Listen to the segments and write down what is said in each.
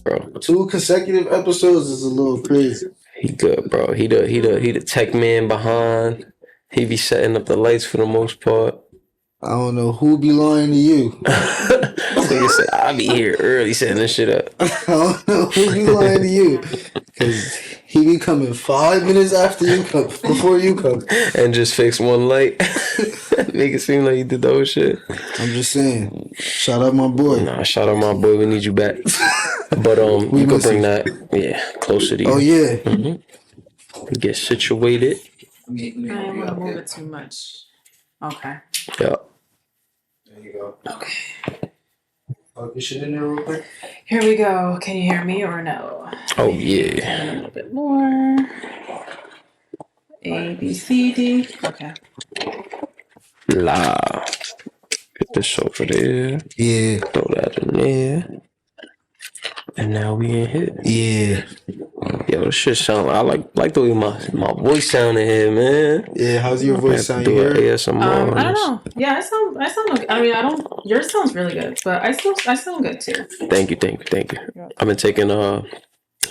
bro. 2 consecutive episodes is a little crazy. He good, bro. He the tech man behind. He be setting up the lights for the most part. I don't know who be lying to you. Nigga said, I'll be here early setting this shit up. I don't know who be lying to you. Because he be coming 5 minutes after you come, before you come. And just fix one light. Make it seem like he did the whole shit. I'm just saying. Shout out my boy. Nah, shout out my boy. We need you back. But We you could miss bring him. that, closer to you. Oh, yeah. Get situated. I don't want to move it too much. Okay. Yeah. There you go. Okay. Plug your shit in there real quick. Here we go. Can you hear me or no? Oh yeah. A little bit more. A, B, C, D. Okay. La. Get this over there. Yeah. Throw that in there. And now we in here. Yeah. Yo, this shit sound. I like the way my voice sound in here, man. Yeah, how's your voice sound? Do You an hear it? ASMR. I don't know. Yeah, I sound okay. I mean, I don't. Yours sounds really good, but I sound good too. Thank you. I've been taking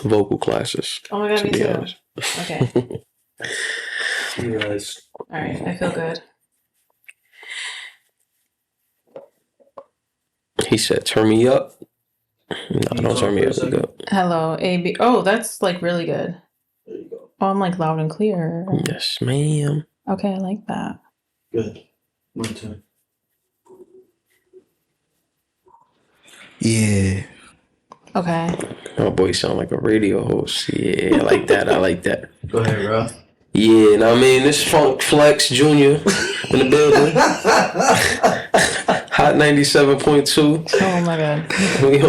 vocal classes. Oh my god, me be too. honest. Okay. Yes. All right. I feel good. He said, "Turn me up." No, don't turn me up. We good. Hello, A, B. Oh, that's like really good. There you go. Oh, I'm like loud and clear. Yes, ma'am. Okay, I like that. Good. One time. Yeah. Okay. My boy sound like a radio host. Yeah, I like that. Go ahead, bro. Yeah, I mean, this Funk Flex Jr. in the building. Hot 97.2. Oh my god. We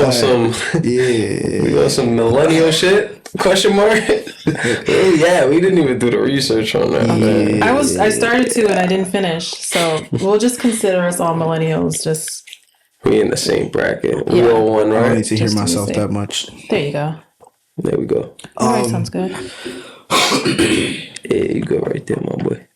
on some millennial shit? Question mark? Yeah, we didn't even do the research on that. Okay. I started to and I didn't finish, so we'll just consider us all millennials. Just We in the same bracket. We Yeah. all one, I don't right? need to hear Just to myself say. that much. there you go. There we go. All right, sounds good. Yeah, you go right there, my boy.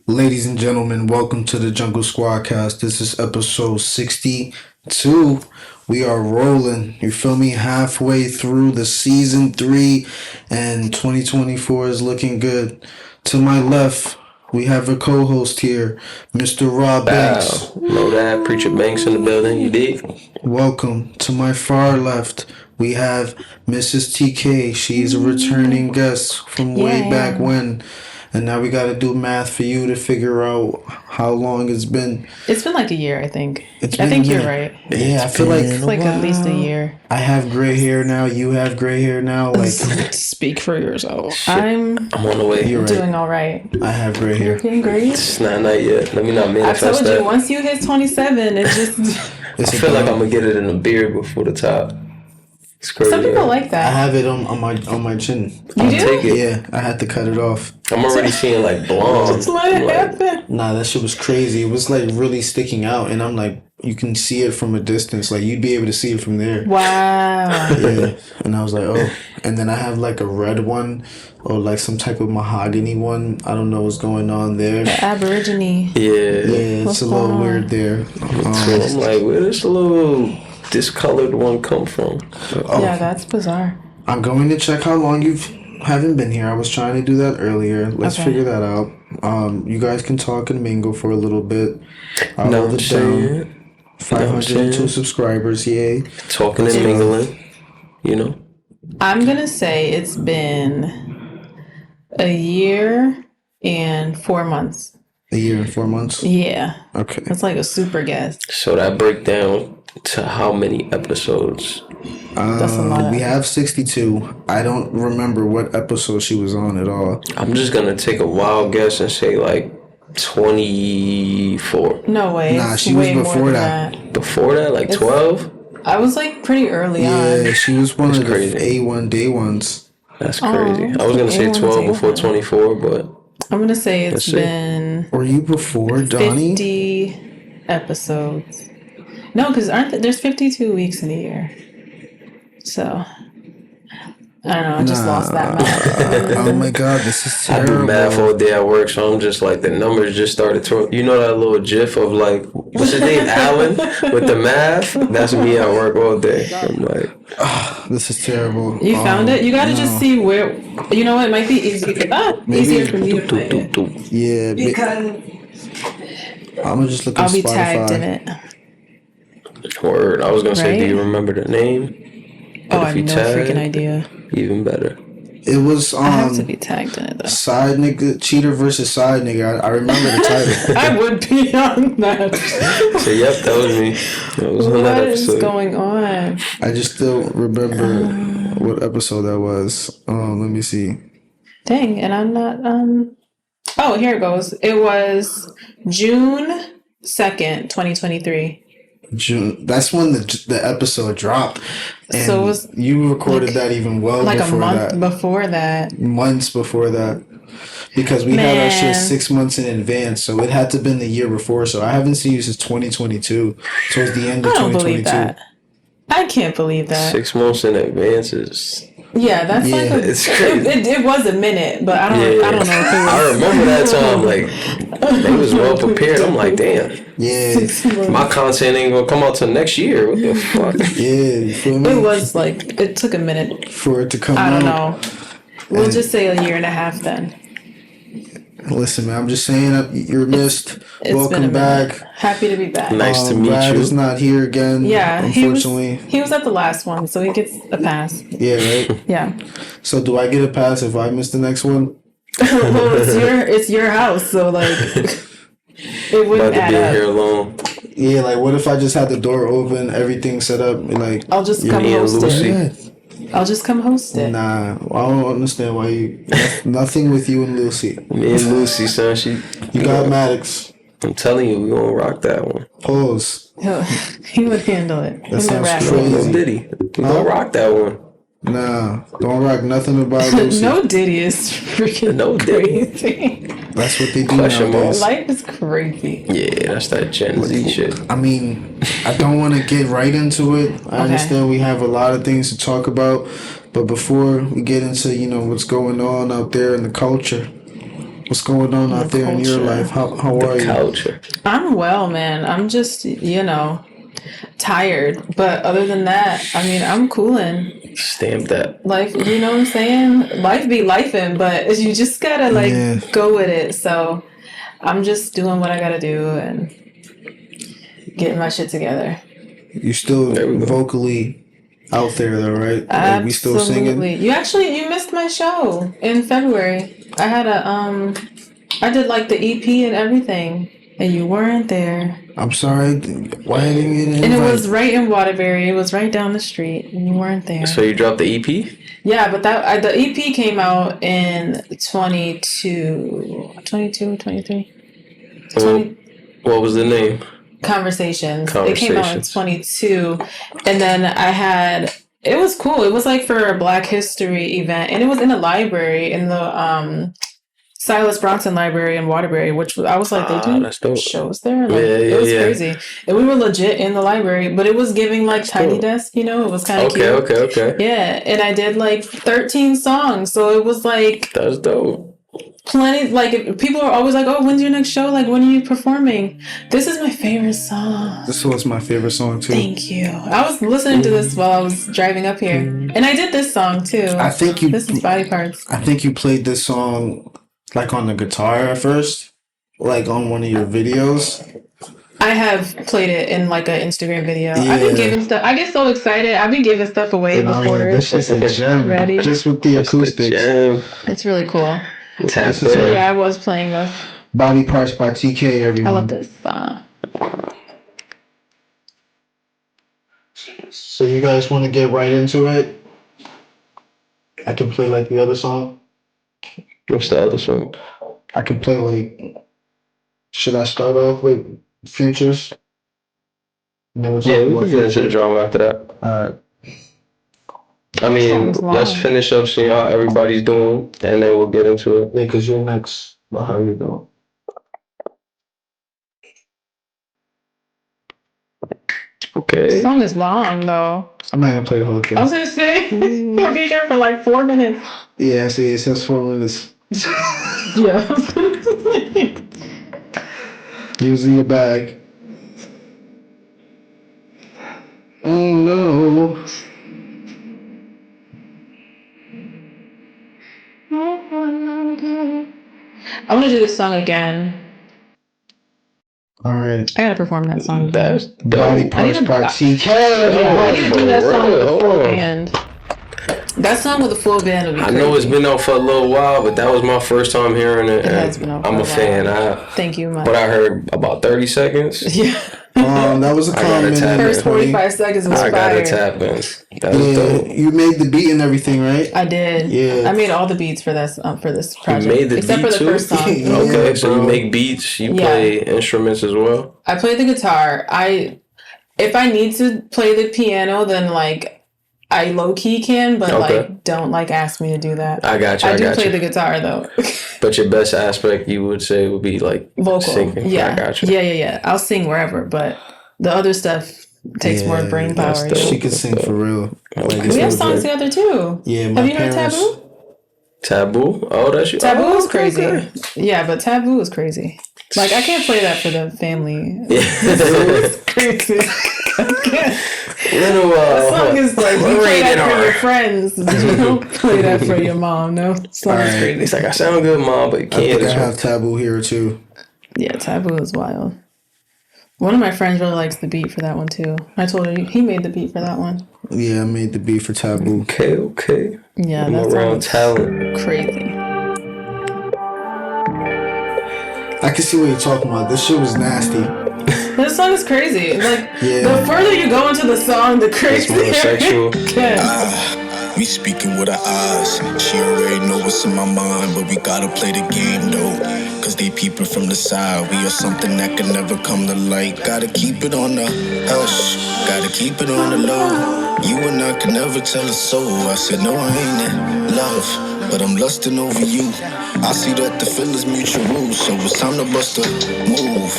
Ladies and gentlemen, welcome to the Jungle Squadcast. This is episode 62. We are rolling, you feel me, halfway through the season 3, and 2024 is looking good. To my left, we have a co-host here, Mr. Rob Banks. Know that. Preacher Banks in the building. You dig? Welcome. To my far left, we have Mrs. TK. She's a returning guest from way back when. And now we got to do math for you to figure out how long it's been. It's been like a year, I think. It's I been think a you're minute. right. Yeah, I feel like It's like at least a year. I have gray hair now. You have gray hair now. Like, Speak for yourself. Shit. I'm I'm on the way. You're right. doing all right. I have gray hair. You're doing great. It's not yet. Let me not I manifest told that. you, once you hit 27, it just... I feel like I'm gonna get it in a beard before the top. It's crazy. Some people like I that. have it on my chin. You do? Take it. Yeah, I had to cut it off. I'm already seeing like blonde. Just let it happen. Nah, that shit was crazy. It was like really sticking out, and I'm like, you can see it from a distance. Like you'd be able to see it from there. Wow. Yeah, and I was like, oh. And then I have like a red one, or like some type of mahogany one. I don't know what's going on there. The Aborigine. Yeah. Yeah, What's it's a little going on? weird there. So I'm like, where does the little discolored one come from? Yeah, that's bizarre. I'm going to check how long you haven't been here. I was trying to do that earlier. Let's Okay. figure that out. You guys can talk and mingle for a little bit. I'll No, hold I'm it down. saying 502 subscribers, yay. talking and mingling. You know. I'm going to say it's been a year and 4 months. A year and 4 months? Yeah. Okay. That's like a super guess. So that breakdown to how many episodes? That's a lot. We have 62. I don't remember what episode she was on at all. I'm just gonna take a wild guess and say like 24. No way. Nah, It's she was way more before than that. Before that, like 12. I was like pretty early Yeah, on. she was one of crazy. the A1 day ones. That's crazy. Oh, I was gonna say A1 12 is before A1. 24, but I'm going to say it's Let's see. been Were you before Donnie? 50 episodes. No, because there's 52 weeks in a year. So, I don't know. I just lost that math. Oh my god, this is I do terrible. math all day at work, so I'm just like the numbers just started to. You know that little GIF of like what's his name, Alan, with the math. That's me at work all day. I'm like, This is terrible. You found it? You gotta no. just see where. You know what? It might be easier for me to find it. Yeah, Because I'm gonna just look at I'll be Spotify. tagged in it. Word. I was gonna say, do Right? you remember the name? Oh, But I have no freaking idea. Even better. It was I have to be tagged in it though. Side Nigga, Cheater versus Side Nigga. I remember the title. I would be on that. So yep, that was me. That was on that What is episode. going on? I just still remember what episode that was. Let me see. Dang, and I'm not. Oh, here it goes. It was June 2nd, 2023. June. That's when the episode dropped. And So it was you recorded that even well like before a month that. before that. Months before that. Because we had our shit 6 months in advance, so it had to have been the year before. So I haven't seen you since 2022. Towards the end of 2022. I don't believe that. I can't believe that. 6 months in advance is... Yeah, that's like it's crazy. It was a minute, but I don't know if it was. I remember that time, like, they was well prepared. I'm like, damn. Yeah. My content ain't gonna come out till next year. What the fuck? Yeah, you feel me? It was like, it took a minute. For it to come I out. don't know. We'll just say a year and a half then. Listen, man, I'm just saying you're missed. It's Welcome been a back. minute. Happy to be back. Nice to meet Brad you. is not here again. Yeah, unfortunately. he was at the last one, so he gets a pass. Yeah, right. Yeah. So do I get a pass if I miss the next one? Well, it's your house, so like it wouldn't About to add be up. here alone. Yeah, like what if I just had the door open, everything set up, and like I'll just come me and host Lucy. it. I'll just come host it. Nah, I don't understand why you. Nothing with you and Lucy. Me and Lucy, son. You got Maddox. I'm telling you, we gonna rock that one. Pause. He would handle it. That sounds No crazy. Diddy. We gonna rock that one. Nah, don't rock nothing about Lucy. No Diddy is freaking No Diddy. crazy. That's what they do Question nowadays. Life is crazy. Yeah, that's that Gen Z shit. I mean, I don't want to get right into it. I understand we have a lot of things to talk about, but before we get into, what's going on out there in the culture, what's going on out there in your life, how are you? Culture. I'm well, man. I'm just, tired. But other than that, I mean, I'm coolin'. Stamp that. Life, you know what I'm saying? Life be lifing, but you just gotta go with it. So I'm just doing what I gotta do and getting my shit together. You still vocally out there though, right? Absolutely. We still singing? You missed my show in February. I had I did like the EP and everything, and you weren't there. I'm sorry. Why didn't you get an invite? And it was right in Waterbury. It was right down the street, and you weren't there. So you dropped the EP? Yeah, but the EP came out in 22, 23. What was the name? Conversations. It came out in 22. And then it was cool. It was like for a Black History event, and it was in a library, in the Silas Bronson Library in Waterbury, which I was like, they do shows there? Like, it was crazy. And we were legit in the library, but it was giving like Tiny Desk, it was kind of cute. Okay. Yeah, and I did like 13 songs, so it was like... That's dope. Plenty, like, people are always like, oh, when's your next show? Like, when are you performing? This is my favorite song. This was my favorite song too. Thank you. I was listening to this while I was driving up here. And I did this song too. This is Body Parts. I think you played this song like on the guitar at first, like on one of your videos. I have played it in like an Instagram video. Yeah. I've been giving stuff. I get so excited. I've been giving stuff away before. This is a gem. Ready? Just with the acoustics. It's really cool. Yeah, I was playing this. Body Parts by TK, everyone. I love this song. So you guys want to get right into it? I can play like the other song. What's the other song? I can play like. Should I start off with Futures? Yeah, we can get into the drama after that. Alright. I mean, let's finish up, see how everybody's doing, and then we'll get into it. Yeah, because you're next. But how you doing? Okay. The song is long though. I'm not gonna play the whole thing. I was gonna say, I'll be here for like 4 minutes. Yeah, see, it says 4 minutes. Yeah. Using your bag. Oh no. I want to do this song again. All right. I gotta perform that song. That's Body Parts Part TK. I need to do that song with the full band. That song with the full band would be crazy. I know it's been out for a little while, but that was my first time hearing it. It has been out for I'm a fan. Thank you, But I heard about 30 seconds. Yeah. That was a comment. First 45 seconds was fire. I gotta tap in. That was dope. You made the beat and everything, right? I did. Yeah. I made all the beats for this project. You made the except beat for the too? first song. Okay, so you make beats. You play instruments as well. I play the guitar. If I need to play the piano, then like I low key can, but like don't like ask me to do that. I got you. I do play the guitar though. But your best aspect, you would say, would be like vocal. Singing. Yeah, I got you. Yeah. I'll sing wherever, but the other stuff takes more brain power. She can sing for real. We have songs together too. Yeah, have you heard Taboo? Taboo? Oh, that's you. Taboo is crazy. Okay. Yeah, but Taboo is crazy. Like I can't play that for the family. Yeah. It's crazy. I can't. The song is like you play that for your friends, but you don't play that for your mom. No, song is crazy. It's like I sound good, mom, but you can't. I have Taboo here too. Yeah, Taboo is wild. One of my friends really likes the beat for that one too. I told her he made the beat for that one. Yeah, I made the beat for Taboo. Okay. Yeah, that's around talent. Crazy. I can see what you're talking about. This shit was nasty. This song is crazy. Like the further you go into the song, the crazier. It's more sexual. Me speaking with her eyes. She already know what's in my mind, but we gotta play the game though. Cause they peeping from the side. We are something that can never come to light. Gotta keep it on the hush. Gotta keep it on the low. You and I can never tell a soul. I said no, I ain't in love, but I'm lusting over you. I see that the feeling's mutual, so it's time to bust a move.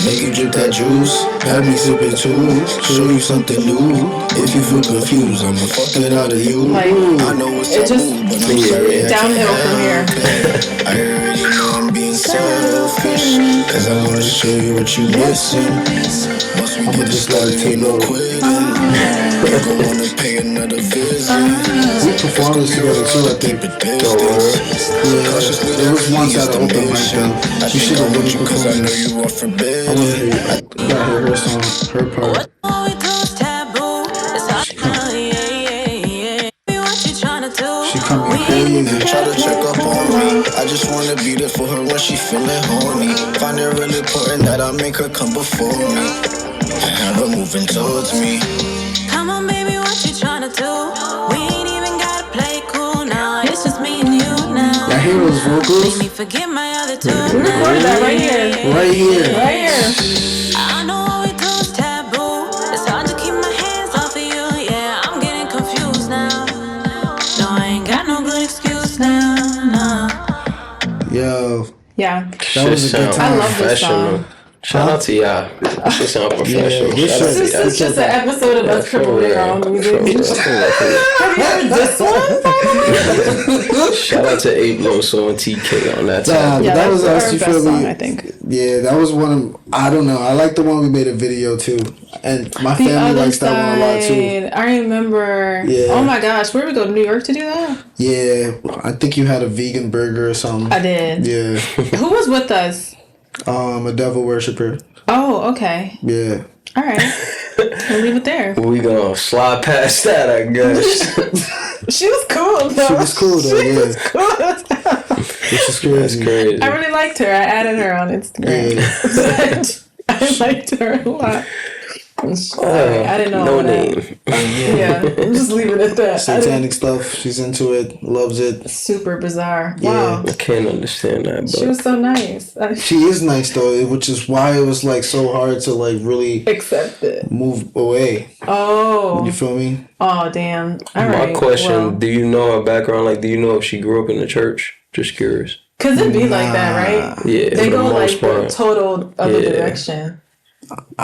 Make you drip that juice, have me sip it too. Show you something new. If you feel confused, I'ma fuck it out of you. Like, I know it's taboo, but I'm sorry. Downhill from here. I already know I'm being selfish, cause I wanna show you what you missing. Once we get this started, ain't no quitting. You gon' wanna pay another visit. We performed this together too, I think. There was once at an open mic though. She should have really performed I know you are forbidden. I gotta hear her song, her part. She coming crazy. Try to check up on me. I just wanna be there for her when she feeling horny. Find it really important that I make her come before me and have her moving towards me. Come on, baby, what you tryna do? We ain't even gotta play cool now. It's just me and you now. I hear those vocals. Make me forget my other two. We recorded that right here. Right here. Right here. I know what we do is taboo. It's hard to keep my hands off of you. Yeah, I'm getting confused now. No, I ain't got no good excuse now. No. Yo. Yeah. That was a good time. I love this song. Shout out to y'all. She sound professional. This is just an episode of us crippling around music. Have you heard this one? Shout out to Ape and Teekay on that time. That was actually our best song, I think. Yeah, that was one of, I don't know. I like the one we made a video too. And my family likes that one a lot too. I remember. Yeah. Oh my gosh, where did we go? To New York to do that? Yeah. I think you had a vegan burger or something. I did. Yeah. Who was with us? A devil worshiper. Oh, okay. Yeah. All right. We'll leave it there. We gonna slide past that, I guess. She was cool though. She was cool though, She was cool. Which is crazy. That's crazy. I really liked her. I added her on Instagram. Yeah. I liked her a lot. I didn't know. No name. Yeah, I'm just leaving it at that. Satanic stuff. She's into it. Loves it. Super bizarre. Yeah. Wow. I can't understand that. But She was so nice. She is nice though, which is why it was like so hard to like really accept it. Move away. Oh. You feel me? Oh damn. All My right. question: do you know her background? Like, do you know if she grew up in the church? Just curious. Cause it be like that, right? Yeah. They go like the total other direction.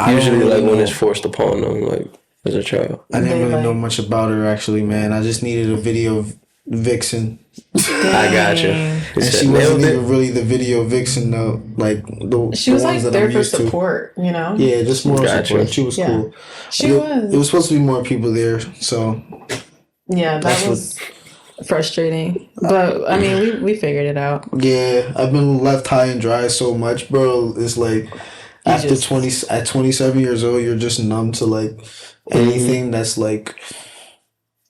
Usually, like when it's forced upon them, like as a child. I didn't really know much about her actually, man. I just needed a video of Vixen. I got you. And she wasn't even really the video Vixen though. Like she was like there for support, you know. Yeah, just more support. She was cool. She was. It was supposed to be more people there, so yeah, that was frustrating. But I mean, we figured it out. Yeah, I've been left high and dry so much, bro. It's like at 27 years old, you're just numb to like anything that's like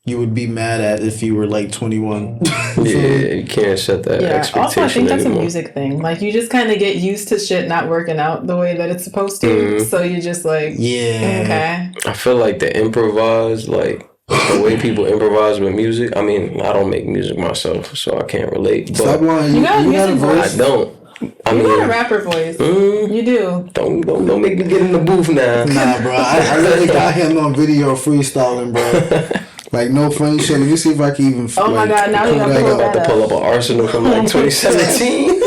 you would be mad at if you were like 21. Yeah, you can't set that expectation. Also, I think that's anymore. a music thing. Like, you just kind of get used to shit not working out the way that it's supposed to. So you just like, okay. I feel like the improvise, like the way people improvise with music. I mean, I don't make music myself, so I can't relate. But Stop lying. You got a music voice. I don't. I mean, got a rapper voice. You do. Don't make me get in the booth now. Nah, bro. I literally got him on video freestyling, bro. Like, no funny shit. Let me see if I can even. Oh my god! Now you're about to pull up an arsenal from like 2017.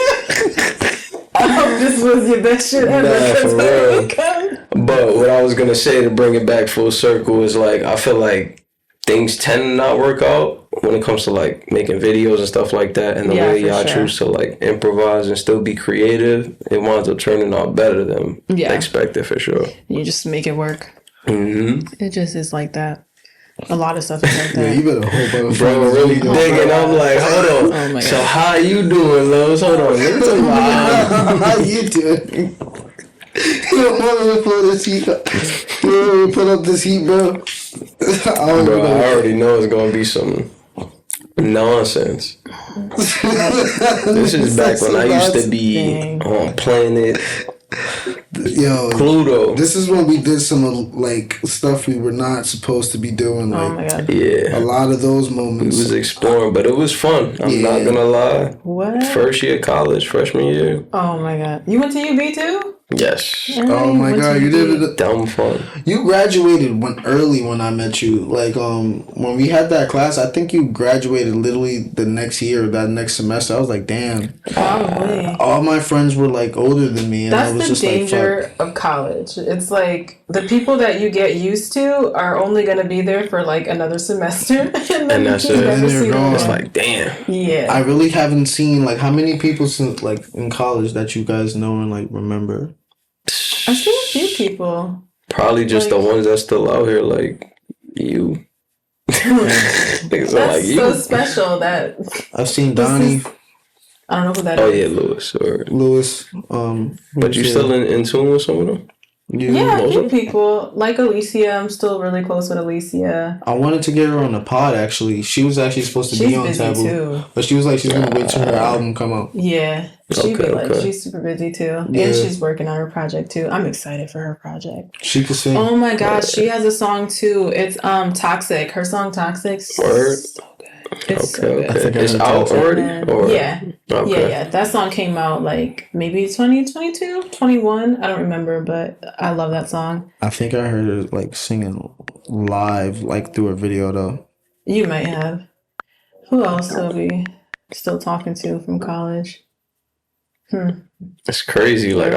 I hope this was your best shit ever. Nah, for real. But what I was gonna say to bring it back full circle is like I feel like things tend to not work out when it comes to like making videos and stuff like that, and the way y'all choose to like improvise and still be creative, it winds up turning out better than expected for sure. You just make it work. It just is like that. A lot of stuff is like that. Yeah, you better hope. Bro, really digging. I'm like, hold on. Oh my so God. how you doing, Lowe's? Hold on. How you doing? You don't want to pull this heat up. You want to put up this heat, bro? Bro, I already know it's going to be some nonsense. This is back when I used to be on Planet. Yo, Pluto. This is when we did some like stuff we were not supposed to be doing. Like, oh my god! Yeah, a lot of those moments. We was exploring, but it was fun. I'm not gonna lie. What? First year college, freshman year. Oh my god! You went to UB too? Yes. Oh my god, you did it. Dumb fun. You graduated early when I met you. Like when we had that class, I think you graduated literally the next year, that next semester. I was like, damn. Probably. All my friends were like older than me, and That's I was the just danger like, fuck. of college. It's like the people that you get used to are only gonna be there for like another semester, and then that's you it. never And they're see them gone. It's again. like, damn. Yeah. I really haven't seen like how many people since like in college that you guys know and like remember. I've seen a few people. Probably just the ones that's still out here, like you. That's like so special that I've seen Donnie, I don't know who that is. Oh yeah, Lewis. Or Lewis. but you still in tune with some of them? Yeah, a few people. Like Alicia, I'm still really close with Alicia. I wanted to get her on the pod actually. She was actually supposed to be on busy Taboo. Too. But she was like she's gonna wait till her album come out. Yeah. She's super busy too. Yeah. And she's working on her project too. I'm excited for her project. She could sing. Oh my gosh, she has a song too. It's Toxic. Her song Toxic. Word. So good. It's so good. It's out already? Or? Yeah. Yeah. That song came out like maybe 2022, 21. I don't remember, but I love that song. I think I heard her like singing live, like through a video though. You might have. Who else are we still talking to from college? It's crazy. Like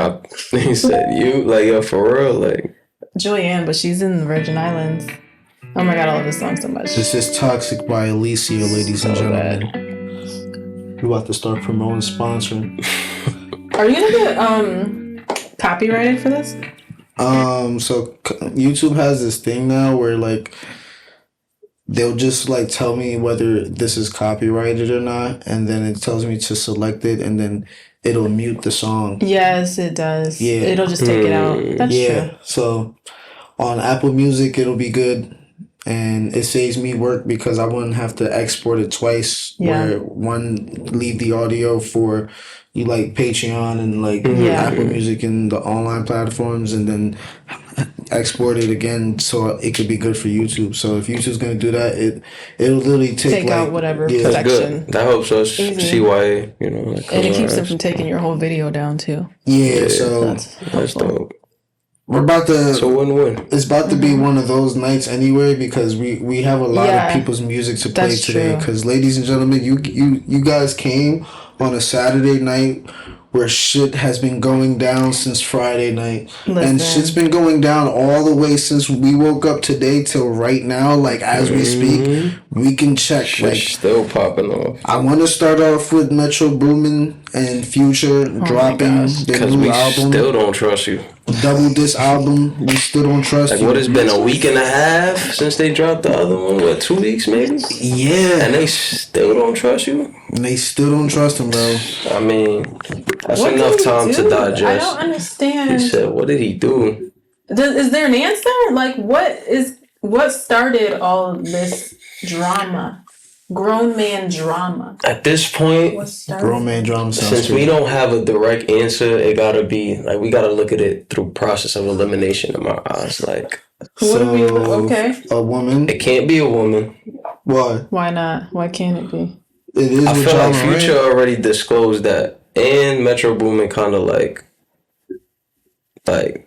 he said, you like yo for real, like Joyanne, but she's in the Virgin Islands. Oh my god, I love this song so much. This is Toxic by Alicia, ladies and gentlemen. We're about to start promoting, sponsoring. Are you gonna get copyrighted for this? So YouTube has this thing now where like they'll just like tell me whether this is copyrighted or not, and then it tells me to select it, and then it'll mute the song. Yes, it does. Yeah. It'll just take it out. That's true. So on Apple Music, it'll be good. And it saves me work because I wouldn't have to export it twice. Yeah. Where one leave the audio for you like Patreon and like Apple Music and the online platforms, and then export it again so it could be good for YouTube. So if YouTube's gonna do that, it'll literally take out whatever yeah, that's section. good. That helps us Easy. CYA, you know. Like, And it keeps them from taking your whole video down too. Yeah, so that's dope. we're about to. So win-win. It's about to be one of those nights anyway because we have a lot of people's music to play That's today. true. Because ladies and gentlemen, you guys came on a Saturday night where shit has been going down since Friday night, and shit's been going down all the way since we woke up today till right now. Like as we speak, we can check. Shit's Like still popping off. I want to start off with Metro Boomin and Future dropping their Because new we album. still don't trust you. double disc album. We still don't trust like you. what, it's been a week and a half since they dropped the other one? What, 2 weeks maybe? Yeah. And they still don't trust you? And they still don't trust him, bro. I mean, that's what enough time to digest. I don't understand. He said, what did he do? Is there an answer? Like, what started all of this drama? Grown man drama. At this point, grown man drama. Since we don't have a direct answer, it gotta be like we gotta look at it through process of elimination in my eyes. Like, okay, a woman. It can't be a woman. Why? Why not? Why can't it be? It is. I feel John like Future Morant already disclosed that, and Metro Boomin kind of like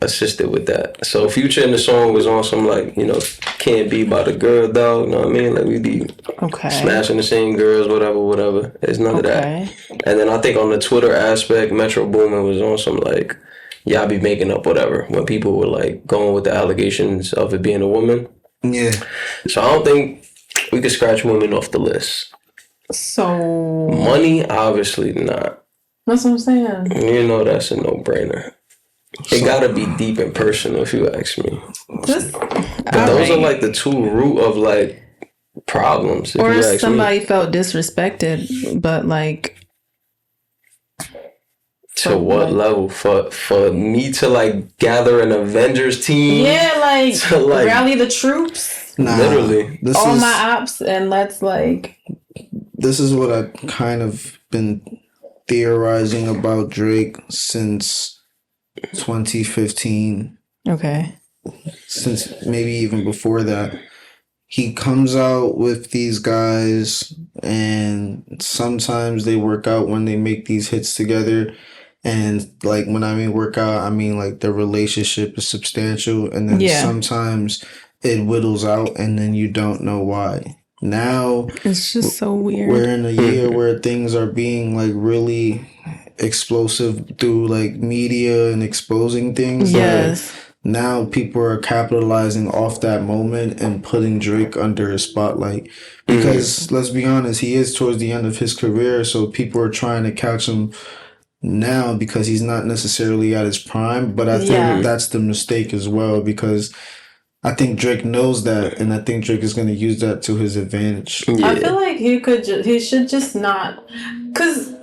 assisted with that. So Future in the song was on some like, you know, can't be by the girl dog, you know what I mean? Like we be smashing the same girls, whatever. There's none of that. And then I think on the Twitter aspect, Metro Boomin was on some like, y'all be making up whatever when people were like going with the allegations of it being a woman. Yeah. So I don't think we could scratch women off the list. So money, obviously not. That's what I'm saying. You know that's a no-brainer. It gotta be deep and personal, if you ask me. But those are like the two root of like problems. Or if somebody felt disrespected, but like to what level? For me to like gather an Avengers team? Yeah, like to like rally the troops. Nah, literally. All my ops, and let's like. This is what I've kind of been theorizing about Drake since 2015. Okay. Since maybe even before that. He comes out with these guys and sometimes they work out when they make these hits together. And like when I mean work out, I mean like the relationship is substantial, and then sometimes it whittles out and then you don't know why. Now it's just so weird. We're in a year where things are being like really explosive through like media and exposing things. Yes. Now people are capitalizing off that moment and putting Drake under a spotlight because let's be honest, he is towards the end of his career, so people are trying to catch him now because he's not necessarily at his prime. But I think that's the mistake as well, because I think Drake knows that, and I think Drake is going to use that to his advantage. Yeah. I feel like he should just not, because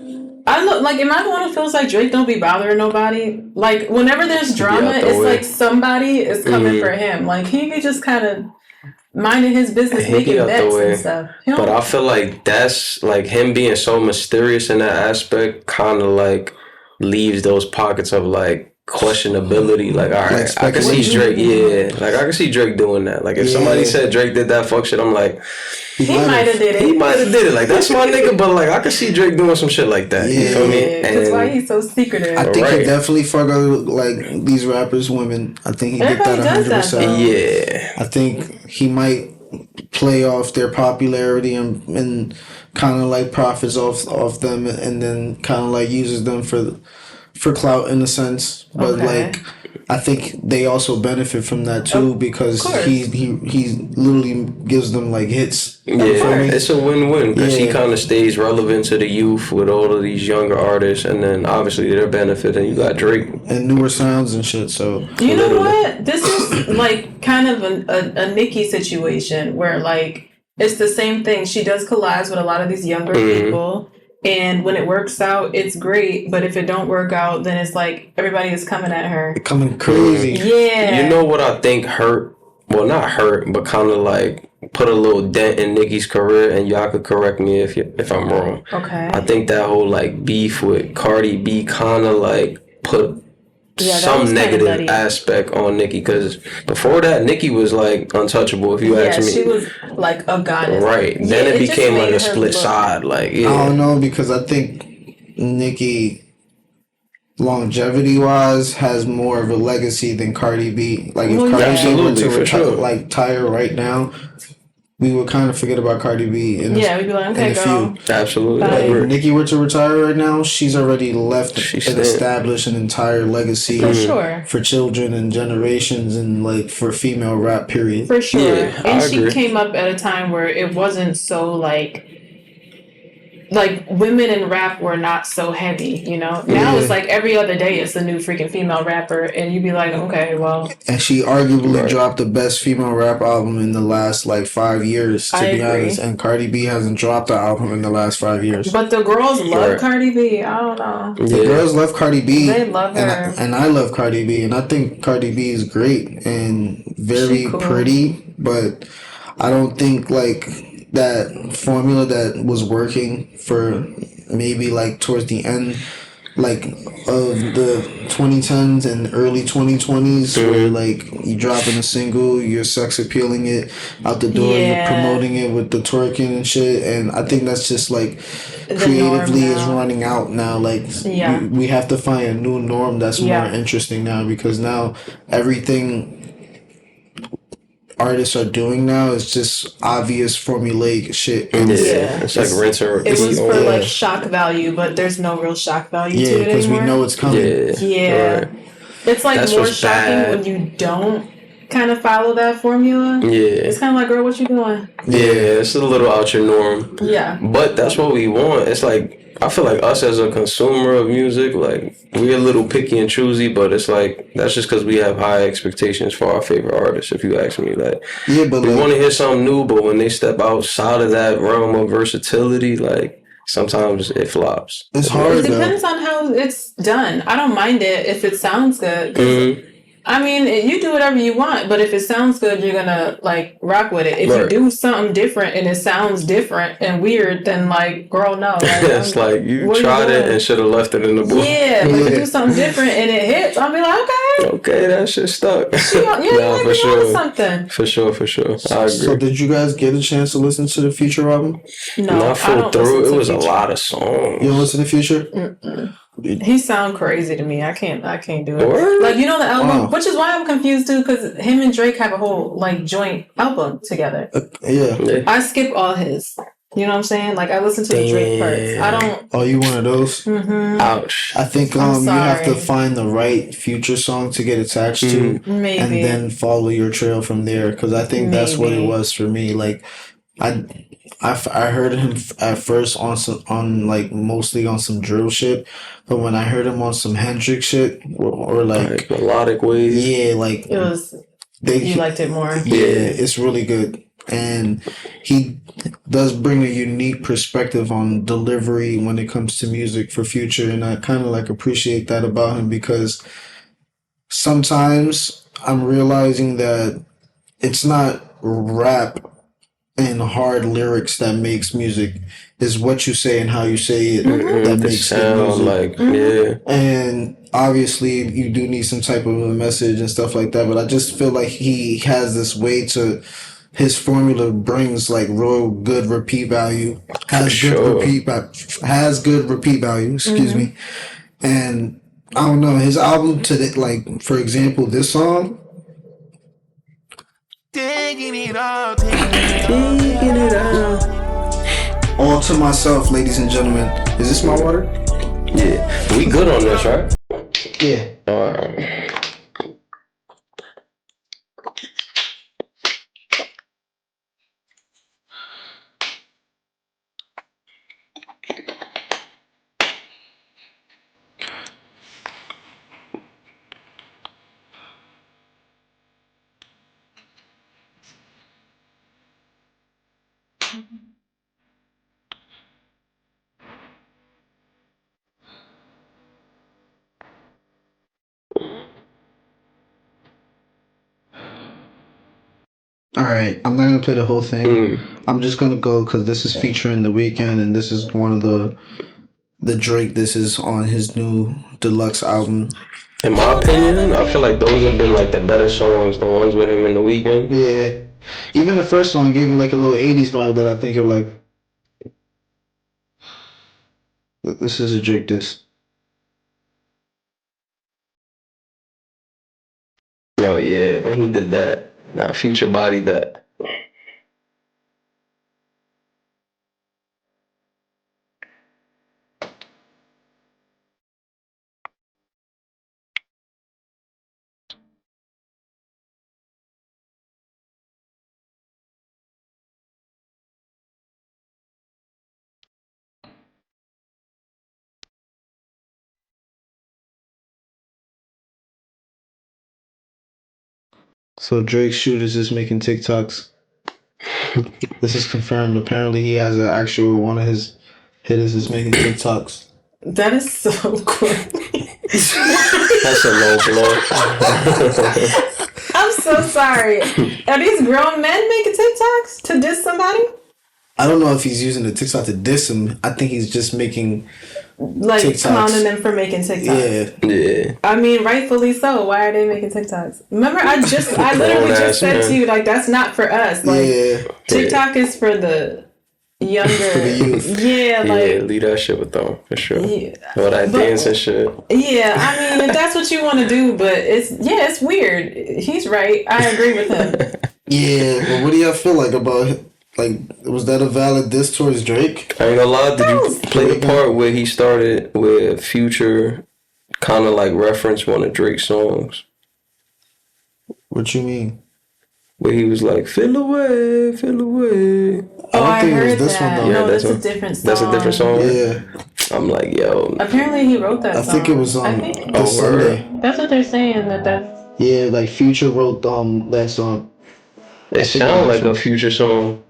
I look like, am I the one who feels like Drake don't be bothering nobody? Like whenever there's drama, it's like somebody is coming for him. Like he be just kind of minding his business, making bets and stuff. But I feel like that's like him being so mysterious in that aspect kind of like leaves those pockets of like questionability. Like, all right, I can see Drake. Yeah, like I can see Drake doing that. Like if somebody said Drake did that fuck shit, I'm like, he might have did it. He might have did it. Like that's my nigga. But like I can see Drake doing some shit like that. You feel me? That's why he's so secretive. I think he definitely fuck with like these rappers, women. I think he did that 100%. Yeah, I think he might play off their popularity and kind of like profits off them, and then kind of like uses them for clout in a sense. But like I think they also benefit from that too, because he literally gives them like hits. Yeah, it's a win-win because he kind of stays relevant to the youth with all of these younger artists, and then obviously they're benefiting. You got Drake and newer sounds and shit. So you know what? This is like kind of a Nicki situation where like it's the same thing. She does collabs with a lot of these younger people. And when it works out, it's great. But if it don't work out, then it's like everybody is coming at her. Coming crazy. Yeah. You know what I think hurt? Well, not hurt, but kind of like put a little dent in Nicki's career. And y'all could correct me if I'm wrong. Okay. I think that whole like beef with Cardi B kind of like put some negative aspect on Nicki, because before that Nicki was like untouchable, if you ask me. She was like a goddess. Right. Then it became like a split side. Like I don't know, because I think Nicki, longevity wise, has more of a legacy than Cardi B. Like if Cardi B were to retire right now, we would kind of forget about Cardi B. We'd be like, okay, girl. Feud. Absolutely. But if Nicki were to retire right now, she's already left and established an entire legacy for children and generations, and like for female rap, period. For sure. Yeah, and she came up at a time where it wasn't so like like women in rap were not so heavy, you know. Now it's like every other day it's a new freaking female rapper, and you'd be like, okay, well. And she arguably dropped the best female rap album in the last like 5 years, to be honest. And Cardi B hasn't dropped an album in the last 5 years. But the girls love Cardi B. I don't know. The girls love Cardi B. They love her. And I love Cardi B. And I think Cardi B is great and very pretty. But I don't think like that formula that was working for maybe like towards the end like of the 2010s and early 2020s where like you dropping a single, you're sex appealing it out the door, you're promoting it with the twerking and shit, and I think that's just like creatively is running out now. Like we have to find a new norm that's more interesting now, because now everything artists are doing now is just obvious formulaic shit. It's like rinse and repeat. It was for like shock value, but there's no real shock value to it anymore. Because we know it's coming. It's like that's more shocking when you don't kind of follow that formula. It's kind of like, girl, what you doing? It's a little out your norm. But that's what we want. It's like, I feel like us as a consumer of music, like we're a little picky and choosy, but it's like that's just because we have high expectations for our favorite artists. If you ask me, like but we want to hear something new, but when they step outside of that realm of versatility, like sometimes it flops. It's hard. It depends on how it's done. I don't mind it if it sounds good. I mean, you do whatever you want, but if it sounds good, you're gonna like rock with it. If you do something different and it sounds different and weird, then like, girl, no. Like, it's like you tried it and should have left it in the book. But you do something different and it hits, I'll be like, okay, that shit stuck. For sure. Something. For sure. I agree. So did you guys get a chance to listen to the Future album? No, not full through. It was a lot of songs. You don't listen to Future? Mm-mm. He sound crazy to me. I can't do it. What? Like, you know, the album, which is why I'm confused too, because him and Drake have a whole like joint album together. I skip all his. You know what I'm saying? Like, I listen to the Drake parts. I don't. Oh, you one of those? Mm-hmm. Ouch. I think you have to find the right Future song to get attached to, maybe, and then follow your trail from there. Because I think that's what it was for me. Like, I heard him at first on like mostly on some drill shit, but when I heard him on some Hendrix shit or like melodic ways, like it was. You liked it more. It's really good, and he does bring a unique perspective on delivery when it comes to music for Future, and I kind of like appreciate that about him, because sometimes I'm realizing that it's not rap and hard lyrics that makes music, is what you say and how you say it that makes good music. Like and obviously you do need some type of a message and stuff like that, but I just feel like he has this way to his formula brings like real good repeat value, has good repeat value, excuse me. And I don't know, his album today, like for example this song, taking it out. All to myself, ladies and gentlemen. Is this my water? Yeah. We good on this, right? Yeah. Alright. Alright, I'm not gonna play the whole thing. I'm just gonna go because this is featuring The Weeknd, and this is one of the Drake. This is on his new Deluxe album. In my opinion, I feel like those have been like the better songs, the ones with him in The Weeknd. Yeah. Even the first song gave me like a little 80s vibe that I think you're like, this is a Drake diss. Oh yeah, he did that. Nah, Future body that. So Drake shooters is making TikToks. This is confirmed. Apparently, he has an actual one of his hitters is making TikToks. That is so cool. That's a low blow. I'm so sorry. Are these grown men making TikToks to diss somebody? I don't know if he's using the TikTok to diss him. I think he's just making like TikToks. Clowning them for making TikToks. Yeah. I mean, rightfully so. Why are they making TikToks? Remember, I literally just said to you, like, that's not for us. Like, TikTok is for the younger. For the youth. Yeah, like leave that shit with them for sure. Yeah. All that dance and shit. Yeah, I mean, if that's what you want to do, but it's weird. He's right. I agree with him. Yeah, but what do y'all feel like about it? Like, was that a valid diss towards Drake? I ain't gonna lie, did you play the part where he started with Future kind of like reference one of Drake's songs? What you mean? Where he was like, feel away, feel away. Oh, I heard this that. One, though. No, that's a different song. That's a different song? Yeah. I'm like, yo. Apparently he wrote that song. I think it was on this Sunday. That's what they're saying, that's... Yeah, like Future wrote that song. It sounds like a Future song.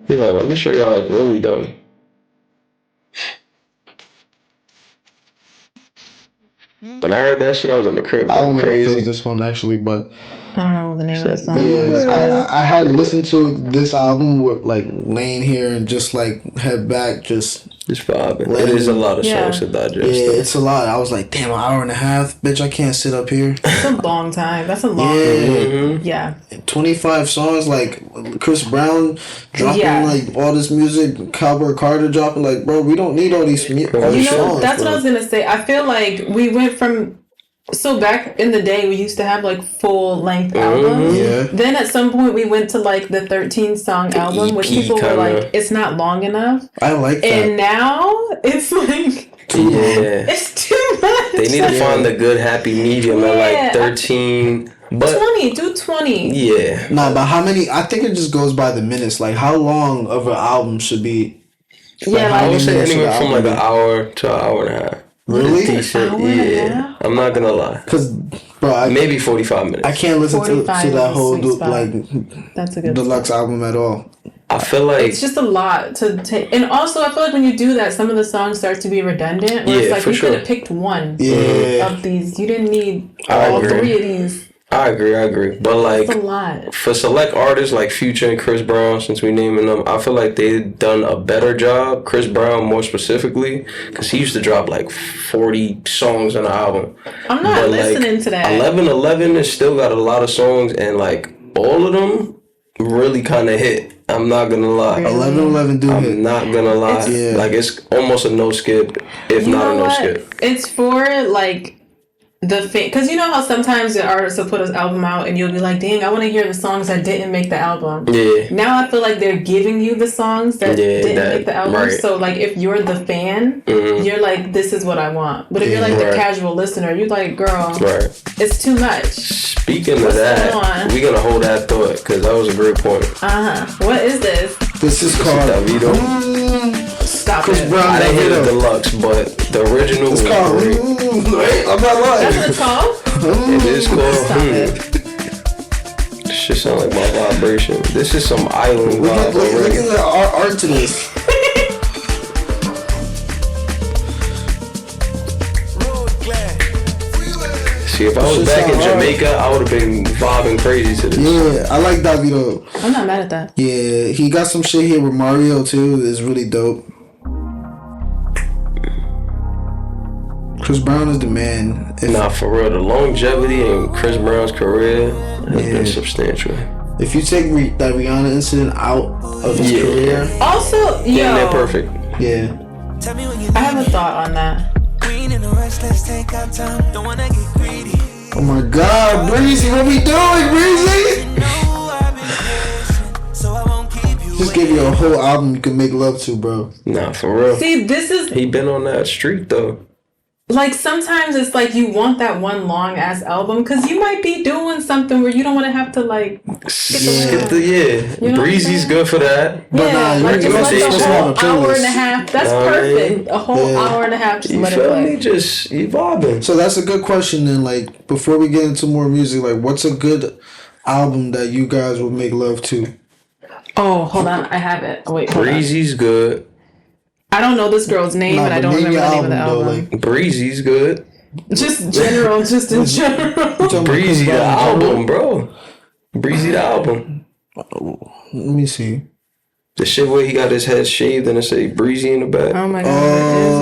He's like, let me show y'all it's really done. When I heard that shit, I was in the crib. I don't know if it was this one actually, but I don't know the name of the song. Yeah, I had listened to this album with like laying here and just like head back, just vibing. It is a lot of songs to digest. Yeah, it's a lot. I was like, damn, an hour and a half, bitch. I can't sit up here. It's a long time. That's a long. Yeah. 25 songs, like Chris Brown dropping like all this music, Cowboy Carter dropping, like, bro, we don't need all these songs. That's what I was gonna say. I feel like we went from. So back in the day, we used to have like full length albums. Yeah. Then at some point, we went to like the 13-song album, EP, which people were like, "It's not long enough." I like that. And now it's like, it's too much. They need to find the good happy medium at like 13. But 20, do 20. Yeah. Nah, but how many? I think it just goes by the minutes. Like, how long of an album should be? Like, I would say anywhere from like an hour to an hour and a half. Really? Decent, yeah. I'm not gonna lie. Cause, bro, maybe 45 minutes. I can't listen to that whole that's a good Deluxe album at all. I feel like it's just a lot to take, and also I feel like when you do that, some of the songs start to be redundant. Where it's like you could have picked one of these. You didn't need all three of these. I agree. But like, that's a lot. For select artists like Future and Chris Brown, since we naming them, I feel like they've done a better job. Chris Brown more specifically, because he used to drop like 40 songs on an album. I'm not listening to that. 1111 has still got a lot of songs, and like all of them really kind of hit. I'm not gonna lie. 1111 do I'm hit. not gonna lie. Like it's almost a no skip, if not a no skip. It's for like. Because you know how sometimes the artists will put his album out and you'll be like, dang, I want to hear the songs that didn't make the album. Yeah. Now I feel like they're giving you the songs that didn't make the album. Right. So like if you're the fan, you're like, this is what I want. But if you're like the casual listener, you're like, girl, it's too much. Speaking of that, we're going to hold that thought because that was a great point. What is this? This is called Davido. Stop Chris it. Brown, I didn't hear the Deluxe, but the original was called. I'm not lying. That's what it's called? It is called. Stop it. This shit sound like my vibration. This is some island vibe. Look at the art to this. See, if I was back in Jamaica, I would have been vibing crazy to this. Yeah, I like Davido. I'm not mad at that. Yeah, he got some shit here with Mario too. It's really dope. Chris Brown is the man. Nah, for real, the longevity in Chris Brown's career has been substantial. If you take that Rihanna incident out of his career, also, they're perfect. Yeah, I have a thought on that. Oh my God, Breezy, what we doing, Breezy? Just give you a whole album you can make love to, bro. Nah, for real. See, this is he been on that streak though. like sometimes it's like you want that one long ass album because you might be doing something where you don't want to have to like Breezy's good for that. But like just let the whole hour and a half. That's perfect. A whole hour and a half. Just let it play. Just evolving. So that's a good question. Then, like before we get into more music, like what's a good album that you guys would make love to? Oh, hold on, I have it. Oh, wait, Breezy's good. I don't know this girl's name, and I don't remember the name of the album. Like, Breezy's good. Just in general. Breezy the album, bro. Breezy the album. Let me see. The shit where he got his head shaved and it say Breezy in the back. Oh my god, where is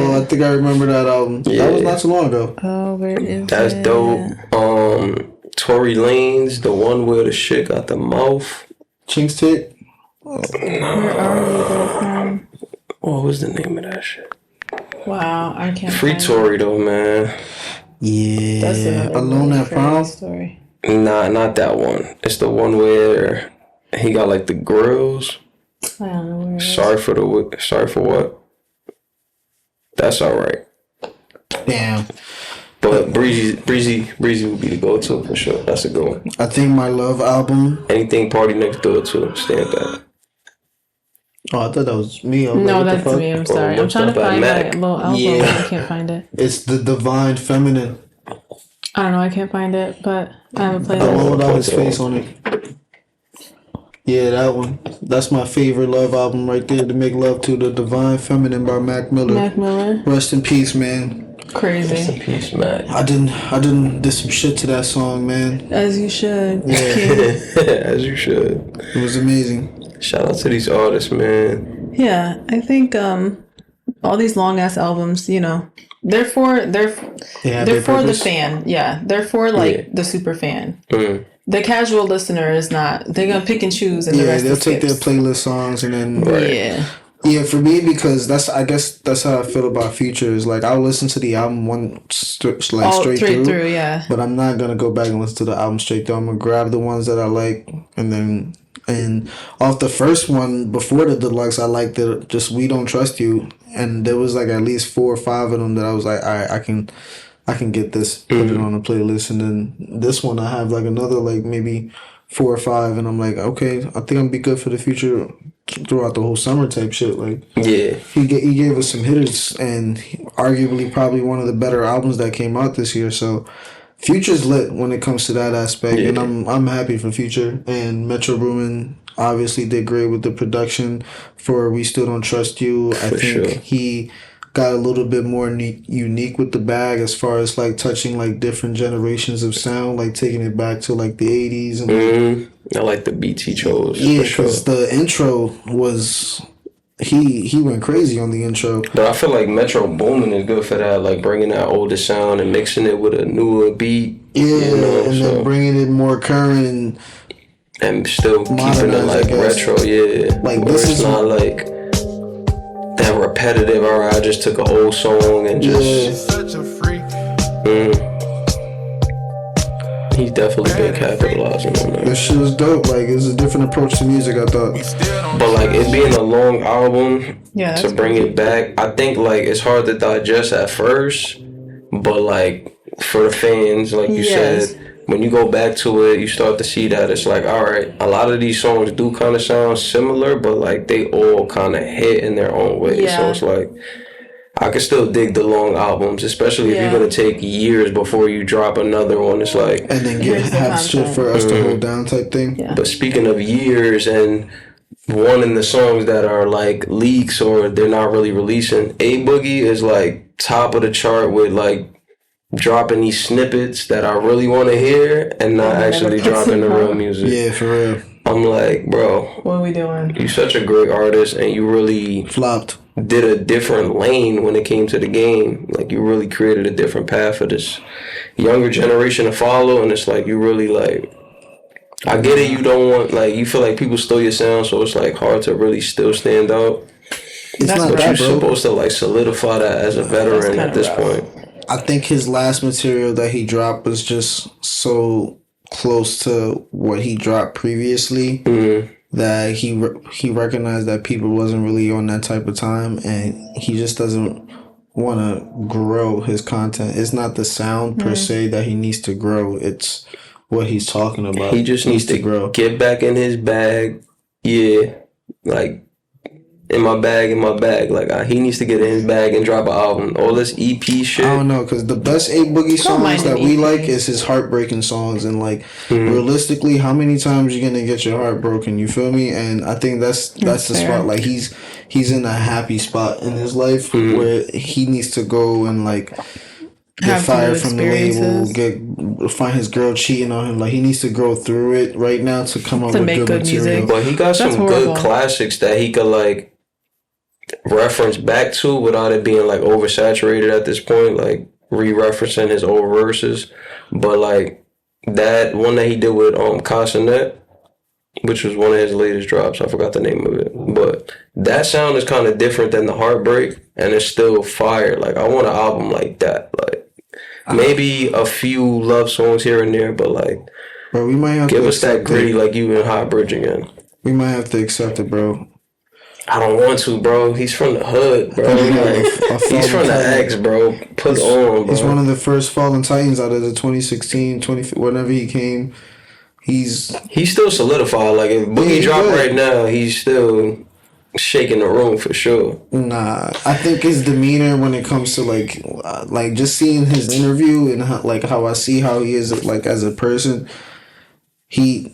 it? I think I remember that album. Yeah. That was not too long ago. Oh, where is That's it? dope. Tory Lanez, the one where the shit got the mouth. Chinks Tit. Where are we, girlfriend? What was the name of that shit? Wow, I can't. Free Tory though, man. Yeah. That's another Alone at Prom. Story. Nah, not that one. It's the one where he got like the grills. I don't know where it is. Sorry for what? That's all right. Damn. But Breezy would be the go-to for sure. That's a good one. I think my love album. Anything Party Next Door too. Stand back. Oh, I thought that was me. No, that's me. I'm sorry. I'm trying to find my little album. Yeah. I can't find it. It's the Divine Feminine. I don't know. I can't find it, but I have a playlist. The one without his face on it. Yeah, that one. That's my favorite love album right there. To Make Love to, The Divine Feminine by Mac Miller. Mac Miller. Rest in peace, man. Crazy. Rest in peace, Mac. I did some shit to that song, man. As you should. Yeah. As you should. It was amazing. Shout out to these artists, man. Yeah, I think all these long ass albums, you know, they're for the fan. Yeah, they're for the super fan. Mm. The casual listener is not. They're gonna pick and choose, and the rest they'll is take their skips. playlist songs and then Yeah, for me, because I guess that's how I feel about Future. Is like I'll listen to the album straight through, yeah. But I'm not gonna go back and listen to the album straight through. I'm gonna grab the ones that I like, and off the first one before the Deluxe, I liked it. Just We Don't Trust You, and there was like at least 4 or 5 of them that I was like, all right, I can get this, put it on the playlist, and then this one I have like another like maybe 4 or 5, and I'm like, okay, I think I'm be good for the future throughout the whole summer type shit. Like, yeah, he gave us some hitters, and arguably probably one of the better albums that came out this year. So Future's lit when it comes to that aspect, and I'm happy for Future. And Metro Boomin obviously did great with the production for We Still Don't Trust You. I think he got a little bit more unique with the bag as far as like touching like different generations of sound, like taking it back to like the 80s. And I like the beats he chose. Yeah, because the intro was he went crazy on the intro. But I feel like Metro Boomin is good for that, like bringing that older sound and mixing it with a newer beat. Yeah, then bringing it more current and still keeping it like retro. Yeah, like this is not like that repetitive. All right, I just took an old song and just. Such a freak. He's definitely been capitalizing on that. This shit was dope. Like, it's a different approach to music, I thought. But like it being a long album, to bring crazy. it back, I think like it's hard to digest at first. But like for the fans, like you said, when you go back to it, you start to see that it's like, all right, a lot of these songs do kind of sound similar, but like they all kind of hit in their own way. Yeah. So it's like, I can still dig the long albums, especially if you're going to take years before you drop another one. It's like... And then have shit for us to hold down type thing. Yeah. But speaking of years and one in the songs that are like leaks or they're not really releasing, A Boogie is like top of the chart with like dropping these snippets that I really want to hear and not actually dropping the real music. Yeah, for real. I'm like, bro, what are we doing? You're such a great artist and you really flopped. Did a different lane when it came to the game. Like you really created a different path for this younger generation to follow, and it's like you really like. I get it. You don't want like you feel like people stole your sound, so it's like hard to really still stand out. It's not but that, you're supposed to like solidify that as a veteran at this point. I think his last material that he dropped was just so close to what he dropped previously. That he recognized that people wasn't really on that type of time, and he just doesn't want to grow his content. It's not the sound per se that he needs to grow. It's what he's talking about. He just needs to grow. Get back in his bag. Yeah. Like, in my bag. Like, he needs to get in his bag and drop an album. All this EP shit. I don't know, because the best A Boogie songs that we like is his heartbreaking songs. And, like, realistically, how many times you gonna get your heart broken? You feel me? And I think that's the spot. Like, he's in a happy spot in his life where he needs to go and, like, get fired from the label, find his girl cheating on him. Like, he needs to go through it right now to come up with good material. Music. But he got some good classics that he could, like, reference back to without it being, like, oversaturated at this point, like re-referencing his old verses. But, like, that one that he did with Casanet, which was one of his latest drops, I forgot the name of it, but that sound is kind of different than the Heartbreak, and it's still fire. Like, I want an album like that. Like, maybe a few love songs here and there, but, like, bro, we might have give us that gritty like you in Hot Bridge again. We might have to accept it, bro. I don't want to, bro. He's from the hood, bro. Like, he's from the X, bro. Put on, bro. He's one of the first Fallen Titans out of the 2016, whenever he came. He's still solidified. Like, if Boogie drop right now, he's still shaking the room for sure. Nah, I think his demeanor when it comes to like just seeing his interview and how I see how he is like as a person, he's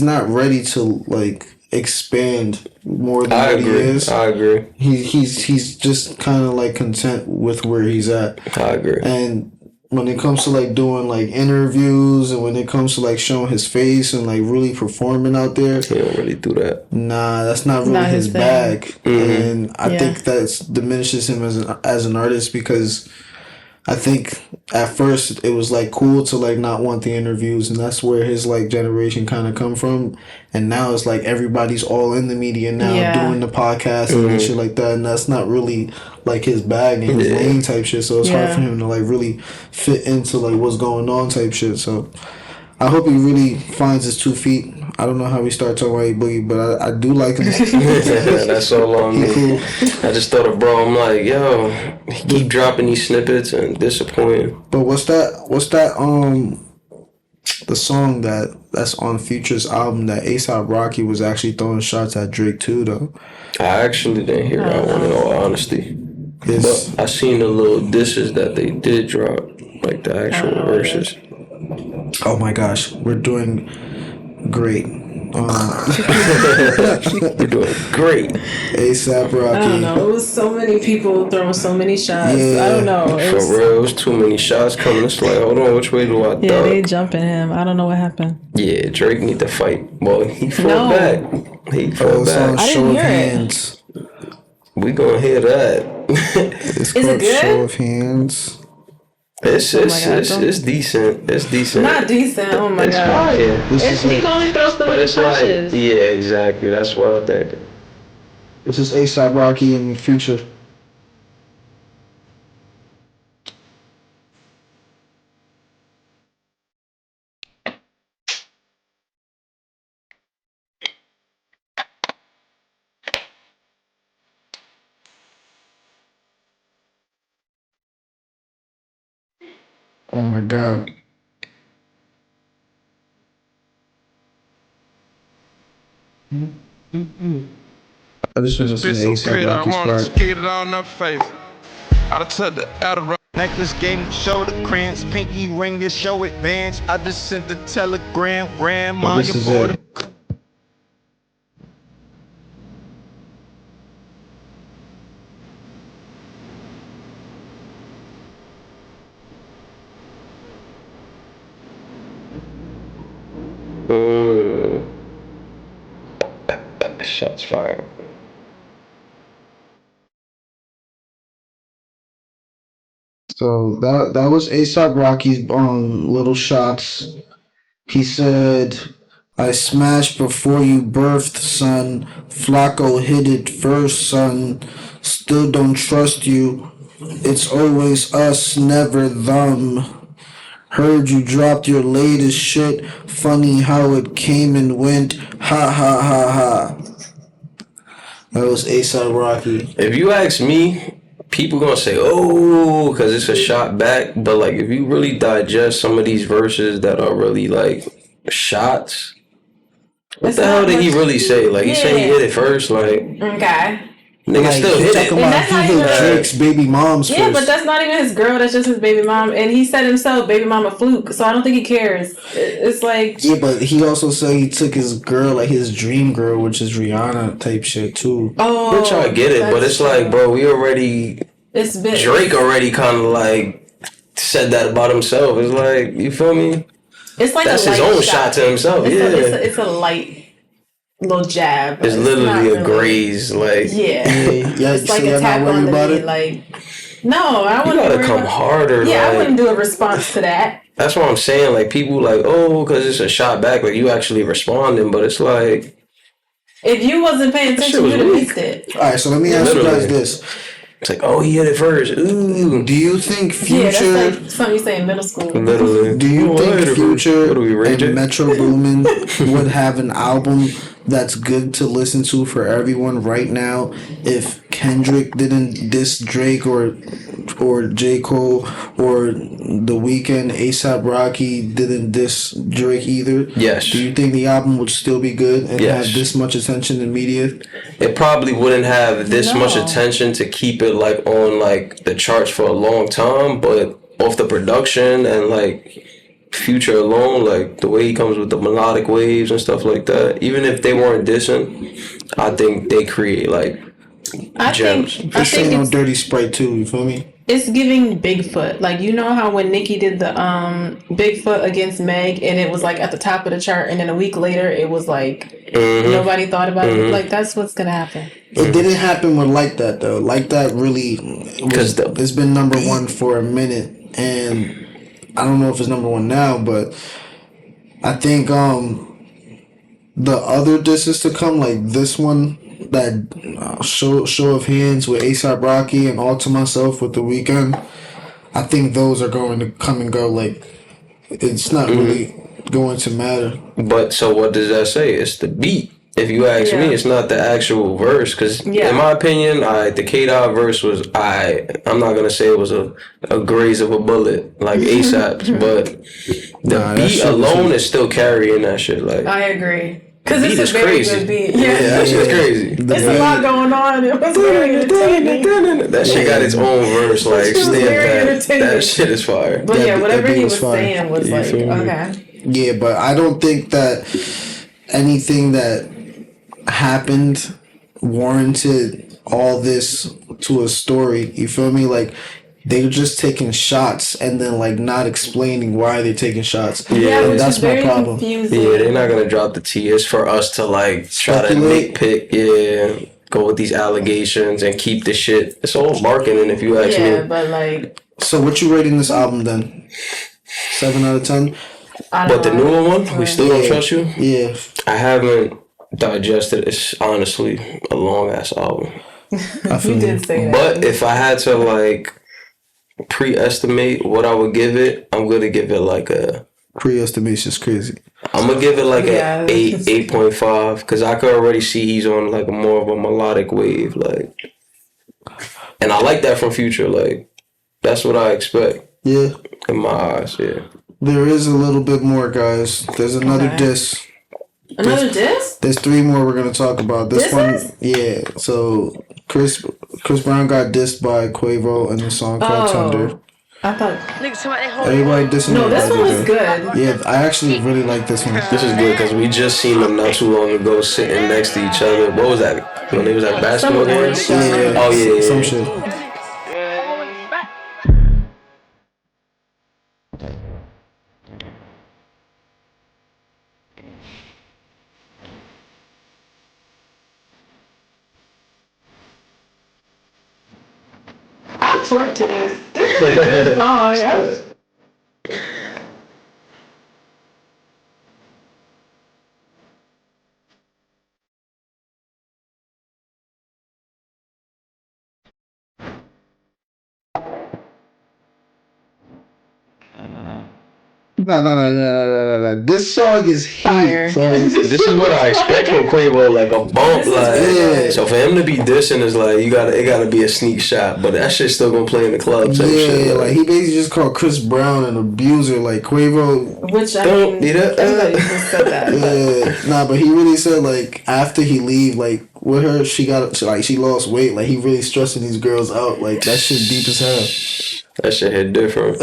not ready to like expand more than what he is. I agree. He's just kind of like content with where he's at. I agree. And when it comes to like doing like interviews and when it comes to like showing his face and like really performing out there, he don't really do that. Nah, that's not really his bag. And I think that diminishes him as an artist, because I think at first it was like cool to like not want the interviews, and that's where his like generation kind of come from. And now it's like everybody's all in the media now doing the podcast and shit like that, and that's not really like his bag and his lane type shit. So it's hard for him to like really fit into like what's going on type shit. So I hope he really finds his 2 feet. I don't know how we start talking about A Boogie, but I do like him. That's so long. Cool. I just thought of bro. I'm like, yo, he keep dropping these snippets and disappointing. But what's that? The song that's on Future's album that A$AP Rocky was actually throwing shots at Drake too, though. I actually didn't hear that one in all honesty. But I seen the little disses that they did drop, like the actual verses. Oh my gosh, we're doing great. You're doing great. A$AP Rocky. I don't know. It was so many people throwing so many shots. Yeah. I don't know. For real, it was too many shots coming. It's like, hold on, which way do I duck? Yeah, they jumping him. I don't know what happened. Yeah, Drake need to fight. Well, he fought back. He fought back. I didn't hear it. We gonna hear that. Is it good? Show of hands. It's decent. It's decent. Not decent. Oh my it's god. It's fire. He only throws so many punches. Like, yeah, exactly. That's what I think. This is A$AP Rocky and Future. Oh my god. I just want to say A$AP Rocky's part. Get it on her face. I'd took the outer necklace game, show the crayons, pinky ring to show advance. I just sent the telegram, grandma, This is it. Shots fired. So that was A$AP Rocky's little shots. He said, "I smashed before you birthed, son. Flacco hit it first, son. Still don't trust you. It's always us, never them. Heard you dropped your latest shit. Funny how it came and went. Ha ha ha ha." That was A$AP Rocky. If you ask me, people gonna say, oh, because it's a shot back. But like, if you really digest some of these verses that are really like shots, what the hell did he really say? Like, he said he hit it first. Like, okay. Nigga like, still hit it. Talking about he hit Drake's baby mom's first. Yeah, but that's not even his girl. That's just his baby mom. And he said himself, baby mama fluke. So I don't think he cares. It's like... Yeah, but he also said he took his girl, like his dream girl, which is Rihanna type shit, too. Oh, which I get it, but it's true. Like, bro, we already... It's been... Drake already kind of, like, said that about himself. It's like, you feel me? It's like that's his own shot to himself. It's a light... little jab. It's literally a graze, like it's like a tap on the knee. Like, no, I wouldn't. You gotta come harder. Yeah, like, I wouldn't do a response to that. That's what I'm saying. Like, people like, oh, because it's a shot back. Like, you actually responding, but it's like, if you wasn't paying attention, you'd have missed it. All right, so let me ask you guys this. It's like, oh, he hit it first. Ooh. Do you think Future... Yeah, that's like something you say in middle school. Literally. Do you think Future and Metro Boomin would have an album that's good to listen to for everyone right now if Kendrick didn't diss Drake or J.Cole or The Weeknd, A$AP Rocky didn't diss Drake either? Yes. Do you think the album would still be good and have this much attention in media? It probably wouldn't have this much attention to keep it like on like the charts for a long time, but off the production and like Future alone, like the way he comes with the melodic waves and stuff like that, even if they weren't dissing, I think they create like gems. I think no Dirty Sprite too, you feel me? It's giving Bigfoot. Like, you know how when Nicki did the Bigfoot against Meg and it was like at the top of the chart and then a week later it was like nobody thought about it. Like, that's what's gonna happen. It didn't happen with Like That though. Like That really was, it's been number one for a minute, and I don't know if it's number one now, but I think the other disses to come, like this one, that show of hands with A$AP Rocky and All to Myself with The Weeknd, I think those are going to come and go. Like, it's not really going to matter. But so what does that say? It's the beat. If you ask me, it's not the actual verse. Because in my opinion, the K-Dot verse was, I'm not going to say it was a graze of a bullet like A$AP's, but the beat alone is still carrying that shit. Like, I agree. Because it's a very good beat. Yeah, that shit's crazy. There's a lot going on. It was very entertaining. That shit got its own verse. Like, that shit is fire. But whatever he was saying was like, okay. Yeah, but I don't think that anything that happened warranted all this to a story. You feel me? Like, they're just taking shots and then like not explaining why they're taking shots. Yeah, and that's my problem. Confusing. Yeah, they're not gonna drop the T. It's for us to like try to nitpick. Yeah, go with these allegations and keep the shit. It's all marketing, if you ask me. Yeah, but like. So what you rating this album then? 7 out of 10. But the newer one, we still don't trust you. Yeah, I haven't digested. It's honestly a long ass album. You did say that. But if I had to like pre-estimate what I would give it, I'm gonna give it like a pre-estimation's crazy. I'm gonna give it like a 8.5 because I could already see he's on like more of a melodic wave, like, and I like that from Future. Like, that's what I expect. Yeah, in my eyes. Yeah, there is a little bit more, guys. There's another diss. Another diss? There's 3 more we're gonna talk about. This one, yeah. So Chris Brown got dissed by Quavo in a song called Thunder. I thought everybody dissing. No, this one was good. Yeah, I actually really like this one. This is good because we just seen them not too long ago sitting next to each other. What was that? When they was at basketball games? Yeah. Oh yeah, some shit. Twerk to this. Oh yeah. No. This song is Fire. heat, bro. This is what I expect from Quavo, like a bump, like So for him to be dissing is like it gotta be a sneak shot, but that shit's still gonna play in the club type shit. Like he basically just called Chris Brown an abuser, like Quavo. Which I mean, everybody just said that. But he really said like after he leave, like with her, she lost weight. Like he really stressing these girls out. Like that shit deep as hell. That shit hit different.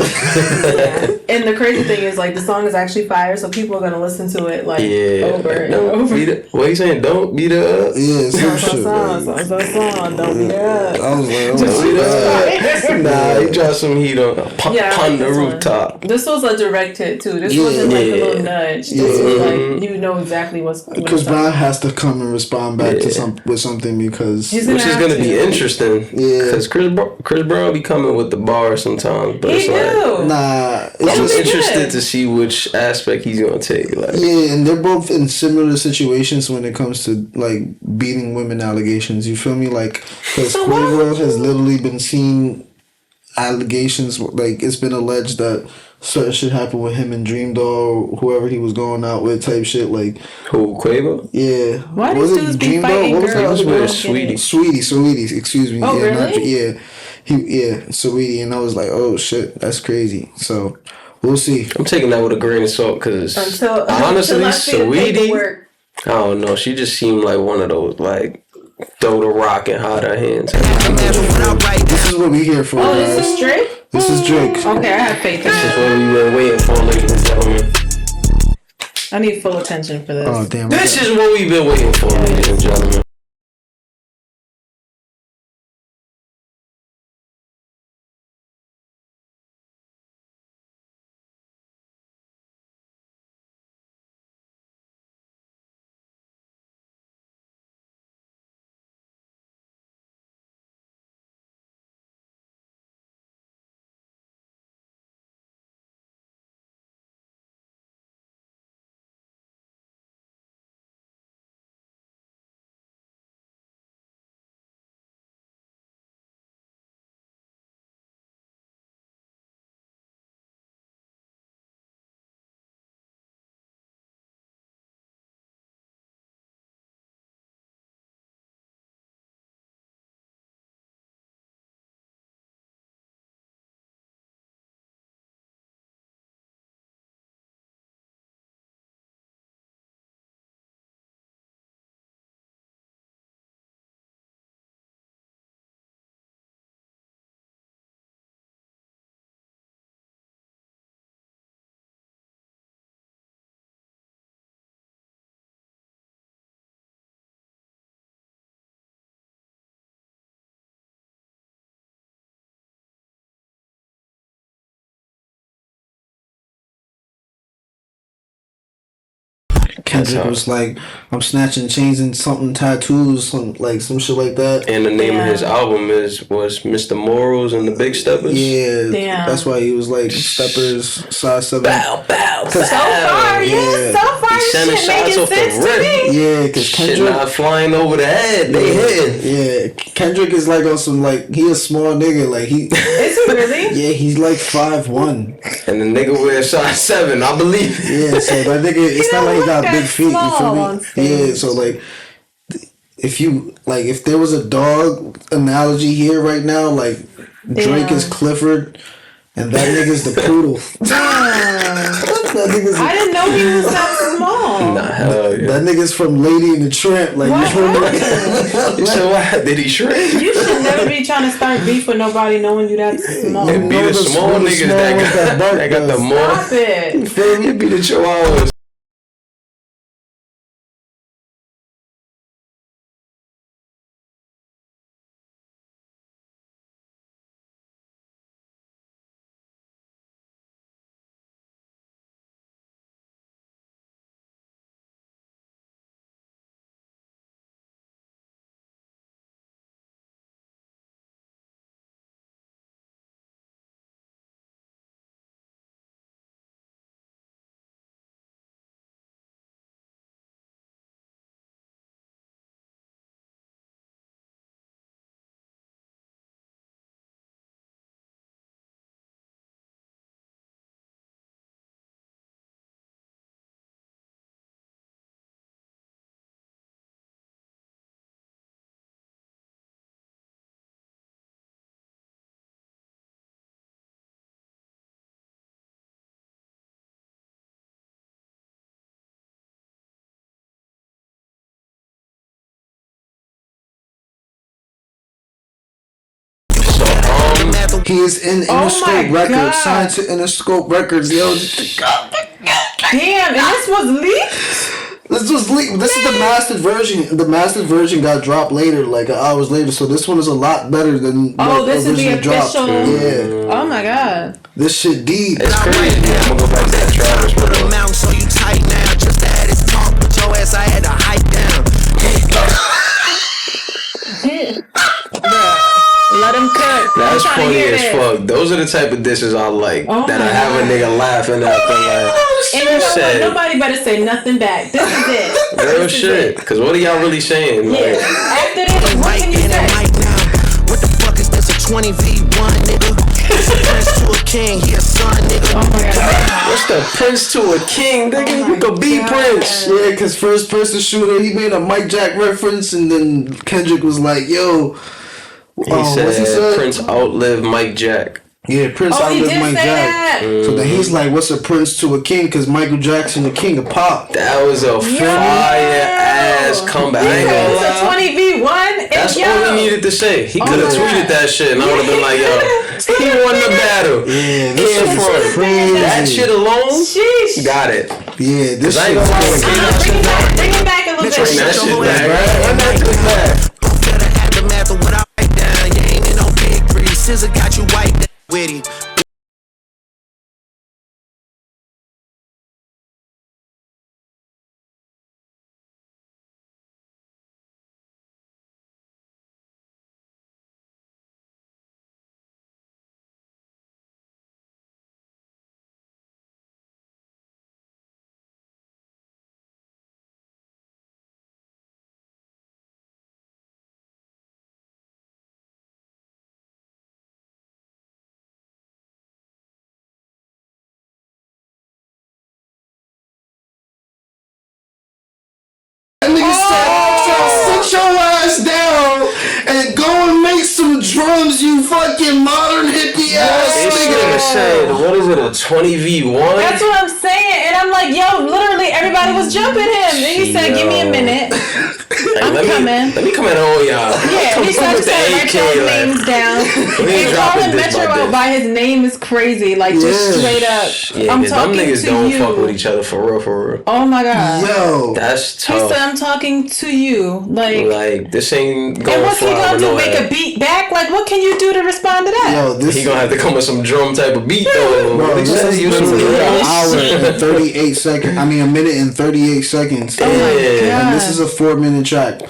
And the crazy thing is, like, the song is actually fire, so people are gonna listen to it like over and over. What you saying? Don't beat her up. Yeah, some shit. Don't beat her up. I was like, nah, he dropped some heat on the rooftop. This was a direct hit too. This wasn't like a little nudge. This was like you know exactly what's. Chris Brown has to come and respond back to with something because which is gonna be interesting. Yeah, because Chris Brown be coming with the bars sometimes, but it's I'm interested to see which aspect he's gonna take. Like, and they're both in similar situations when it comes to like beating women allegations. You feel me? Like, because Quavo has literally been seeing allegations. Like, it's been alleged that certain shit happened with him and Dream Doll, whoever he was going out with, type shit. Like, who, Quavo? Yeah. Why these dudes be fighting girls? Sweetie. Excuse me. Oh, really? Sweetie, and I was like, oh shit, that's crazy. So we'll see. I'm taking that with a grain of salt because honestly, Sweetie, I don't know. She just seemed like one of those like throw the rock and hide her hands. This is what we here for. Oh, this is Drake. This is Drake. Okay, I have faith. This is what we've been waiting for, ladies and gentlemen. I need full attention for this. Oh damn! This is what we've been waiting for, ladies and gentlemen. Kendrick was like, I'm snatching chains and something tattoos, some shit like that. And the name of his album was Mr. Morals and the Big Steppers. Yeah, that's why he was like Steppers, size 7. Bow. So far. He's sending shots off the rip. Yeah, because Kendrick shit not flying over the head. They hitting. Yeah, Kendrick is like on some like he a small nigga. Like he is he really? Yeah, he's like 5'1". And the nigga wears size 7. I believe it. Yeah, so that nigga, it's not like he got big feet. You feel me? Yeah, so like if there was a dog analogy here right now, like Drake is Clifford. And that nigga's the poodle. I didn't know he was that small. Nah, hell yeah. That nigga's from Lady and the Tramp. Like, so what? Did he shrink? You should never be trying to start beef with nobody knowing you that small. It be the small niggas that got the more. Stop it. It be the chihuahuas. He is in Interscope Records, signed to Interscope Records. Yo, damn, and this was leaked? This was leaked. This is the mastered version. The mastered version got dropped later, like hours later. So this one is a lot better than this is the official. Yeah. Oh my god. This shit deep. It's crazy. I'm gonna go back to that Travis. Put a mount so you tight now. Just to have this talk with your ass, I had to hype down. Let him cook. That's funny as fuck. Those are the type of dishes I like. That I have a nigga laughing at. And you know nobody better say nothing back. This is it. Real shit. Because what are y'all really saying? Yeah. Like, after this, what can you say? What the fuck is this? A 20v1, nigga? It's a prince to a king. He a son, nigga. Oh my god. what's the prince to a king, nigga? You could be Prince. Yeah, because first person shooter, he made a Mike Jack reference, and then Kendrick was like, yo. He said Prince outlived Mike Jack. Yeah, Prince outlived Mike Jack. That. So then he's like, what's a prince to a king? Because Michael Jackson, the king of pop. That was a fire ass comeback. I ain't gonna lie. 20v1. That's all he needed to say. He could have tweeted that shit, and I would have been like, yo, he won the battle. Yeah, this shit is crazy. That shit alone, sheesh. got it. Yeah, this shit. Bring it back a little bit. That shit back. Run that shit back. Better aftermath of what I write down. You ain't in no big three. Scissor got you white witty. Sit your ass down and go and make some drums, you fucking modern hippie ass nigga said, what is it, a 20v1? That's what I'm saying. And I'm like, yo, literally everybody was jumping him. And he said, give me a minute. I'm coming. Let me come at all y'all. Yeah, he started to write y'all's names down. And calling Metro out by his name is crazy. Like, just straight up. Yeah, I'm talking them niggas to don't you. fuck with each other for real. Oh my god. Yo. That's He tough. said, I'm talking to you. Like this ain't going and what's he fly gonna with do? no Make head. a beat back? Like, what can you do to respond to that? Yo, this He gonna have to come with some drum type of beat though. Bro, this is literally an hour and 38 seconds. I mean, a minute and 38 seconds. Oh my god. And this is a 4-minute track.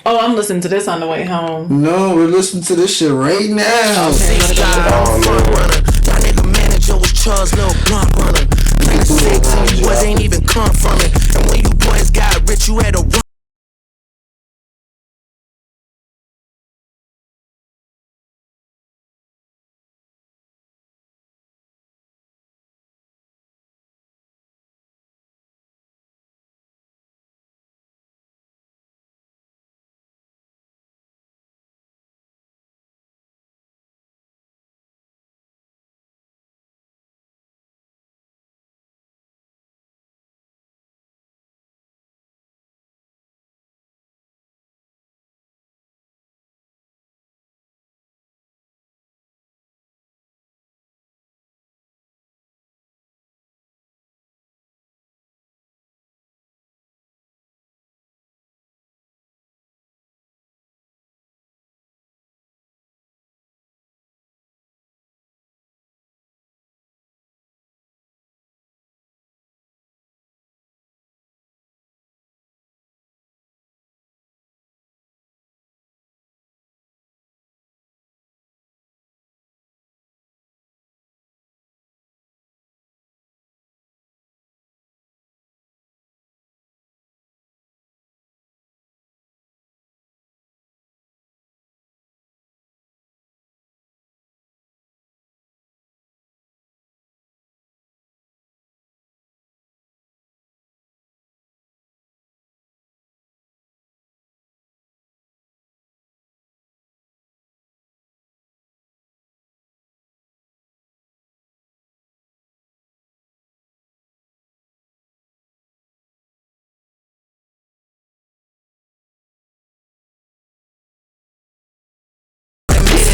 Oh, I'm listening to this on the way home. No, we're listening to this shit right now. Y'all nigga manager was Charles' little blunt runner. Nigga 6 and you boys ain't even come from it. And when you boys got rich, you had to run.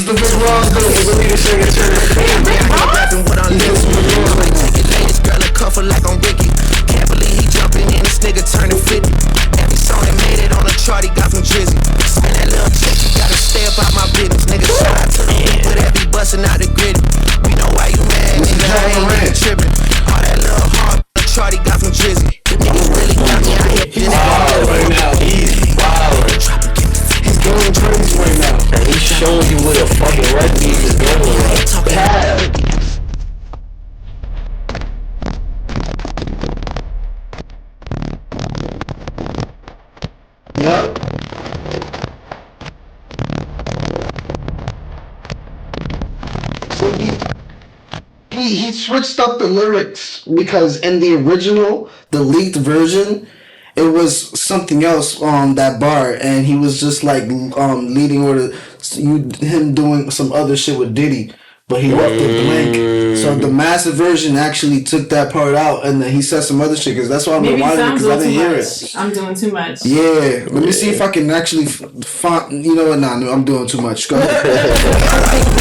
the Rick Ross though. He's the leader signature. Rapping what I'm living. Like ticket latest girl a cuffle like I'm Ricky. Can't believe he jumping in, this nigga turning 50. Every song that made it on the chart he got from Drizzy. Spend that little check, you gotta stay about my business. Nigga, shout out to the people that be busting out the gritty. We know why you mad, nigga, I ain't even tripping. All that little hard chart he got from Drizzy. Niggas really got me out here. He's wild right now. He's wild. He's going crazy right now. And he's showing you what a fucking red beat is going like. Bad. Yep. So he switched up the lyrics because in the original, the leaked version, it was something else on that bar, and he was just like leading or him doing some other shit with Diddy, but he left it blank. So the massive version actually took that part out, and then he said some other shit because that's why I'm reminded because I didn't hear it. I'm doing too much. Yeah, let me see if I can actually find. You know what? Nah, no, I'm doing too much. Go ahead.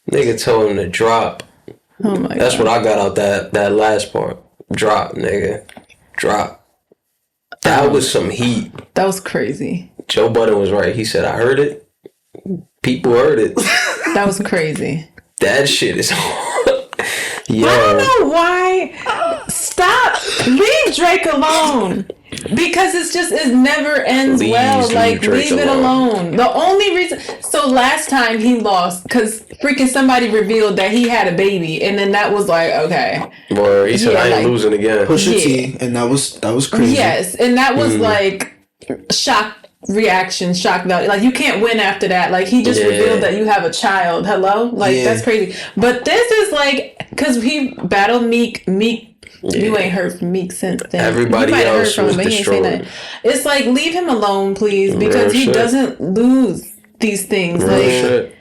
Nigga told him to drop. Oh my That's God. what I got out that last part. Drop, nigga. Drop. That was some heat. That was crazy. Joe Budden was right. He said, I heard it. People heard it. That was crazy. That shit is Yo. I don't know why. Stop. Leave Drake alone. Because it never ends well. Like, leave it alone. The only reason. So last time he lost because freaking somebody revealed that he had a baby, and then that was like, okay. Boy, he said I ain't losing again. Pusha T, and that was crazy. Yes, and that was like shock reaction, shock value. Like, you can't win after that. Like, he just revealed that you have a child. Hello? Like, that's crazy. But this is like, because he battled Meek. You ain't heard from Meek since then. Everybody else was destroyed. It's like, leave him alone, please, because he doesn't lose these things. Like,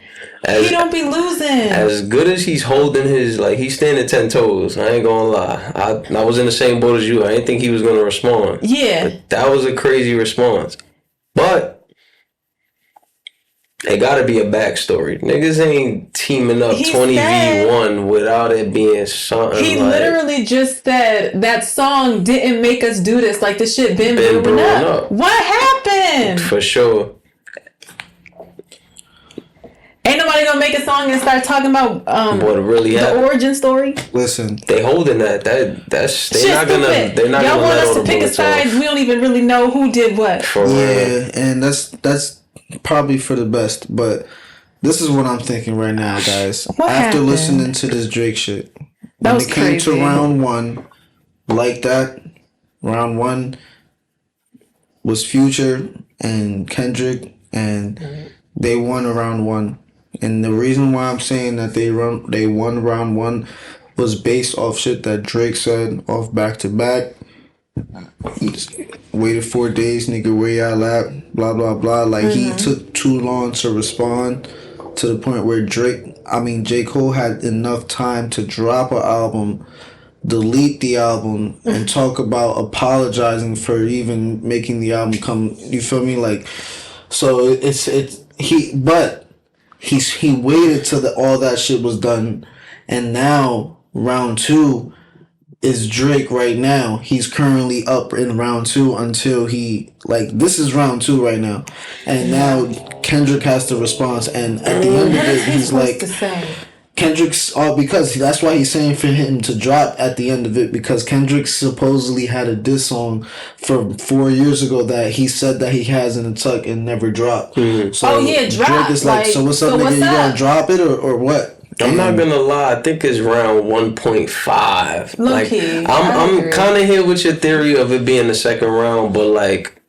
he don't be losing. As good as he's holding his, like, he's standing 10 toes. I ain't gonna lie. I was in the same boat as you. I didn't think he was gonna respond. Yeah. But that was a crazy response. But it gotta be a backstory. Niggas ain't teaming up 20v1 without it being something. He literally just said that song didn't make us do this. Like, the shit been brewing up. What happened? For sure. Ain't nobody gonna make a song and start talking about what really happened. The origin story. Listen, they holding that's they're not gonna they're not y'all gonna want let us to pick a side. We don't even really know who did what. Yeah, and that's probably for the best. But this is what I'm thinking right now, guys. What After happened? listening to this Drake shit, That when was it came crazy. to round one, like that, round one was Future and Kendrick, and they won round one. And the reason why I'm saying that they won round one was based off shit that Drake said off back to back. Waited 4 days, nigga, where y'all at? Blah blah blah. Like he took too long to respond, to the point where J. Cole had enough time to drop an album, delete the album, and talk about apologizing for even making the album come. You feel me? Like, so he waited till all that shit was done, and now round two is Drake right now. He's currently up in round two until this is round two right now. And now Kendrick has the response, and at the end of it, he's like, Kendrick's, because that's why he's saying for him to drop at the end of it, because Kendrick supposedly had a diss song from 4 years ago that he said that he has in the tuck and never dropped. So drop. Drake is like, so what's up, nigga? You gonna drop it or what? I'm not gonna lie. I think it's round 1.5. Low-key, I'm kind of here with your theory of it being the second round, but like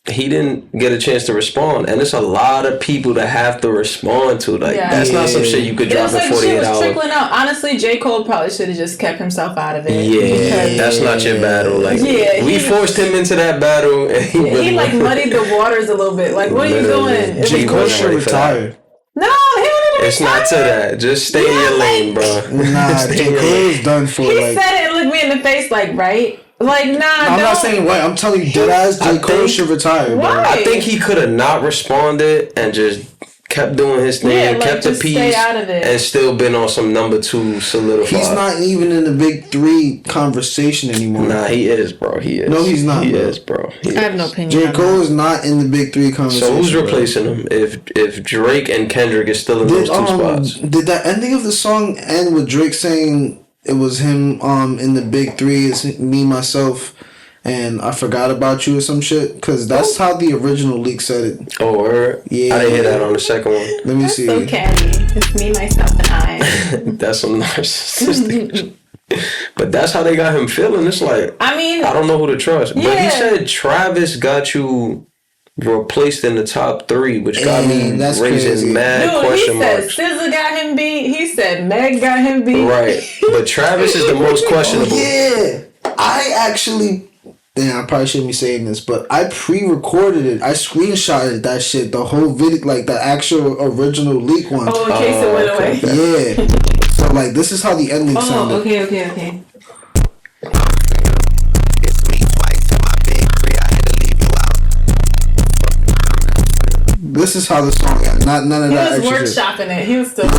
he didn't get a chance to respond, and it's a lot of people that have to respond to. Like that's not some shit you could drop in 48 hours. Trickling out. Honestly, J. Cole probably should have just kept himself out of it. Yeah, that's not your battle. Like we forced him into that battle, and he like muddied the waters a little bit. Like, what are you doing? J. Cole should retire. No, it's not to that. Just stay in your lane, bro. Nah, J. Cole's done for. He said it and looked me in the face, like, right? Like, nah, I'm not saying right. I'm telling you, deadass, J. Cole should retire. Why? I think he could have not responded and just kept doing his thing, kept the peace, and still been on some number two solidified. He's not even in the big three conversation anymore. Nah, he is, bro. He is. No, he's not. He is, bro. I have no opinion. J. Cole is not in the big three conversation. So who's replacing him? If Drake and Kendrick is still in those two spots? Did that ending of the song end with Drake saying it was him in the big three? It's me, myself, and I forgot about you or some shit? Because that's how the original leak said it. Oh, word? Yeah. I didn't hear that on the second one. Let me see. So catty. It's me, myself, and I. That's some narcissistic. But that's how they got him feeling. It's like, I don't know who to trust. Yeah. But he said Travis got you replaced in the top three, which got me raising mad question marks. He said SZA got him beat. He said Meg got him beat. Right. But Travis is the most questionable. Yeah. I actually... Damn, I probably shouldn't be saying this, but I pre-recorded it. I screenshotted that shit, the whole video, like the actual original leak one. Oh, in case it went away. Yeah. So, like, this is how the ending sounded. Oh, okay. It's me twice in my big three. I had to leave you out. This is how the song got. None of that extra shit. He was workshopping it. He was still...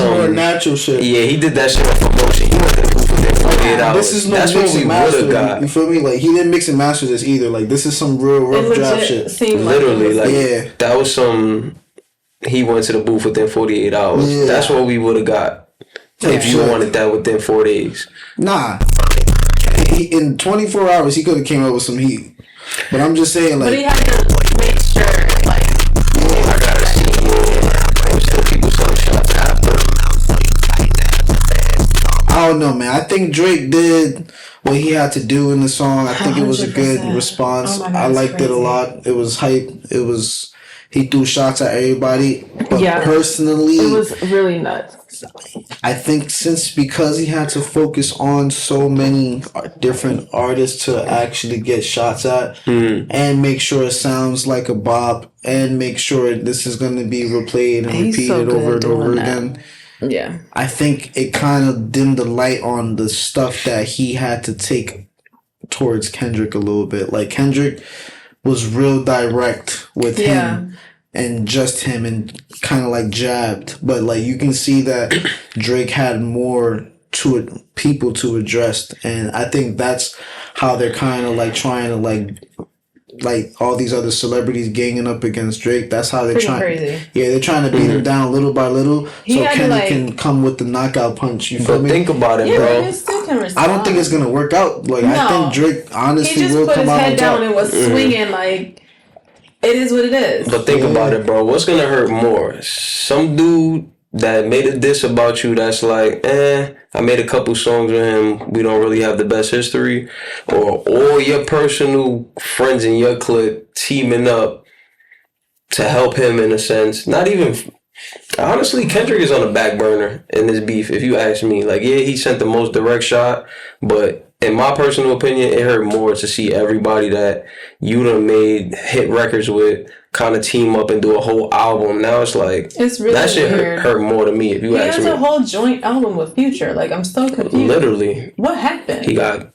More natural shit. Yeah, he did that shit on promotion. He went to the booth within 48 hours. This is no That's mix what we and would master. have got. You feel me? Like, he didn't mix and master this either. Like, this is some real rough draft shit. Literally, like, that was some... He went to the booth within 48 hours. Yeah. That's what we would have got if you wanted that within 4 days. Nah. In 24 hours, he could have came up with some heat. But I'm just saying, like... But he had to make sure, like... I gotta see. Still people selling shots after. I don't know, man. I think Drake did what he had to do in the song. I think it was a good response. God, I liked it a lot. It was hype. It was... He threw shots at everybody. But personally... It was really nuts. I think because he had to focus on so many different artists to actually get shots at and make sure it sounds like a bop and make sure this is going to be replayed and repeated over and over again. Yeah. I think it kind of dimmed the light on the stuff that he had to take towards Kendrick a little bit. Like, Kendrick was real direct with him and just him and kind of like jabbed. But like you can see that Drake had more to it, people to address, and I think that's how they're kind of like trying to like all these other celebrities ganging up against Drake. That's how they're trying. Crazy. Yeah, they're trying to beat him down little by little, so Kendrick can come with the knockout punch. You feel me? Think about it, bro. I don't think it's gonna work out. Like I think Drake honestly will come out on top. He just put his head down and was swinging like. It is what it is. But think about it, bro. What's gonna hurt more? Some dude that made a diss about you that's like, I made a couple songs with him, we don't really have the best history, or all your personal friends in your clique teaming up to help him in a sense. Not even, honestly, Kendrick is on the back burner in this beef, if you ask me. Like, yeah, he sent the most direct shot, but in my personal opinion, it hurt more to see everybody that you done made hit records with kind of team up and do a whole album. Now it's like, it's really that shit hurt more to me, if you ask me. He has a whole joint album with Future. Like, I'm so confused. Literally. What happened? He got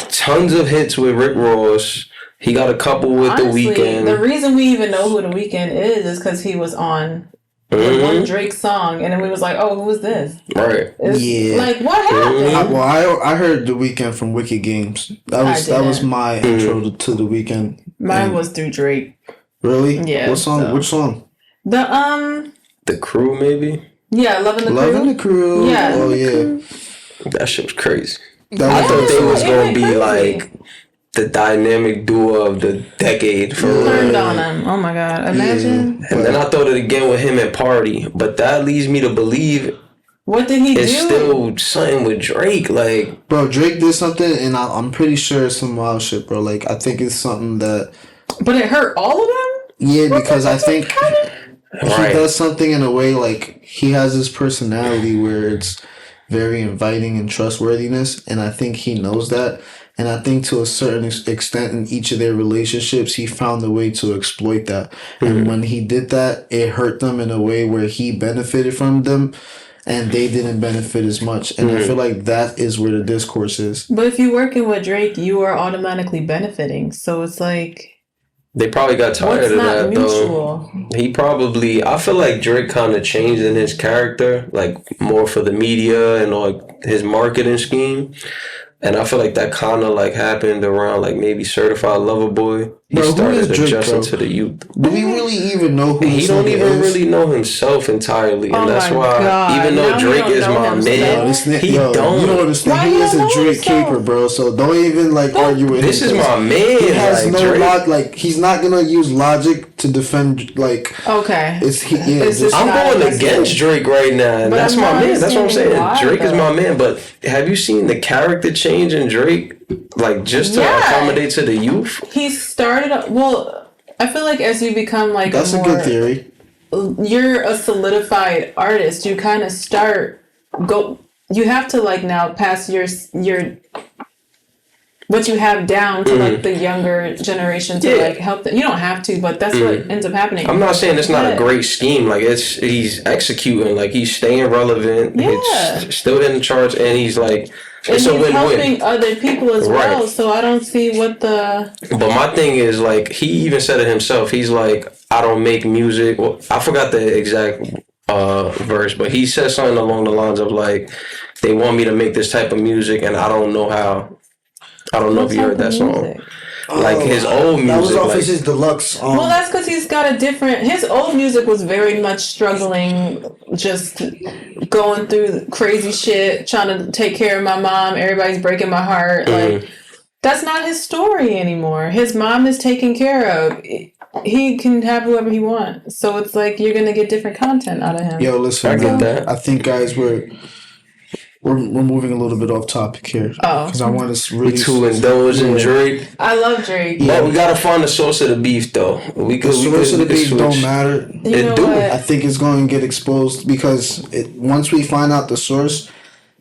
tons of hits with Rick Ross. He got a couple with The Weeknd. The reason we even know who The Weeknd is because he was on one Drake song, and then we was like, "Oh, who is this?" Right? Like, what happened? I heard The Weeknd from Wicked Games. That was my intro to The Weeknd. Mine was through Drake. Really? Yeah. What song? So. Which song? The Crew, maybe. Yeah, Loving the Crew. Loving the Crew. Yeah. Oh yeah. That shit was crazy. I thought they was gonna be like the dynamic duo of the decade. Turned on him. Oh my god! Imagine. Yeah. And then I thought it again with him and Party, but that leads me to believe. What did he do? It's still something with Drake, like. Bro, Drake did something, and I'm pretty sure it's some wild shit, bro. Like, I think it's something that. But it hurt all of them. Yeah, because I think he does something in a way like he has this personality where it's very inviting and trustworthiness, and I think he knows that. And I think to a certain extent in each of their relationships, he found a way to exploit that. And when he did that, it hurt them in a way where he benefited from them and they didn't benefit as much. And I feel like that is where the discourse is. But if you're working with Drake, you are automatically benefiting. So it's like... They probably got tired of that, mutual? Though. He probably... I feel like Drake kind of changed in his character, like more for the media and like his marketing scheme. And I feel like that kind of like happened around like maybe Certified Lover Boy. He started adjusting to the youth. Do we really even know who he don't even really know himself entirely, and that's why even though Drake is my man, he don't. You don't understand. He is a Drake caper, bro. So don't even like argue with him. This is my man. He has no logic. Like he's not gonna use logic to defend. Like okay, I'm going against Drake right now, and that's my man. That's what I'm saying. Drake is my man. But have you seen the character change in Drake? Like just to accommodate to the youth. He started. Well, I feel like as you become like that's a good theory. You're a solidified artist. You kind of you have to like now pass your what you have down to like the younger generation to like help them. You don't have to, but that's what ends up happening. I'm not saying it's not a great scheme. Like he's executing. Like he's staying relevant. Yeah. It's still in the charts, and he's like. It's and he's helping other people as well, so I don't see what the... But my thing is, like, he even said it himself. He's like, I don't make music. Well, I forgot the exact verse, but he said something along the lines of, like, they want me to make this type of music, and I don't know how. I don't know if you heard that song. Like his old music. That was off his Deluxe. Well, that's because he's got a different... His old music was very much struggling, just going through crazy shit, trying to take care of my mom. Everybody's breaking my heart. Like, that's not his story anymore. His mom is taken care of. He can have whoever he wants. So it's like you're going to get different content out of him. Yo, listen. I get that. I think, guys, we're moving a little bit off topic here because I want to really too indulge in Drake. I love Drake, but we gotta find the source of the beef though. The source of the beef don't matter. I think it's going to get exposed because once we find out the source,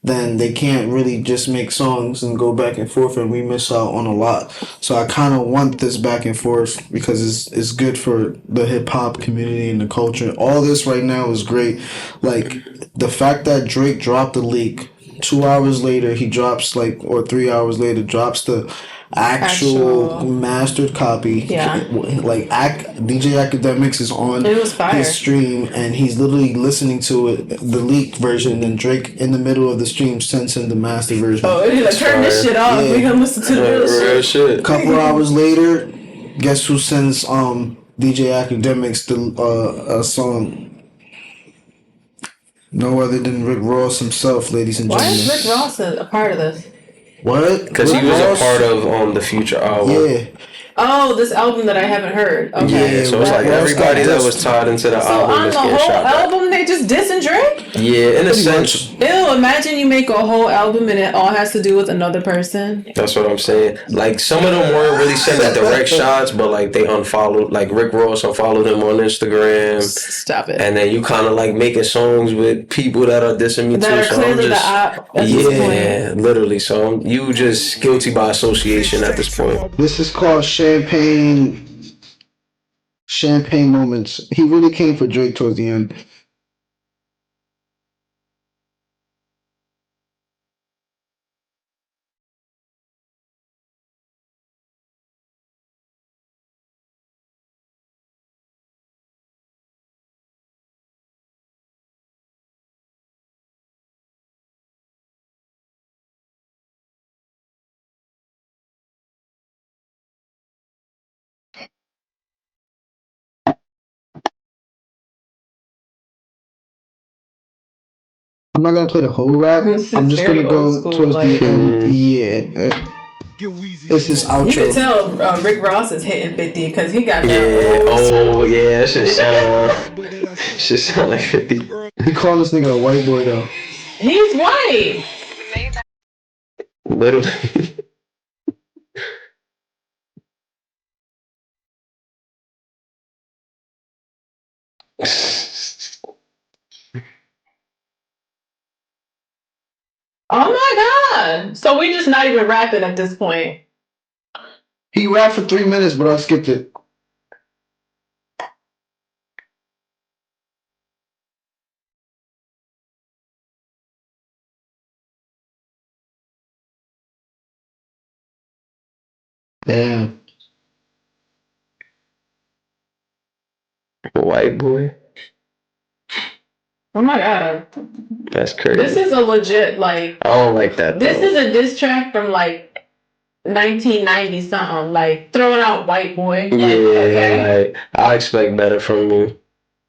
then they can't really just make songs and go back and forth, and we miss out on a lot. So I kind of want this back and forth because it's good for the hip hop community and the culture. All this right now is great. Like the fact that Drake dropped the leak, 2 hours later he drops or 3 hours later drops the actual mastered copy. Yeah. Like DJ Academics is on his stream, and he's literally listening to it, the leaked version, and Drake in the middle of the stream sends him the master version. Oh, he's like, turn this shit off. Yeah. We gonna listen to the real shit. A couple hours later, guess who sends DJ Academics a song? No other than Rick Ross himself, ladies and gentlemen. Why is Rick Ross a part of this? What? Because he was a part of the Future album. Yeah. Oh, this album that I haven't heard. Okay. Yeah, so it's like everybody that was tied into the album is getting shot. So on the whole album, they just dissing Drake? Yeah, in a sense. Ew, imagine you make a whole album and it all has to do with another person. That's what I'm saying. Like, some of them weren't really sending direct shots, but like they unfollowed, like Rick Ross unfollowed him on Instagram. Stop it. And then you kind of like making songs with people that are dissing me that too. Are clearly the op at this point. Literally. So you just guilty by association at this point. This is called Champagne Moments. He really came for Drake towards the end. I'm not gonna play the whole rap. I'm just gonna go towards the end. Yeah. This is outro. You can tell Rick Ross is hitting 50 because he got that. Yeah. Oh yeah. That shit sound like 50. He called this nigga a white boy though. He's white. Literally. Oh my god! So we just not even rapping at this point. He rapped for 3 minutes, but I skipped it. Damn. White boy. Oh my god. That's crazy. This is a legit, like... I don't like that, This is a diss track from, like, 1990 something. Like, throwing out white boy. Yeah, okay. Like, I expect better from you.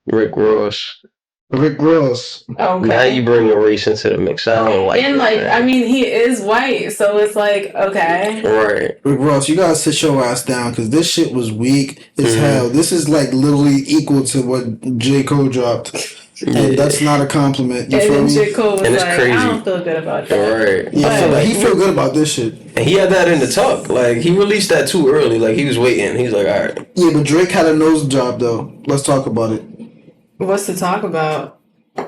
Rick Ross. Rick Ross. Okay. Now you bring a race into the mix. I don't like and, like, I mean, he is white, so it's like, okay. Right. Rick Ross, you gotta sit your ass down, because this shit was weak as hell. This is, like, literally equal to what J.Cole dropped. And that's not a compliment. You feel me? J.Cole was and it's like, crazy. I don't feel good about that. Right. Yeah, but he feel good about this shit. And he had that in the tuck. Like, he released that too early. Like, he was waiting. He's like, all right. Yeah, but Drake had a nose job, though. Let's talk about it. What's to talk about?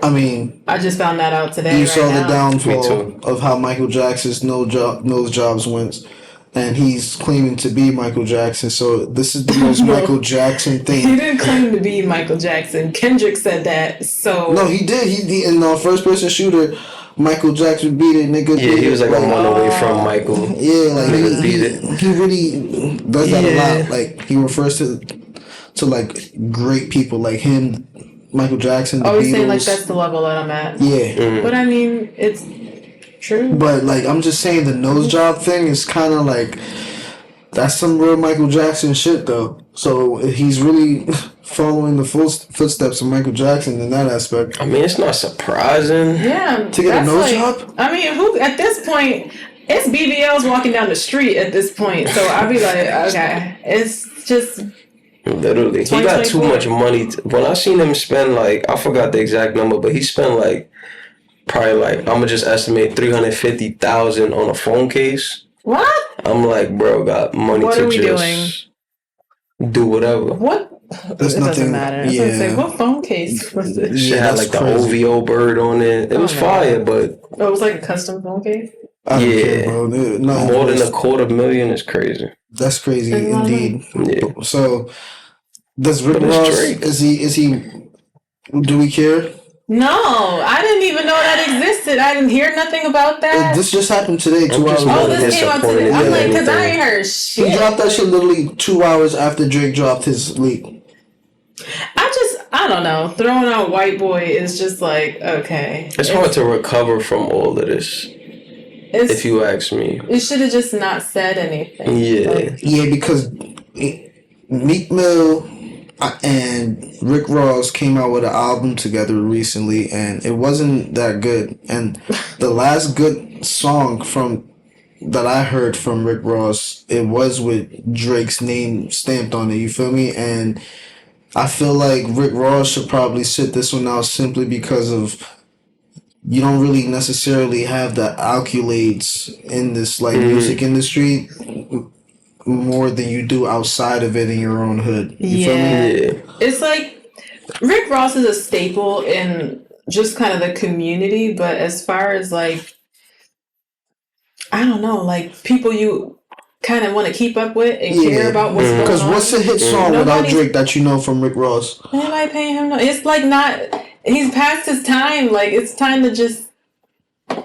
I mean... I just found that out today. You saw the downfall of how Michael Jackson's nose jobs went. And he's claiming to be Michael Jackson, so this is the most Michael Jackson thing. He didn't claim to be Michael Jackson. Kendrick said that, so... No, he did. He in the first-person shooter, Michael Jackson beat it, nigga. Yeah, he was like, I'm one away from Michael. Yeah, like, he really does that a lot. Like, he refers to like, great people, like him, Michael Jackson, the Beatles. He's saying, like, that's the level that I'm at. Yeah. But, I mean, it's... True. But like I'm just saying, the nose job thing is kind of like that's some real Michael Jackson shit though. So he's really following the footsteps of Michael Jackson in that aspect. I mean, it's not surprising. Yeah, to get a nose job. I mean, who at this point? It's BBLs walking down the street at this point. So I'd be like, okay, it's just. Literally, he got too much money. When I seen him spend like, I forgot the exact number, but he spent like. Probably like, I'm gonna just estimate $350,000 on a phone case. What? I'm like, bro, got money what to are we just do whatever. What? There's doesn't matter. Yeah. I was say, what phone case was it? Shit had like crazy. The OVO bird on it. It was fire, but it was like a custom phone case. Care, bro. More than $250,000 is crazy. That's crazy indeed. Yeah. So does Rick Ross? Is he? Do we care? No, I didn't even know that existed. I didn't hear nothing about that. This just happened today, 2 hours ago. Oh, this came out today. I'm like, because I ain't heard shit. He dropped that shit literally 2 hours after Drake dropped his leak. I don't know. Throwing out White Boy is just like, okay. It's hard to recover from all of this. If you ask me. It should have just not said anything. Yeah. Yeah, because Meek Mill and Rick Ross came out with an album together recently, and it wasn't that good. And the last good song that I heard from Rick Ross, it was with Drake's name stamped on it. You feel me? And I feel like Rick Ross should probably sit this one out simply because of you don't really necessarily have the accolades in this music industry more than you do outside of it in your own hood. You feel me? Yeah. It's like Rick Ross is a staple in just kind of the community, but as far as like, I don't know, like people you kind of want to keep up with and care about what's going on. Because what's a hit song without Drake that you know from Rick Ross? Anybody paying him? No, it's like not. He's past his time. Like it's time to just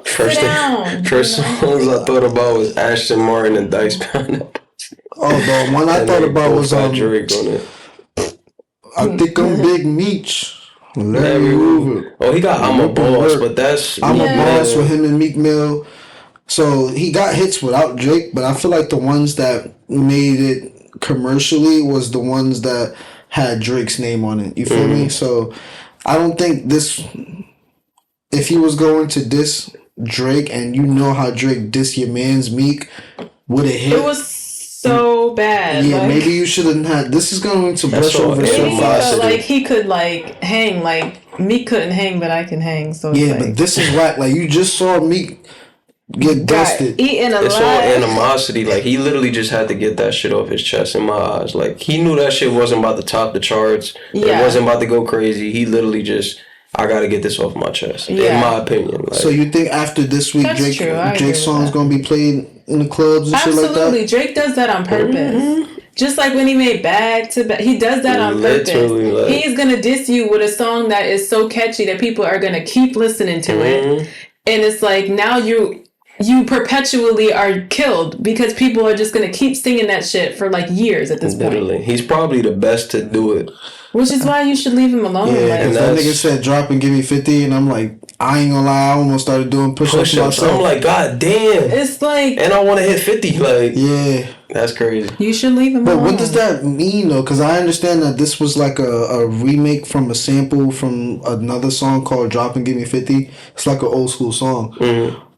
First songs I thought about was Ashton Martin and Dice Pound. Oh, the one I thought about was Drake on it. I think I'm Big Meech. Oh, he got I'm a Boss, but that's I'm a Boss with him and Meek Mill. So he got hits without Drake, but I feel like the ones that made it commercially was the ones that had Drake's name on it. You feel me? So I don't think this. If he was going to diss Drake, and you know how Drake diss your man's Meek, would it hit? It was so bad. Yeah, maybe you shouldn't have. This is going to brush over so fast. Like he could like hang, like Meek couldn't hang, but I can hang. So yeah, but this is whack. Like you just saw Meek get dusted. It's all animosity. Like he literally just had to get that shit off his chest. In my eyes, like he knew that shit wasn't about to top the charts. It wasn't about to go crazy. He literally just. I gotta get this off my chest. In my opinion. Like, so you think after this week, Drake's song's gonna be played in the clubs and shit like that? Absolutely, Drake does that on purpose. Just like when he made Back to Back, he does that on purpose. Like, he's gonna diss you with a song that is so catchy that people are gonna keep listening to it, and it's like now you perpetually are killed because people are just gonna keep singing that shit for like years at this point. He's probably the best to do it. Which is why you should leave him alone. Yeah, like, that nigga said drop and give me 50, and I'm like, I ain't gonna lie, I almost started doing push-ups myself. I'm like, God damn. It's like... And I want to hit 50, like... Yeah. That's crazy. You should leave him alone. But what does that mean, though? Because I understand that this was like a remake from a sample from another song called Drop and Give Me 50. It's like an old school song.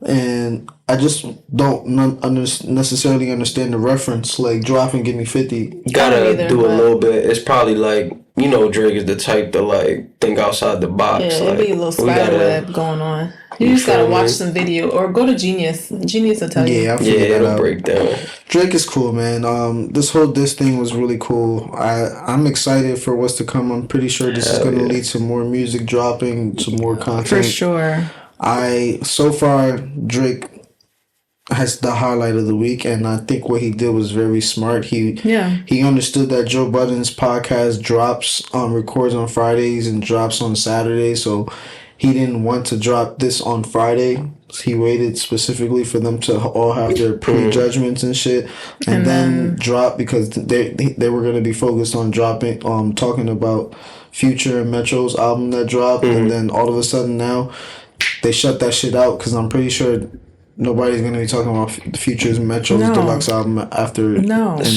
And I just don't necessarily understand the reference, like drop and give me 50. You gotta do a little bit. It's probably like, you know, Drake is the type to like think outside the box. Yeah, like, it'd be a little spider web going on. You just gotta watch some video or go to Genius. Genius will tell you. Yeah, it'll break down. Drake is cool, man. This whole diss thing was really cool. I'm excited for what's to come. I'm pretty sure this is gonna lead to more music dropping, to more content. For sure. So far, Drake has the highlight of the week, and I think what he did was very smart. He understood that Joe Budden's podcast records on Fridays and drops on Saturdays, so he didn't want to drop this on Friday. He waited specifically for them to all have their prejudgments and shit, and then drop, because they were going to be focused on talking about Future and Metro's album that dropped, and then all of a sudden now they shut that shit out, because I'm pretty sure nobody's going to be talking about Future's Metro's Deluxe album after. No. And it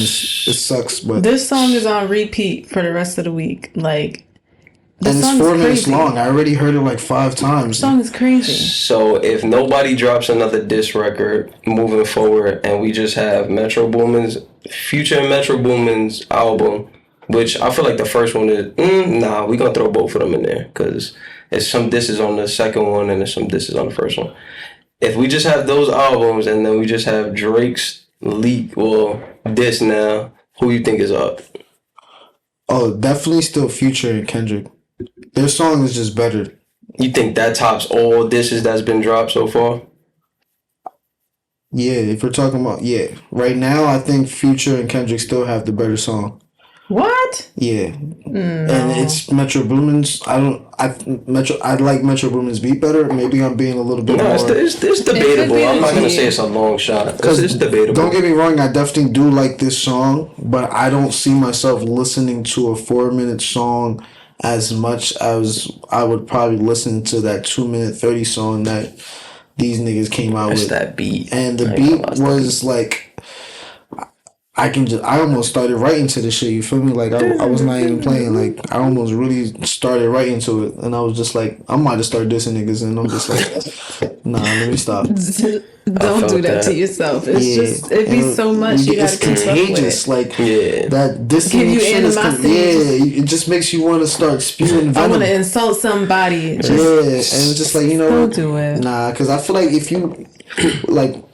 sucks, but this song is on repeat for the rest of the week. Like, and it's 4 minutes long. I already heard it like 5 times. The song is crazy. So if nobody drops another diss record moving forward, and we just have Future and Metro Boomin's album, which I feel like the first one is, we gonna throw both of them in there, because there's some disses on the second one and there's some disses on the first one. If we just have those albums and then we just have Drake's diss now, who you think is up? Oh, definitely still Future and Kendrick. Their song is just better. You think that tops all disses that's been dropped so far? Yeah, if we're talking about, right now I think Future and Kendrick still have the better song. What? Yeah. No. And it's Metro Boomin's. I like Metro Boomin's beat better. Maybe I'm being a little bit more. It's debatable. I'm not gonna say it's a long shot because it's debatable. Don't get me wrong. I definitely do like this song, but I don't see myself listening to a 4-minute song as much as I would probably listen to that 2-minute 30 song that these niggas came out with. That beat, and the beat was like. I almost started writing to this shit, you feel me? Like, I was not even playing. Like, I almost really started writing to it. And I was just like, I might have started dissing niggas. And I'm just like, nah, let me stop. Don't do that to yourself. It's it'd be so much you gotta keep up with. It's contagious. Like, that dissing shit is it just makes you want to start spewing venom. I want to insult somebody. And it's just like, don't do it. Nah, because I feel like if you, like,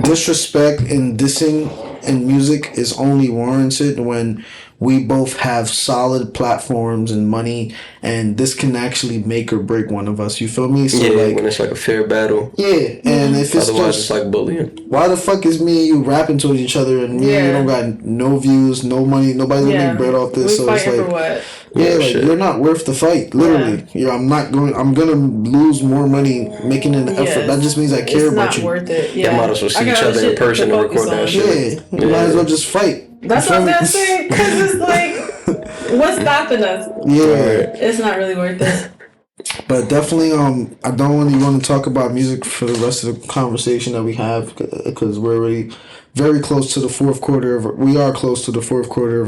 disrespect and dissing in music is only warranted when we both have solid platforms and money, and this can actually make or break one of us. You feel me? So like, when it's like a fair battle. Yeah, and if it's otherwise it's like bullying. Why the fuck is me and you rapping towards each other, and me and you don't got no views, no money, nobody's gonna make bread off this? So it's like, for what? You're not worth the fight. Literally, I'm gonna lose more money making an effort. That just means I care about you. It's not worth it. Yeah, might as well see each other in person and record that shit. You might as well just fight. That's what I'm saying. Because it's like, what's stopping us? Yeah, it's not really worth it. But definitely, I don't really want to talk about music for the rest of the conversation that we have because we're already very close to the fourth quarter of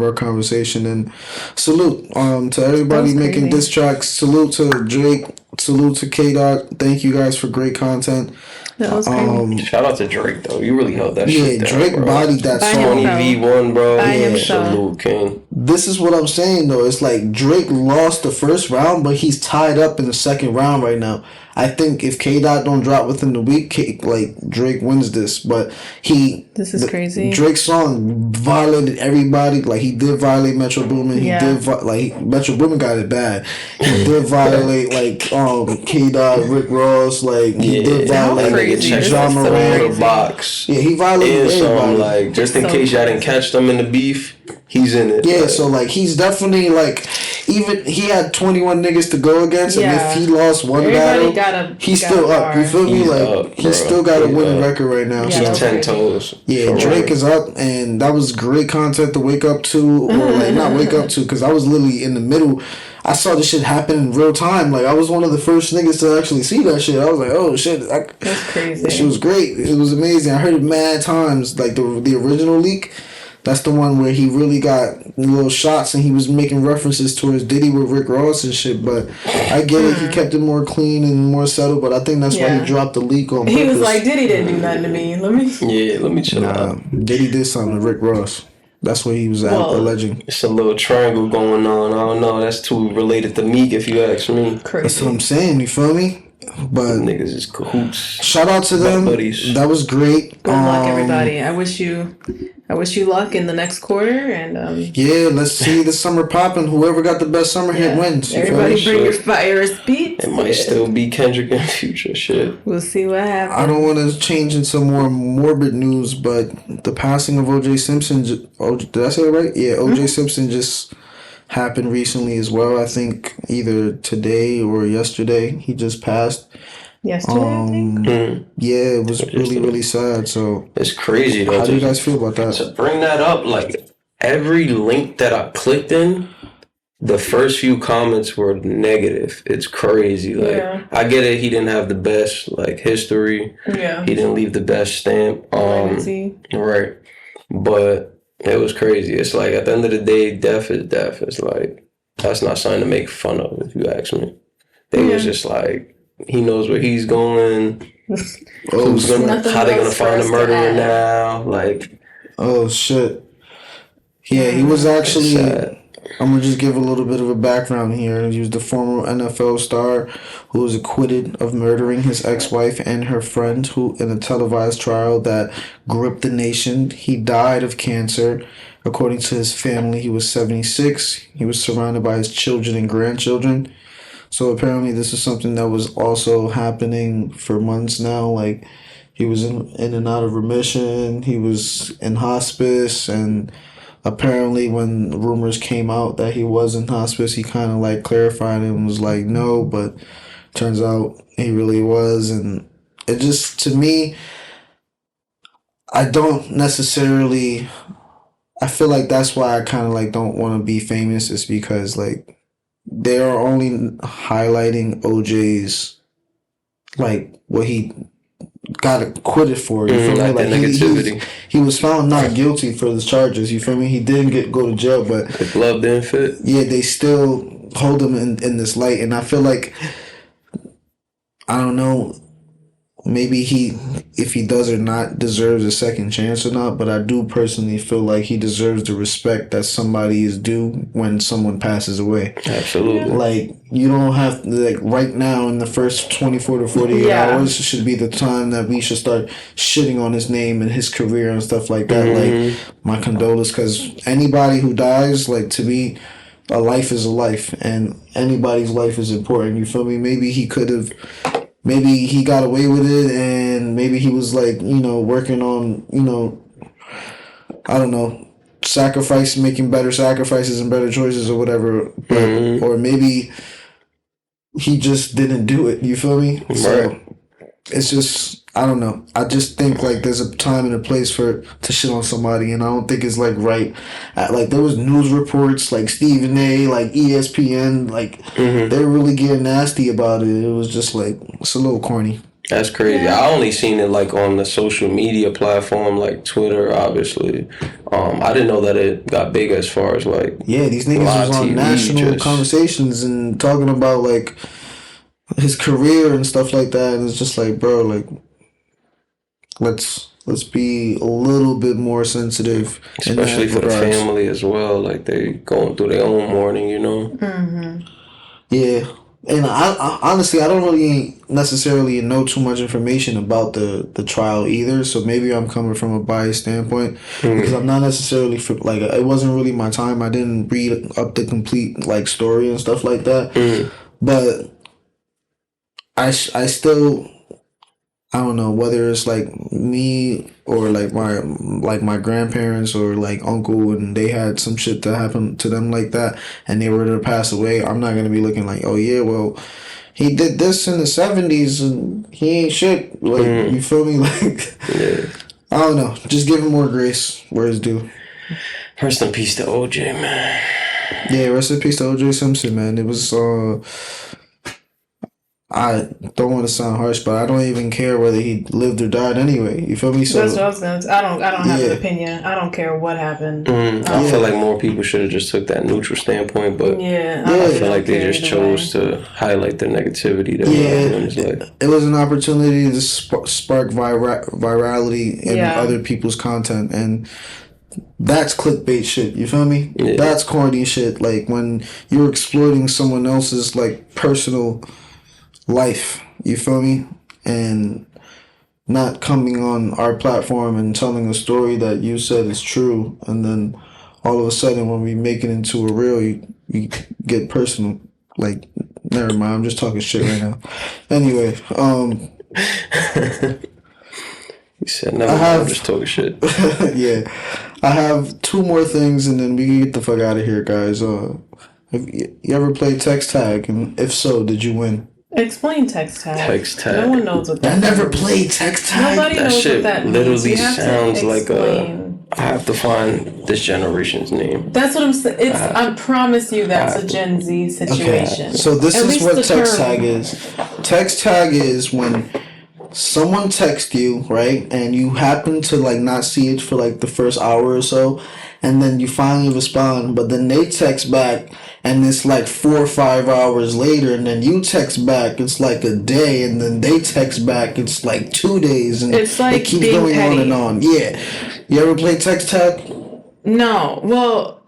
our conversation. And salute to everybody making diss tracks. Salute to Drake. Salute to K-Dot. Thank you guys for great content. That was crazy. Shout out to Drake though. You really held that shit down. Yeah, Drake bodied that song. 20v1, bro. Salute, King. This is what I'm saying though. It's like Drake lost the first round, but he's tied up in the second round right now. I think if K-Dot don't drop within the week, Drake wins this. But this is crazy. Drake's song violated everybody. Like, he did violate Metro Boomin. He did Metro Boomin got it bad. He did violate K-Dot, Rick Ross. Like, he did violate John Morant. Box. Yeah, he violated everybody. Like, just in case y'all didn't catch them in the beef, he's in it. Yeah, so like he's definitely like, even he had 21 niggas to go against, and if he lost one battle, he's still up. You feel me? Like, he's still got a winning record right now. He's 10 toes. Yeah, Drake is up, and that was great content to wake up to, or like not wake up to, because I was literally in the middle. I saw this shit happen in real time. Like, I was one of the first niggas to actually see that shit. I was like, oh shit, that's crazy. That shit was great. It was amazing. I heard it mad times. Like the original leak. That's the one where he really got little shots and he was making references towards Diddy with Rick Ross and shit. But I get it. He kept it more clean and more settled. But I think that's why he dropped the leak on purpose. He was like, Diddy didn't do nothing to me. Let me chill out. Diddy did something to Rick Ross. That's what he was alleging. It's a little triangle going on. I don't know. That's too related to Meek, if you ask me. Crazy. That's what I'm saying. You feel me? But niggas is cahoots. Shout out to them. Buddies. That was great. Good luck, everybody. I wish you luck in the next quarter, and let's see the summer popping. Whoever got the best summer hit wins. Everybody bring your fire beats. It might still be Kendrick and Future shit. We'll see what happens. I don't want to change into more morbid news, but the passing of OJ Simpson. Did I say it right? Yeah, OJ Simpson just happened recently as well. I think either today or yesterday he just passed. Yesterday, I think. Yeah, it was really, really sad. So it's crazy though. How do you guys feel about that? To bring that up, like every link that I clicked in, the first few comments were negative. It's crazy. Like, I get it. He didn't have the best history. Yeah. He didn't leave the best stamp. Right. But it was crazy. It's like at the end of the day, death is death. It's like, that's not something to make fun of, if you ask me. They was just like, he knows where he's going. How they gonna find the murderer now? Like, oh shit. Yeah, he was actually. I'm gonna just give a little bit of a background here. He was the former NFL star who was acquitted of murdering his ex-wife and her friend, who in a televised trial that gripped the nation. He died of cancer. According to his family, he was 76. He was surrounded by his children and grandchildren. So apparently this is something that was also happening for months now. Like, he was in and out of remission. He was in hospice, and apparently when rumors came out that he was in hospice, he kind of like clarified and was like, no, but turns out he really was. And it just, to me, I don't necessarily, I feel like that's why I kind of like don't want to be famous, is because like they are only highlighting OJ's like what he got acquitted for. You feel me? Like he was found not guilty for the charges. You feel me? He didn't go to jail, but the glove didn't fit. Yeah, they still hold him in this light, and I feel like, I don't know, maybe if he does or not, deserves a second chance or not, but I do personally feel like he deserves the respect that somebody is due when someone passes away. Absolutely. Like, you don't have to, like, right now in the first 24 to 48 hours should be the time that we should start shitting on his name and his career and stuff like that. Like, my condolences, because anybody who dies, like, to me, a life is a life, and anybody's life is important. You feel me? Maybe he got away with it, and maybe he was like, working on, I don't know, making better sacrifices and better choices or whatever. But, or maybe he just didn't do it. You feel me? Right. So it's just, I don't know. I just think like there's a time and a place to shit on somebody, and I don't think it's like right. Like there was news reports like Stephen A, like ESPN, like they're really getting nasty about it. It was just like, it's a little corny. That's crazy. I only seen it like on the social media platform like Twitter, obviously. I didn't know that it got big as far as like these niggas was on TV, national conversations and talking about like his career and stuff like that, and it's just like, bro, like let's be a little bit more sensitive, especially for the family as well. Like they going through their own mourning, Yeah, and I honestly, I don't really necessarily know too much information about the trial either. So maybe I'm coming from a biased standpoint because I'm not necessarily like, it wasn't really my time. I didn't read up the complete like story and stuff like that, but I still, I don't know whether it's like me or like my grandparents or like uncle, and they had some shit that happened to them like that and they were to pass away. I'm not gonna be looking like, oh yeah, well, he did this in the 70s and he ain't shit. Like, you feel me? Like, I don't know. Just give him more grace where it's due. Rest in peace to OJ, man. Yeah, rest in peace to OJ Simpson, man. It was I don't want to sound harsh, but I don't even care whether he lived or died anyway. You feel me? So that's what I was gonna say. I don't have an opinion. I don't care what happened. I feel like more people should have just took that neutral standpoint, but I feel like they just chose to highlight the negativity that it was an opportunity to spark virality in other people's content, and that's clickbait shit. You feel me? Yeah. That's corny shit. Like when you're exploiting someone else's like personal life, you feel me, and not coming on our platform and telling a story that you said is true, and then all of a sudden when we make it into a reel, you get personal. Like, never mind, I'm just talking shit right now. Anyway, you said never mind, I'm just talking shit. Yeah, I have two more things and then we can get the fuck out of here, guys. Have you ever played text tag, and if so, did you win? Explain text tag. Text tag. No one knows what that is. I never played text tag. Nobody knows what that means. Literally sounds like I have to find this generation's name. That's what I'm saying. I promise you that's a Gen Z situation. Okay. So this is what text tag is. Text tag is when someone texts you, right, and you happen to like not see it for like the first hour or so, and then you finally respond, but then they text back and it's like 4 or 5 hours later, and then you text back, it's like a day, and then they text back, it's like 2 days, and it's like it keeps going petty. On and on. Yeah. You ever play text tag? No. Well,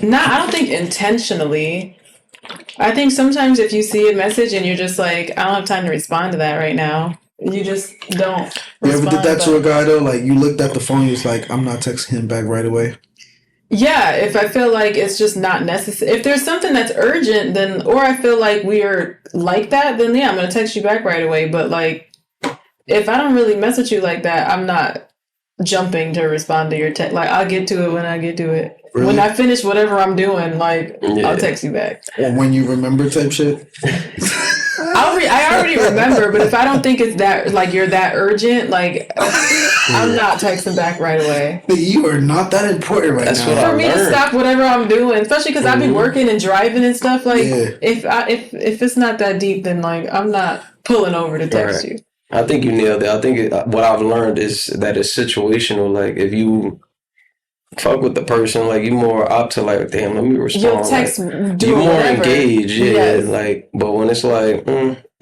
I don't think intentionally. I think sometimes if you see a message and you're just like, I don't have time to respond to that right now, you just don't. You ever did that to a guy though? Like you looked at the phone, you was like, I'm not texting him back right away. Yeah, if I feel like it's just not necessary. If there's something that's urgent, then, or I feel like we are like that, then yeah, I'm going to text you back right away. But like, if I don't really mess with you like that, I'm not jumping to respond to your text. Like, I'll get to it when I get to it. Really? When I finish whatever I'm doing, like, I'll text you back. Or when you remember type shit? I already remember, but if I don't think it's that, like, you're that urgent, like, I'm not texting back right away. You are not that important right now. For me to stop whatever I'm doing, especially because I be working and driving and stuff. Like, if it's not that deep, then like I'm not pulling over to text you. I think you nailed it. I think what I've learned is that it's situational. Like, if you fuck with the person, like, you more up to like, damn, let me respond. You'll text, like, you more whatever. engaged, like. But when it's like,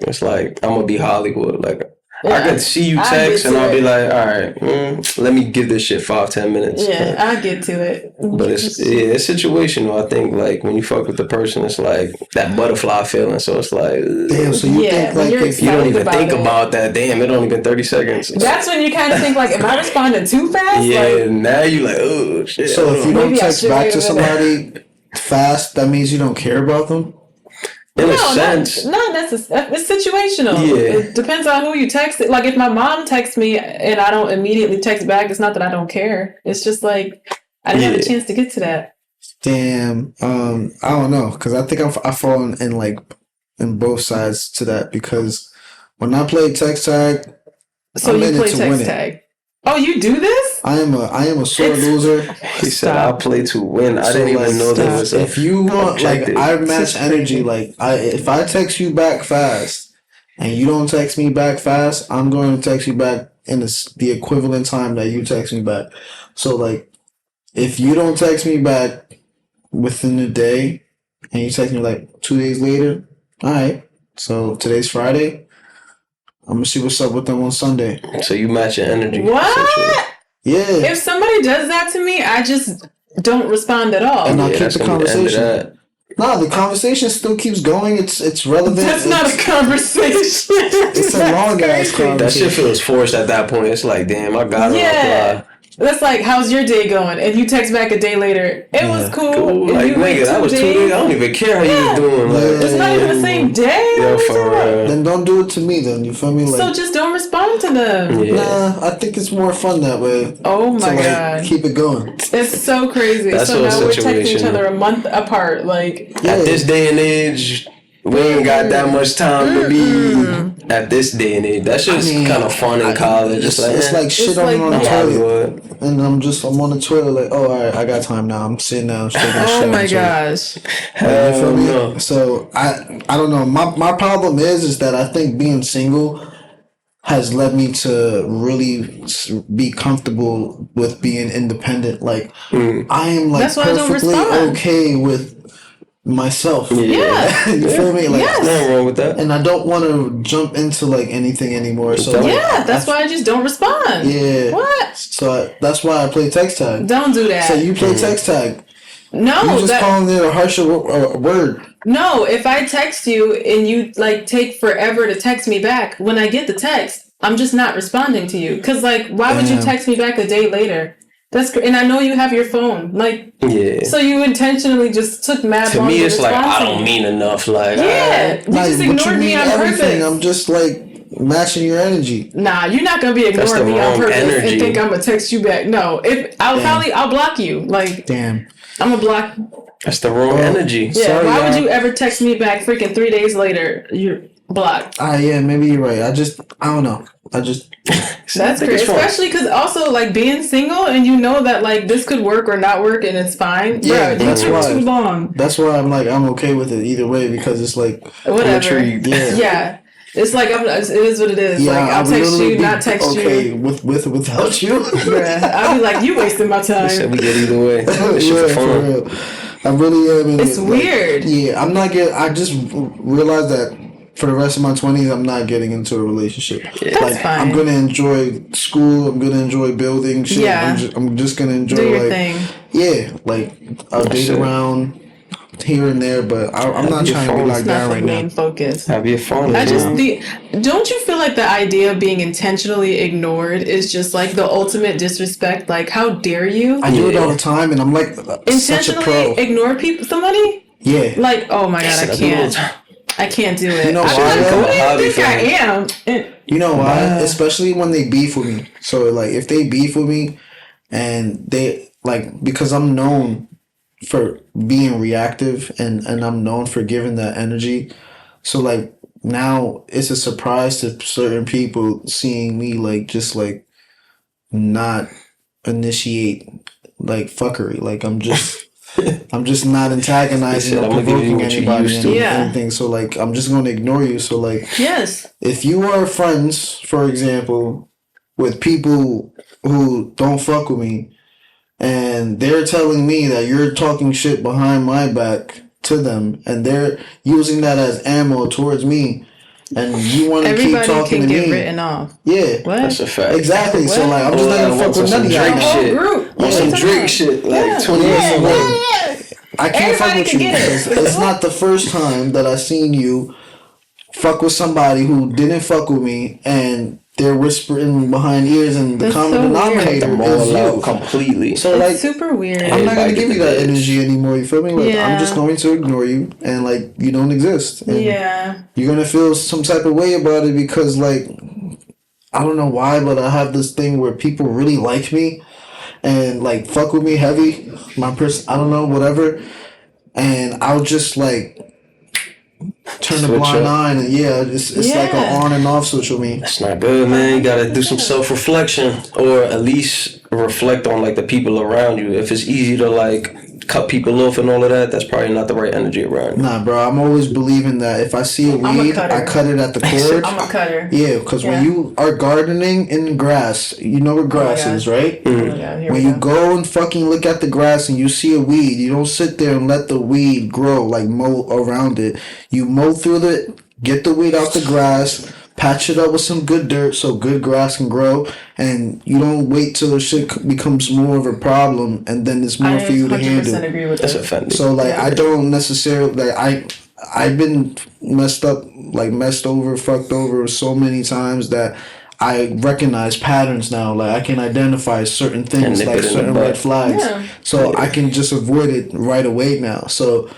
it's like I'm gonna be Hollywood. Like, I can see you text and I'll be like, all right, let me give this shit 5-10 minutes. Yeah, I get to it. But it's situational. I think like when you fuck with the person, it's like that butterfly feeling. So it's like, damn. So you think like if you don't even think about that, damn, it only been 30 seconds. That's when you kind of think like, am I responding too fast? Yeah, like, now you like, oh shit. So if you don't text back to somebody fast, that means you don't care about them. In a sense. Not necessarily. It's situational. Yeah. It depends on who you text. Like, if my mom texts me and I don't immediately text back, it's not that I don't care. It's just like, I didn't have a chance to get to that. Damn. I don't know. Because I think I fall in both sides to that. Because when I play text tag, so you play text tag. Oh, you do this? I am a sore loser. He said, "I'll play to win." I didn't even know there was. If you want, like, I match energy. Like, if I text you back fast and you don't text me back fast, I'm going to text you back in the equivalent time that you text me back. So, like, if you don't text me back within the day and you text me like 2 days later, all right. So today's Friday. I'm gonna see what's up with them on Sunday. So you match your energy. What? Yeah. If somebody does that to me, I just don't respond at all. And I'll keep the conversation. No, the conversation still keeps going. It's relevant. That's not a conversation. It's a long ass conversation. That shit feels forced at that point. It's like, damn, I gotta reply. That's like, how's your day going? And you text back a day later. It was cool. Like, nigga, that was 2 days. I don't even care how you was doing. Like, it's not even the same day. Yeah, for real. Then don't do it to me. Then you feel me? Like, so just don't respond to them. Yeah. Nah, I think it's more fun that way. Oh my god, keep it going. It's so crazy. That's so now we're texting each other a month apart. Like, at this day and age, we ain't got that much time to be at this day and age. That's just kind of fun in college. It's like shit on the toilet. And I'm on the toilet like, oh, all right, I got time now. I'm sitting down. Oh my gosh. You feel me? So I don't know. My problem is that I think being single has led me to really be comfortable with being independent. Like, I am like perfectly okay with myself. Yeah. You feel me? Like, nothing wrong with that. And I don't want to jump into like anything anymore. So that's why I just don't respond. Yeah. What? So that's why I play text tag. Don't do that. So you play text tag. No, you just calling it a harsher word. No, if I text you and you like take forever to text me back, when I get the text, I'm just not responding to you. Cause like, why would you text me back a day later? And I know you have your phone, like, so you intentionally just took mad. To me, it's like, I don't mean enough. Like, you just ignored me on purpose. I'm just like matching your energy. Nah, you're not gonna be ignoring me on purpose and think I'm gonna text you back. No, I'll block you. Like, damn, I'm gonna block. That's the wrong energy. Yeah, sorry, why would you ever text me back? Freaking 3 days later, you're blocked. Yeah, maybe you're right. I don't know. That's great, especially because also like being single and you know that like this could work or not work and it's fine. Yeah, bro, that's why. Too long. That's why I'm okay with it either way because it's like whatever. Yeah. It's like it is what it is. Yeah, like I'll text you, not text you. Without you. Bruh, I'll be like, you wasting my time. We get either way. For real. I really am. It's weird. I'm not getting. I just realized that. For the rest of my 20s, I'm not getting into a relationship. That's fine. I'm gonna enjoy school. I'm gonna enjoy building shit. Yeah. I'm just gonna enjoy do your thing. Yeah, like I'll date around here and there, but I'm not trying to be like that right now. Main focus. Have your phone. Don't you feel like the idea of being intentionally ignored is just like the ultimate disrespect? Like, how dare you? I do it all the time, and I'm like intentionally ignore somebody. Yeah. Like, oh my god, I can't. I can't do it. You know why? Like, who do you think I am? You know why? Especially when they beef with me. So like, if they beef with me, and they like, because I'm known for being reactive, and I'm known for giving that energy. So like now it's a surprise to certain people seeing me like just like not initiate like fuckery. Like I'm just not antagonizing or provoking anybody and anything. So like I'm just gonna ignore you. So like, yes, if you are friends, for example, with people who don't fuck with me, and they're telling me that you're talking shit behind my back to them, and they're using that as ammo towards me, and you want to keep talking to me. Everybody can get written off. Yeah. What? That's a fact. Exactly. What? So like, I'm just not gonna fuck with none of y'all. On some Drake shit, like 20 years ago. I can't fuck with you because it's not the first time that I've seen you fuck with somebody who didn't fuck with me, and they're whispering behind ears, and the common denominator is you completely. So like, it's super weird. I'm not gonna give you that energy anymore. You feel me? Like, I'm just going to ignore you, and like, you don't exist. And you're gonna feel some type of way about it because like, I don't know why, but I have this thing where people really like me and like fuck with me heavy. My person, I don't know, whatever, and I'll just like turn the blind eye, and it's like an on and off switch with me. That's not good, man. You gotta do some self-reflection, or at least reflect on like the people around you. If it's easy to like cut people off and all of that, that's probably not the right energy around you. Nah, bro, I'm always believing that if I see a weed, I cut it at the cord. I'm a cutter. Yeah, because when you are gardening in grass, you know what grass is, right? When you go and fucking look at the grass and you see a weed, you don't sit there and let the weed grow, like mow around it. You mow through it, get the weed out the grass, patch it up with some good dirt so good grass can grow, and you don't wait till the shit becomes more of a problem and then it's more for you to handle. Agree with That's offending. So like, I don't necessarily like, I've been messed up, like messed over, fucked over so many times that I recognize patterns now. Like, I can identify certain things, like certain red flags. So I can just avoid it right away now. So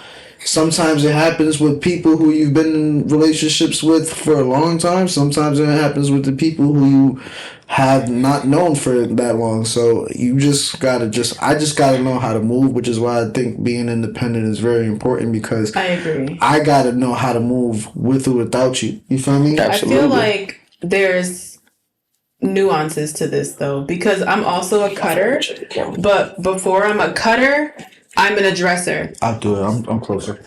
sometimes it happens with people who you've been in relationships with for a long time. Sometimes it happens with the people who you have not known for that long. So you just gotta I just gotta know how to move, which is why I think being independent is very important, because I agree. I gotta know how to move with or without you. You feel me? Absolutely. I feel like there's nuances to this though, because I'm also a cutter, but before I'm a cutter, I'm an addresser. I'll do it. I'm closer.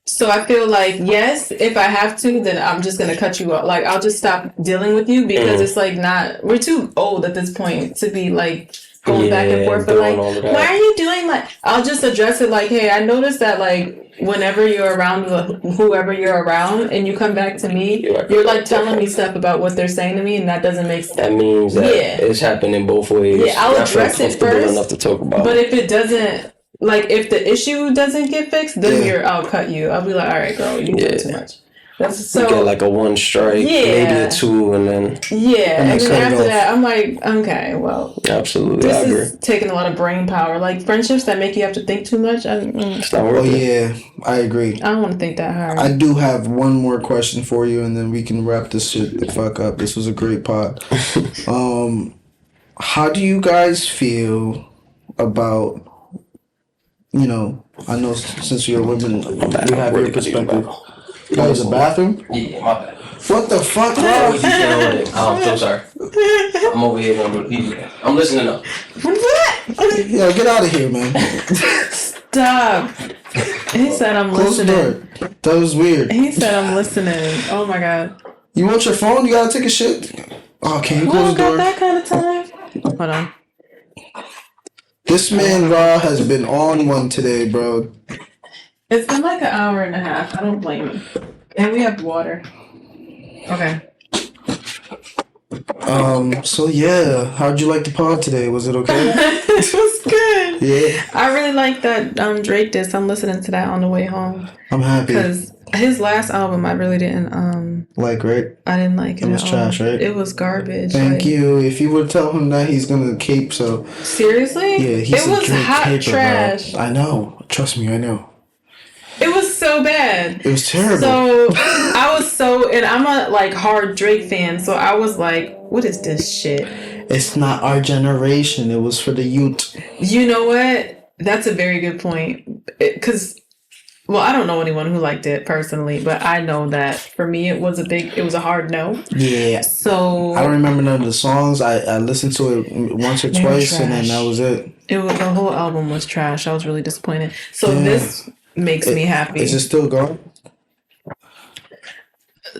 So I feel like, yes, if I have to, then I'm just going to cut you off. Like, I'll just stop dealing with you because it's like we're too old at this point to be like going back and forth. But like, why are you doing like, I'll just address it like, hey, I noticed that like whenever you're around whoever you're around and you come back to me, you're like telling me stuff about what they're saying to me, and that doesn't make sense. That means that it's happening both ways. Yeah, I'll address it first. Enough to talk about. But if it doesn't, like, if the issue doesn't get fixed, then I'll cut you. I'll be like, all right, girl, you do too much. So, you get like a one strike, maybe a two, and then and then after that, I'm like, okay, well, absolutely, this is taking a lot of brain power. Like friendships that make you have to think too much. It's not worth it. Yeah, I agree. I don't want to think that hard. I do have one more question for you, and then we can wrap this shit the fuck up. This was a great pod. How do you guys feel about? You know, I know since you're women, you have your perspective. That was a bathroom? Yeah, my bad. What the fuck? I'm so sorry. I'm over here. I'm listening up. Yo, get out of here, man. Stop. He said I'm listening. Close the door. That was weird. He said I'm listening. Oh my god. You want your phone? You gotta take a shit? Oh, can you close the door? Got that kind of time. Hold on. This man Rah has been on one today, bro. It's been like an hour and a half. I don't blame him. And we have water. Okay. So yeah, how'd you like the pod today? Was it okay? It was good. Yeah. I really like that Drake diss. I'm listening to that on the way home. I'm happy. Because his last album, I really didn't right? I didn't like it. It was trash, right? It was garbage. Thank you. If you would tell him that, he's gonna cape. So seriously, yeah, he's it was Drake hot caper, trash. Bro. I know. Trust me, I know. It was so bad. It was terrible. So I was So, and I'm a like hard Drake fan, so I was like, what is this shit? It's not our generation. It was for the youth. You know what? That's a very good point. Because, well, I don't know anyone who liked it personally, but I know that for me it was a hard no. Yeah. So I don't remember none of the songs. I listened to it once or twice, and then that was it. The whole album was trash. I was really disappointed. So this makes me happy. Is it still going?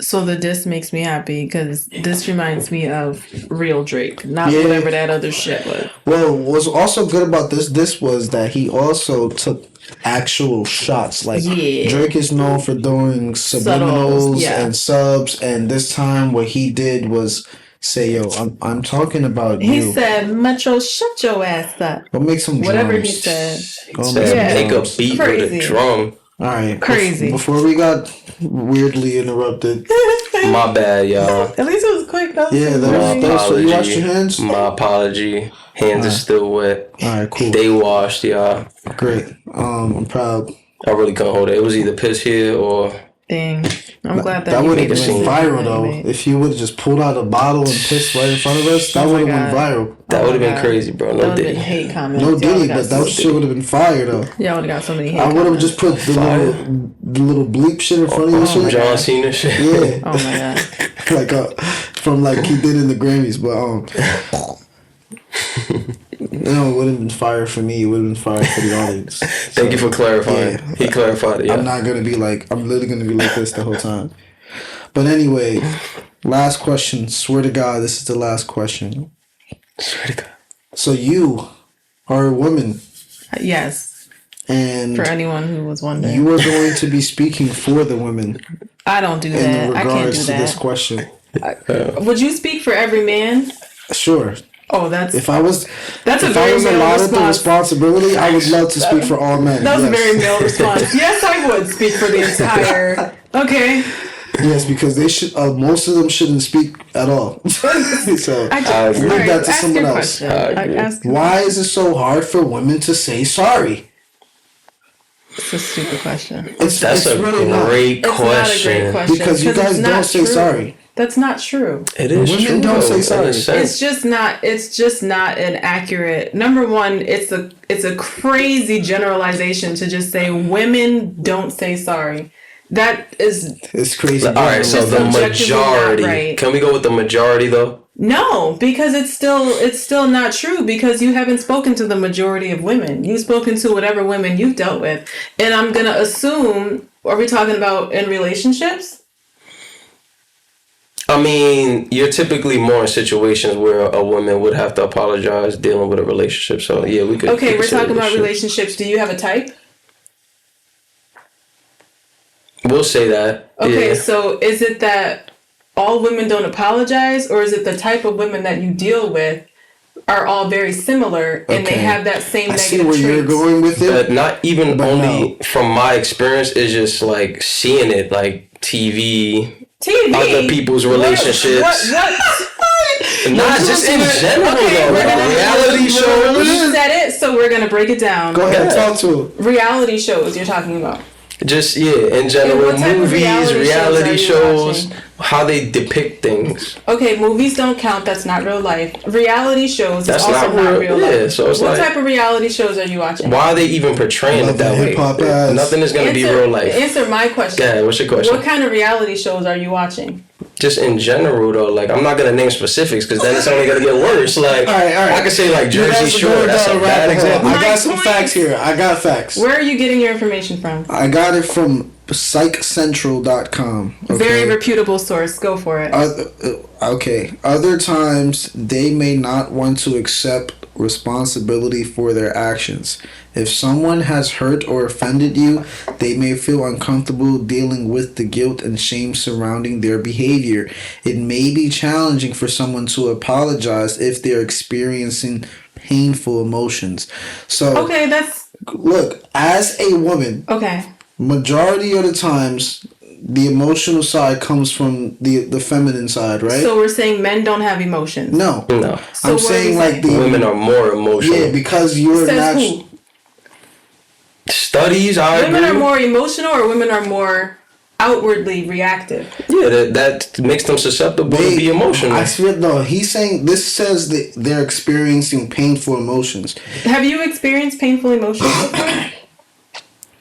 So the diss makes me happy because this reminds me of real Drake, not whatever that other shit was. Well, what's also good about this was that he also took actual shots. Like Drake is known for doing subliminals and subs, and this time what he did was say, "Yo, I'm talking about you." He said, "Metro, shut your ass up." Go make some drums. Whatever he said. He said, make a beat with a drum. All right, crazy. Before we got weirdly interrupted, my bad, y'all. At least it was quick though. Yeah, that was so you washed your hands. My apology. Hands are still wet. All right, cool. They washed, y'all. Great. I'm proud. I really couldn't hold it. It was either piss here or. Dang. I'm glad that would have been viral though. If you would have just pulled out a bottle and pissed right in front of us, that would have been viral. That would have been crazy, bro. No Diddy. Hate comments. No Diddy, but that shit would have been fire though. Y'all would have got so many hate I would have just put the little bleep shit in front of you. Shit. John Cena shit. Yeah. Oh my god. Like from like he did in the Grammys, but no, it wouldn't have been fire for me. It would have been fire for the audience. Thank you for clarifying. Yeah. He clarified it. Yeah. I'm literally gonna be like this the whole time. But anyway, last question. Swear to God, this is the last question. Swear to God. So you are a woman. Yes. And for anyone who was wondering, you are going to be speaking for the women. I don't do that. In regards I can't do to this question. Would you speak for every man? Sure. Oh, that's if I was allotted the responsibility, I would love to speak for all men. That was a very male response. Yes, I would speak for the entire. Okay. Yes, because they should. Most of them shouldn't speak at all. So leave that to someone else. Why is it so hard for women to say sorry? It's a stupid question. That's a really great question. It's not a great question because you guys don't say sorry. That's not true. It is women true. Don't say sorry. It's just not an accurate. Number one, it's a crazy generalization to just say women don't say sorry. It's crazy. All right, so the majority. Right. Can we go with the majority though? No, because it's still not true because you haven't spoken to the majority of women. You've spoken to whatever women you've dealt with. And I'm going to assume, are we talking about in relationships? I mean, you're typically more in situations where a woman would have to apologize dealing with a relationship. So, yeah, we could. Okay, we're talking about relationships. Do you have a type? We'll say that. Okay, yeah. So is it that all women don't apologize, or is it the type of women that you deal with are all very similar and they have that same negative traits? I see where you're going with it. But not even from my experience, it's just like seeing it like TV. Other people's relationships. What? Not just in general, though. Reality shows. You said it, so we're going to break it down. Go ahead, talk to it. Reality shows you're talking about. Just, in general, movies, reality shows, how they depict things. Okay, movies don't count. That's not real life. Reality shows is also not real life. Yeah, so it's what type of reality shows are you watching? Why are they even portraying it that way? Nothing is going to be real life. Answer my question. Yeah, what's your question? What kind of reality shows are you watching? Just in general, though, like, I'm not going to name specifics because then it's only going to get worse. Like, all right. I could say, like, Jersey Shore. That's a bad example. I got some facts here. I got facts. Where are you getting your information from? I got it from psychcentral.com. Okay? Very reputable source. Go for it. Okay. Other times, they may not want to accept responsibility for their actions. If someone has hurt or offended you, they may feel uncomfortable dealing with the guilt and shame surrounding their behavior. It may be challenging for someone to apologize if they're experiencing painful emotions. So, look, as a woman, majority of the times, the emotional side comes from the feminine side, right? So we're saying men don't have emotions. No. So I'm saying like the women are more emotional. Yeah, because you're Studies, I women agree. are more emotional, or women are more outwardly reactive. Yeah, that makes them susceptible to be emotional. I feel though he's saying this says that they're experiencing painful emotions. Have you experienced painful emotions before?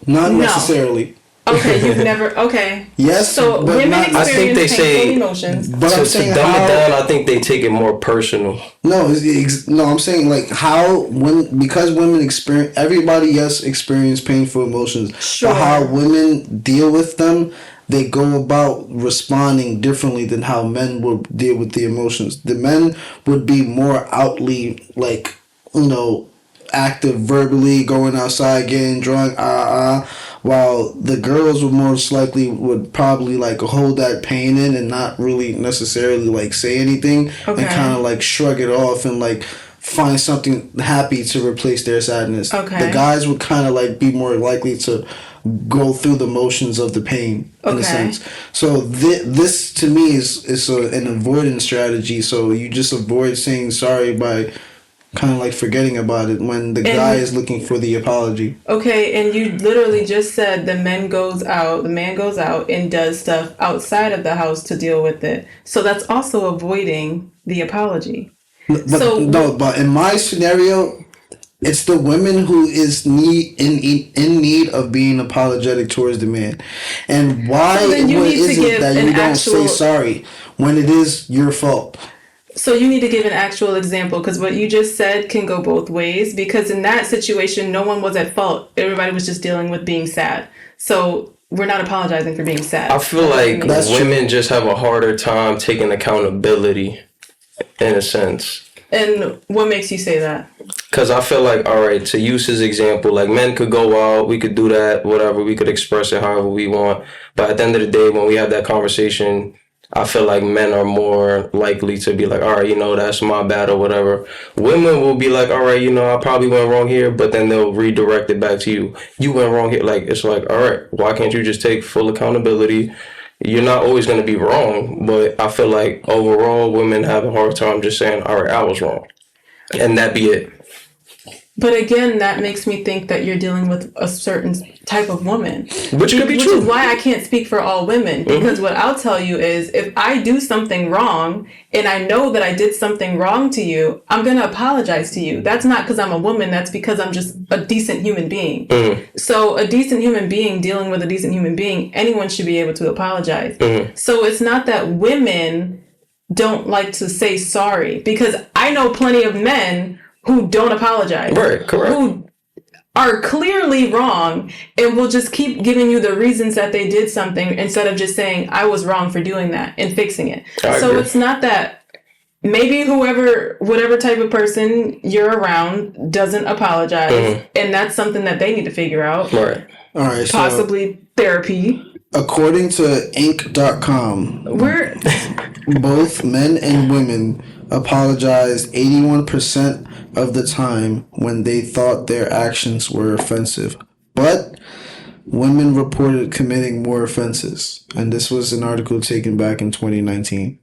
Not necessarily. Okay, you've never. Okay. Yes, so but women experience painful emotions. But I'm saying to dumb it down, I think they take it more personal. No, I'm saying like because women experience experience painful emotions. Sure. But how women deal with them, they go about responding differently than how men would deal with the emotions. The men would be more outly active verbally, going outside, getting drunk, while the girls would probably like hold that pain in and not really necessarily like say anything and kind of like shrug it off and like find something happy to replace their sadness. Okay. The guys would kind of like be more likely to go through the motions of the pain in a sense. So this to me is an avoidance strategy. So you just avoid saying sorry by kind of like forgetting about it when the guy is looking for the apology. Okay, and you literally just said the man goes out and does stuff outside of the house to deal with it. So that's also avoiding the apology. But in my scenario, it's the women who is in need of being apologetic towards the man. And why is it that you don't say sorry when it is your fault? So you need to give an actual example, because what you just said can go both ways, because in that situation, no one was at fault. Everybody was just dealing with being sad. So we're not apologizing for being sad. I feel like women just have a harder time taking accountability in a sense. And what makes you say that? Because I feel like, all right, to use his example, like men could go out, we could do that, whatever, we could express it however we want. But at the end of the day, when we have that conversation, I feel like men are more likely to be like, all right, that's my bad or whatever. Women will be like, all right, I probably went wrong here, but then they'll redirect it back to you. You went wrong here. Like, it's like, all right, why can't you just take full accountability? You're not always going to be wrong, but I feel like overall women have a hard time just saying, all right, I was wrong. And that be it. But again, that makes me think that you're dealing with a certain type of woman. Which could be true. Which is why I can't speak for all women. Because what I'll tell you is, if I do something wrong and I know that I did something wrong to you, I'm going to apologize to you. That's not because I'm a woman. That's because I'm just a decent human being. So a decent human being dealing with a decent human being, anyone should be able to apologize. So it's not that women don't like to say sorry, because I know plenty of men who don't apologize. Right, correct. Who are clearly wrong and will just keep giving you the reasons that they did something instead of just saying, I was wrong for doing that and fixing it. So it's not that maybe whatever type of person you're around doesn't apologize, and that's something that they need to figure out. Right. All right. Possibly therapy. According to Inc.com, both men and women apologized 81% of the time when they thought their actions were offensive. But women reported committing more offenses. And this was an article taken back in 2019.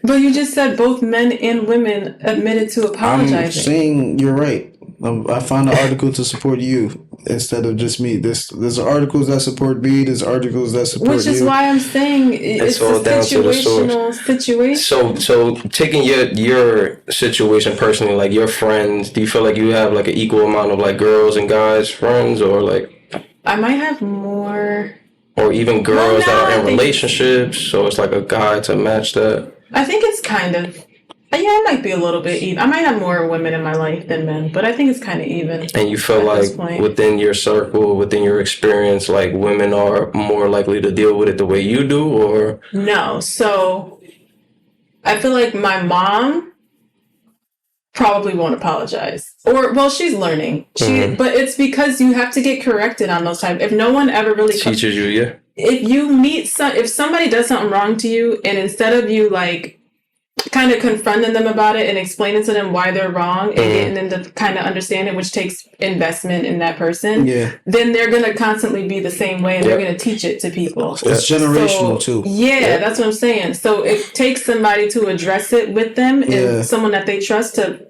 But you just said both men and women admitted to apologizing. I'm saying you're right. I found an article to support you instead of just me. There's articles that support me. There's articles that support you. Which is why I'm saying it's all a down to the situational situation. So taking your situation personally, like your friends, do you feel like you have like an equal amount of like girls and guys friends, or like? I might have more. Or even girls that are in relationships, so it's like a guy to match that. I think it's kind of. Yeah, it might be a little bit even. I might have more women in my life than men, but I think it's kind of even. And you feel like within your circle, within your experience, like women are more likely to deal with it the way you do, or? No. So I feel like my mom probably won't apologize. Or, well, she's learning. But it's because you have to get corrected on those types. If no one ever really teaches you, yeah. If you meet if somebody does something wrong to you, and instead of you like kind of confronting them about it and explaining to them why they're wrong and getting them to kind of understand it, which takes investment in that person, then they're going to constantly be the same way, and they're going to teach it to people. It's generational too. Yeah, that's what I'm saying. So it takes somebody to address it with them and someone that they trust to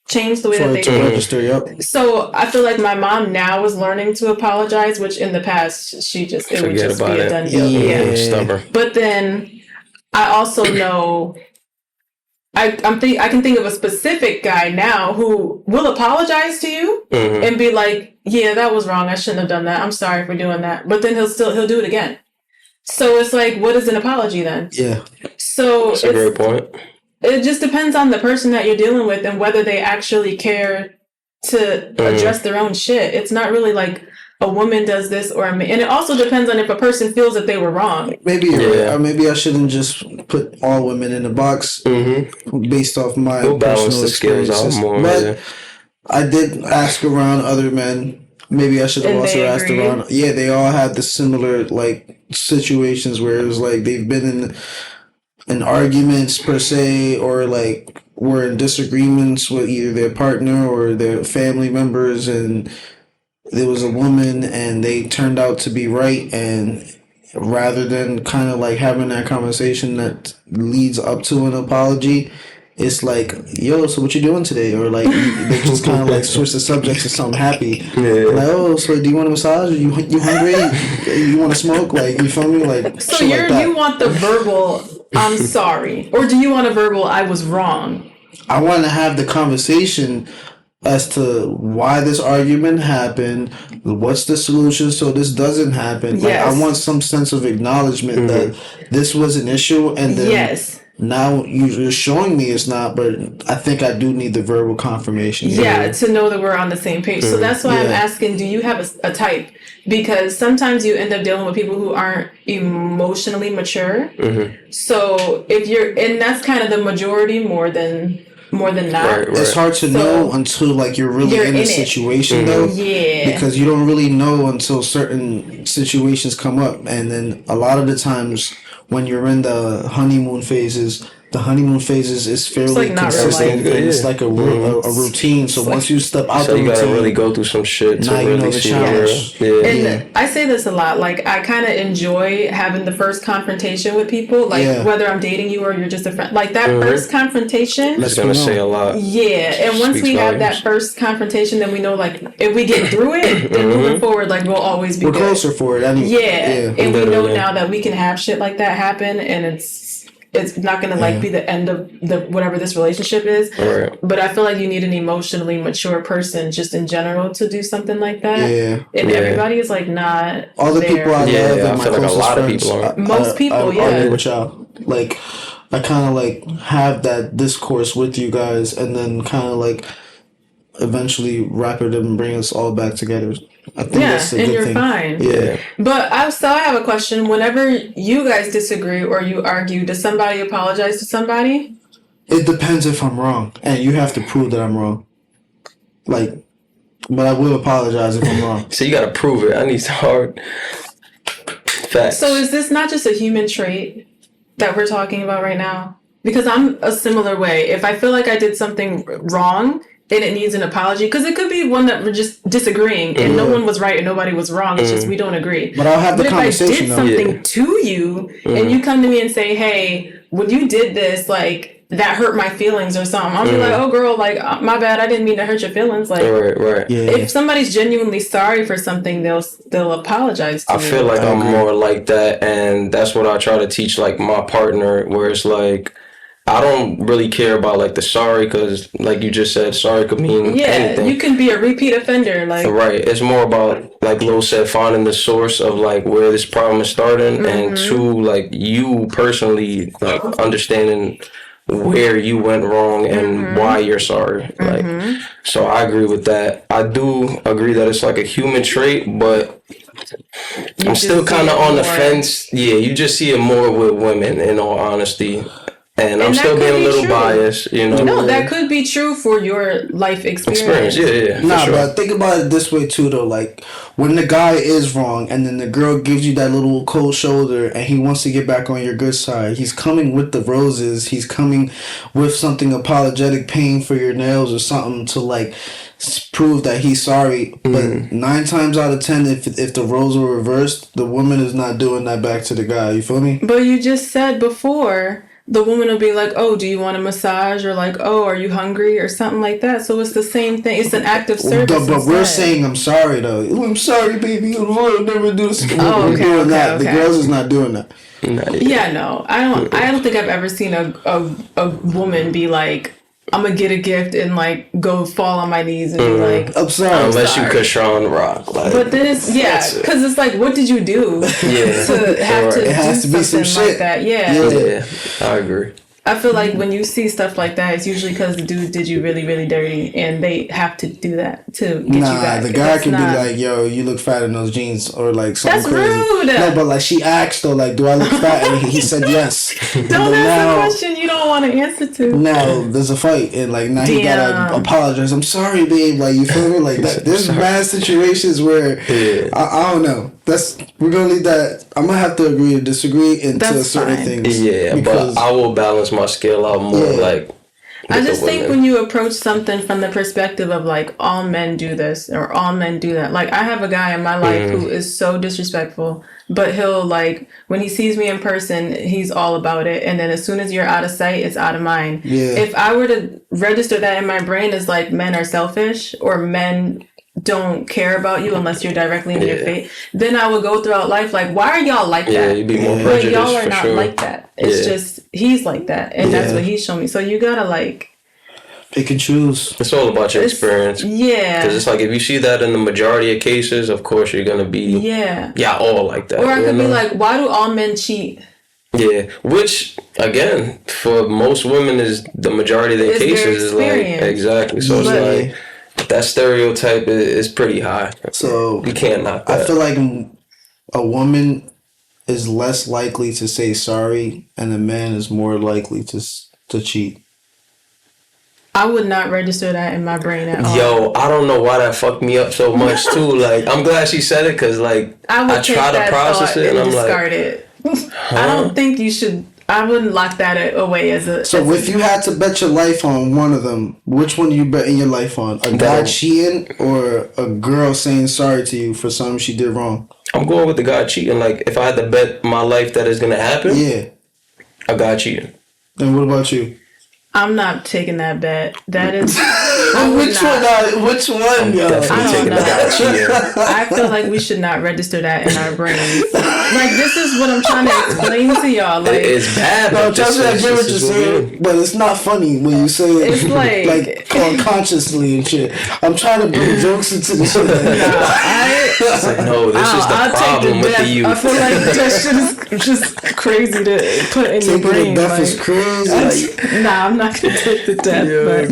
change the way that they register. Yep. So I feel like my mom now is learning to apologize, which in the past it would just be a done deal. Yeah, stubborn. But then I also know I can think of a specific guy now who will apologize to you and be like, "Yeah, that was wrong. I shouldn't have done that. I'm sorry for doing that." But then he'll do it again. So it's like, what is an apology then? Yeah. So that's a great point. It just depends on the person that you're dealing with and whether they actually care to address their own shit. It's not really like a woman does this or a man. And it also depends on if a person feels that they were wrong. Maybe or maybe I shouldn't just put all women in a box based off my personal experiences. But I did ask around other men. Maybe I should have also asked around. Yeah, they all had the similar like situations where it was like they've been in arguments per se, or like were in disagreements with either their partner or their family members, and there was a woman and they turned out to be right, and rather than kind of like having that conversation that leads up to an apology, it's like, yo, so what you doing today? Or like they just kind of like switch the subject to something happy. Yeah. Like, oh, so do you want a massage? Are you hungry? You want to smoke? Like, you feel me? Like, so you want the verbal I'm sorry, or do you want a verbal I was wrong? I want to have the conversation as to why this argument happened, what's the solution so this doesn't happen. Yes. Like, I want some sense of acknowledgement that this was an issue, and then now you're showing me it's not, but I think I do need the verbal confirmation. Yeah, to know that we're on the same page. So that's why I'm asking, do you have a type? Because sometimes you end up dealing with people who aren't emotionally mature. So if and that's kind of the majority more than not. Right. It's hard to know until like you're really in the situation though. Yeah. Because you don't really know until certain situations come up, and then a lot of the times when you're in the honeymoon phases is fairly consistent. It's like a routine. So once you step out the routine, you gotta really go through some shit to really see the And I say this a lot. Like, I kind of enjoy having the first confrontation with people. Like, whether I'm dating you or you're just a friend. Like, that first confrontation. That's gonna say a lot. Yeah. And once we have that first confrontation, then we know, like, if we get through it, then moving forward, like, we'll always be good. Closer for it. And we know now that we can have shit like that happen, and it's not going to like be the end of whatever this relationship is. Right. But I feel like you need an emotionally mature person just in general to do something like that. Yeah. And everybody is like not all the there. People I love and my closest like friends. Most people, I with y'all. Like, I kind of like have that discourse with you guys, and then kind of like eventually wrap it up and bring us all back together. I think that's a good thing. And you're fine. Yeah. But I have a question. Whenever you guys disagree or you argue, does somebody apologize to somebody? It depends if I'm wrong. And you have to prove that I'm wrong. Like, but I will apologize if I'm wrong. So you got to prove it. I need some hard facts. So is this not just a human trait that we're talking about right now? Because I'm a similar way. If I feel like I did something wrong and it needs an apology, because it could be one that we're just disagreeing and no one was right and nobody was wrong. It's just we don't agree. But I'll have the conversation. But if I did something to you and you come to me and say, hey, when you did this, like, that hurt my feelings or something, I'll be like, oh, girl, like, my bad. I didn't mean to hurt your feelings. Like, right. If somebody's genuinely sorry for something, they'll apologize to me. I feel like I'm more like that, and that's what I try to teach, like, my partner, where it's like, I don't really care about like the sorry, because like you just said, sorry could mean anything. You can be a repeat offender, like right. It's more about, like Lil said, finding the source of like where this problem is starting, and two, like you personally like understanding where you went wrong and why you're sorry. Like, so I agree with that. I do agree that it's like a human trait, but I'm still kind of on the fence. Yeah, you just see it more with women, in all honesty. And I'm still being a little biased, you know. No, that could be true for your life experience. Yeah. Nah, but think about it this way too, though. Like, when the guy is wrong and then the girl gives you that little cold shoulder and he wants to get back on your good side, he's coming with the roses. He's coming with something apologetic, paying for your nails or something to like prove that he's sorry. But 9 times out of 10, if the roles were reversed, the woman is not doing that back to the guy. You feel me? But you just said before the woman will be like, oh, do you want a massage? Or like, oh, are you hungry? Or something like that. So it's the same thing. It's an act of service. But we're saying, I'm sorry, though. I'm sorry, baby. I'll never do this. We're doing that. The girls is not doing that. Yeah, no. I don't think I've ever seen a woman be like, I'm gonna get a gift and like go fall on my knees and be like, I'm sorry. Unless you could Sean Rock. Like, but then it's because it's like, what did you do to have to it has do to be some something like shit. that? Yeah, I agree. I feel like when you see stuff like that, it's usually because the dude did you really, really dirty, and they have to do that to get you back. The guy can be like, "Yo, you look fat in those jeans," or like something that's crazy. Rude. No, but like she asked though, like, "Do I look fat?" And he said yes. Don't ask a question you don't want to answer to. Now there's a fight, and like now he gotta apologize. I'm sorry, babe. Like you feel me? Like that. There's bad situations where I don't know. We're gonna leave that. I'm gonna have to agree to disagree into certain things. Yeah, but I will balance my scale out more. Like, I just think when you approach something from the perspective of like all men do this or all men do that. Like I have a guy in my life who is so disrespectful, but he'll like when he sees me in person, he's all about it. And then as soon as you're out of sight, it's out of mind. Yeah. If I were to register that in my brain as like men are selfish or men don't care about you unless you're directly in your face, then I would go throughout life like, why are y'all like that? Yeah, you'd be more prejudiced. But y'all are not like that. It's just he's like that, and that's what he's shown me. So you gotta like pick and choose. It's all about your experience. Yeah, because it's like if you see that in the majority of cases, of course you're gonna be all like that. Or I could be like, why do all men cheat? Yeah, which again for most women is the majority of their cases is like exactly. So it's like. That stereotype is pretty high. So you can't knock that. I feel like a woman is less likely to say sorry, and a man is more likely to cheat. I would not register that in my brain at all. Yo, I don't know why that fucked me up so much too. Like, I'm glad she said it because like I try to process it and I'm discard it. I don't think you should. I wouldn't lock that away as a... So if you had to bet your life on one of them, which one are you betting your life on? A guy cheating or a girl saying sorry to you for something she did wrong? I'm going with the guy cheating. Like, if I had to bet my life that is going to happen, a guy cheating. And what about you? I'm not taking that bet. That is... Which one, yo? I don't know. I feel like we should not register that in our brains. Like, this is what I'm trying to explain to y'all. Like, it's bad. No, trust me, I get what you're saying, but it's not funny when you say it. It's like unconsciously and shit. I'm trying to bring jokes into the shit. It's like, no, this is the problem with the youth. I feel like that shit is just crazy to put in your brain. Death is crazy. Nah, I'm not gonna take the death. But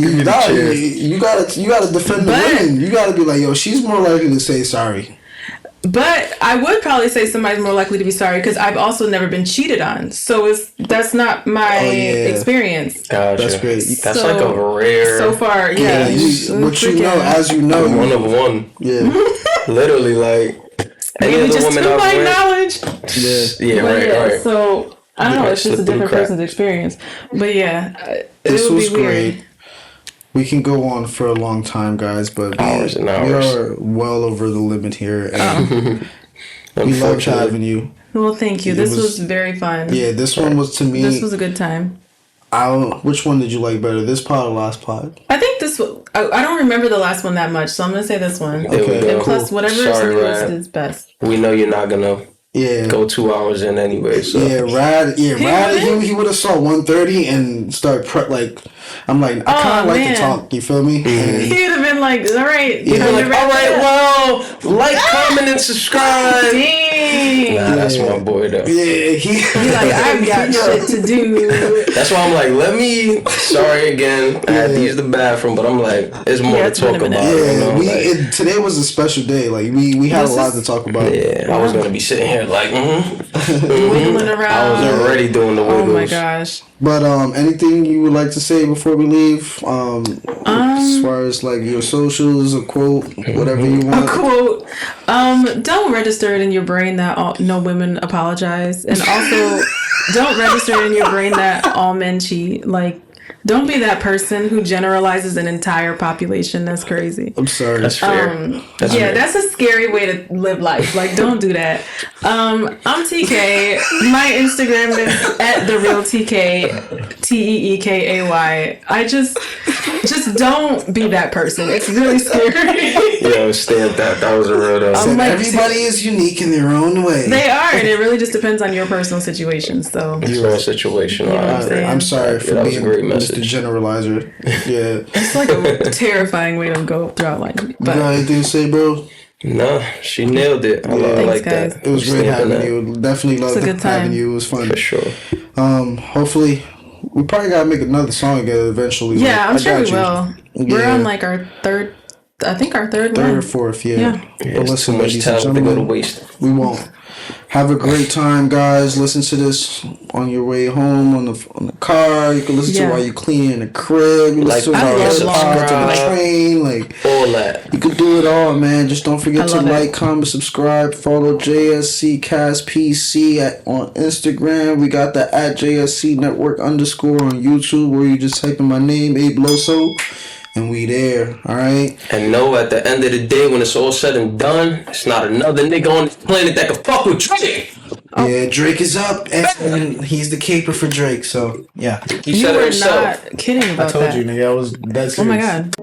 you gotta defend the women. You gotta be like, yo, she's more likely to say sorry. But I would probably say somebody's more likely to be sorry because I've also never been cheated on. So that's not my experience. Gotcha. That's great. That's like a rare... So far, yeah. What you know, as you know. One of one. Yeah. Literally, like... Maybe just to my knowledge. Yeah, right. So, I don't know. It's just a different person's experience. But yeah, this was great. We can go on for a long time, guys, but hours and hours. We are well over the limit here. And we loved having you. Well, thank you. This was very fun. Yeah, this one was to me. This was a good time. Which one did you like better, this pod or last pod? I think this one. I don't remember the last one that much, so I'm gonna say this one. Okay. And plus, whatever is best. We know you're not gonna. Go 2 hours in anyway. So Rad. He would have saw 1:30 and start I'm like, I kind of like to talk. You feel me? He'd have been like, all right. He'd be like, all right, well, like, comment, and subscribe. Dang. Nah, that's my boy though. Yeah, he like, I've got shit to do. That's why I'm like, sorry again. I had to use the bathroom, but I'm like, there's more to talk about. Yeah, today was a special day. Like we had a lot to talk about. Yeah, I was gonna be sitting here like, wiggling around. I was already doing the wiggles. Oh my gosh. But anything you would like to say before we leave? As far as like your socials, a quote, whatever you want. A quote. Don't register it in your brain that no women apologize, and also don't register it in your brain that all men cheat. Like, Don't be that person who generalizes an entire population. That's crazy. I'm sorry. That's fair. That's a scary way to live life. Like, don't do that. I'm TK. My Instagram is @therealTK, TEEKAY. I just don't be that person. It's really scary. Yo, stamp that. That was a real though. Everybody is unique in their own way. They are, and it really just depends on your personal situation. So your situation. You know what I'm sorry for being a great message. Mr. Generalizer. Yeah. It's like a terrifying way to go throughout life. But you got anything to say, bro? No, she nailed it. I like guys. that. It was great having you. Definitely loved having you. It was fun. For sure. Hopefully, we probably gotta make another song together eventually. Yeah, I'm sure we will. We're on like our third. I think our third one. Third or fourth, yeah. But listen, too much ladies and talent to go to gentlemen, waste. we won't. Have a great time, guys. Listen to this on your way home, on the car. You can listen to it while you clean in the crib. You listen to it while you're on the train. Like all that. You can do it all, man. Just don't forget to like, comment, subscribe, follow JSC Cast PC on Instagram. We got the @JSC Network _ on YouTube, where you just type in my name, Abe Loso. And we there, alright? And know at the end of the day, when it's all said and done, it's not another nigga on this planet that can fuck with Drake. Oh. Yeah, Drake is up, and he's the caper for Drake, so, yeah. He said it himself. Not kidding about that. I told you, nigga, I was dead serious. Oh my god.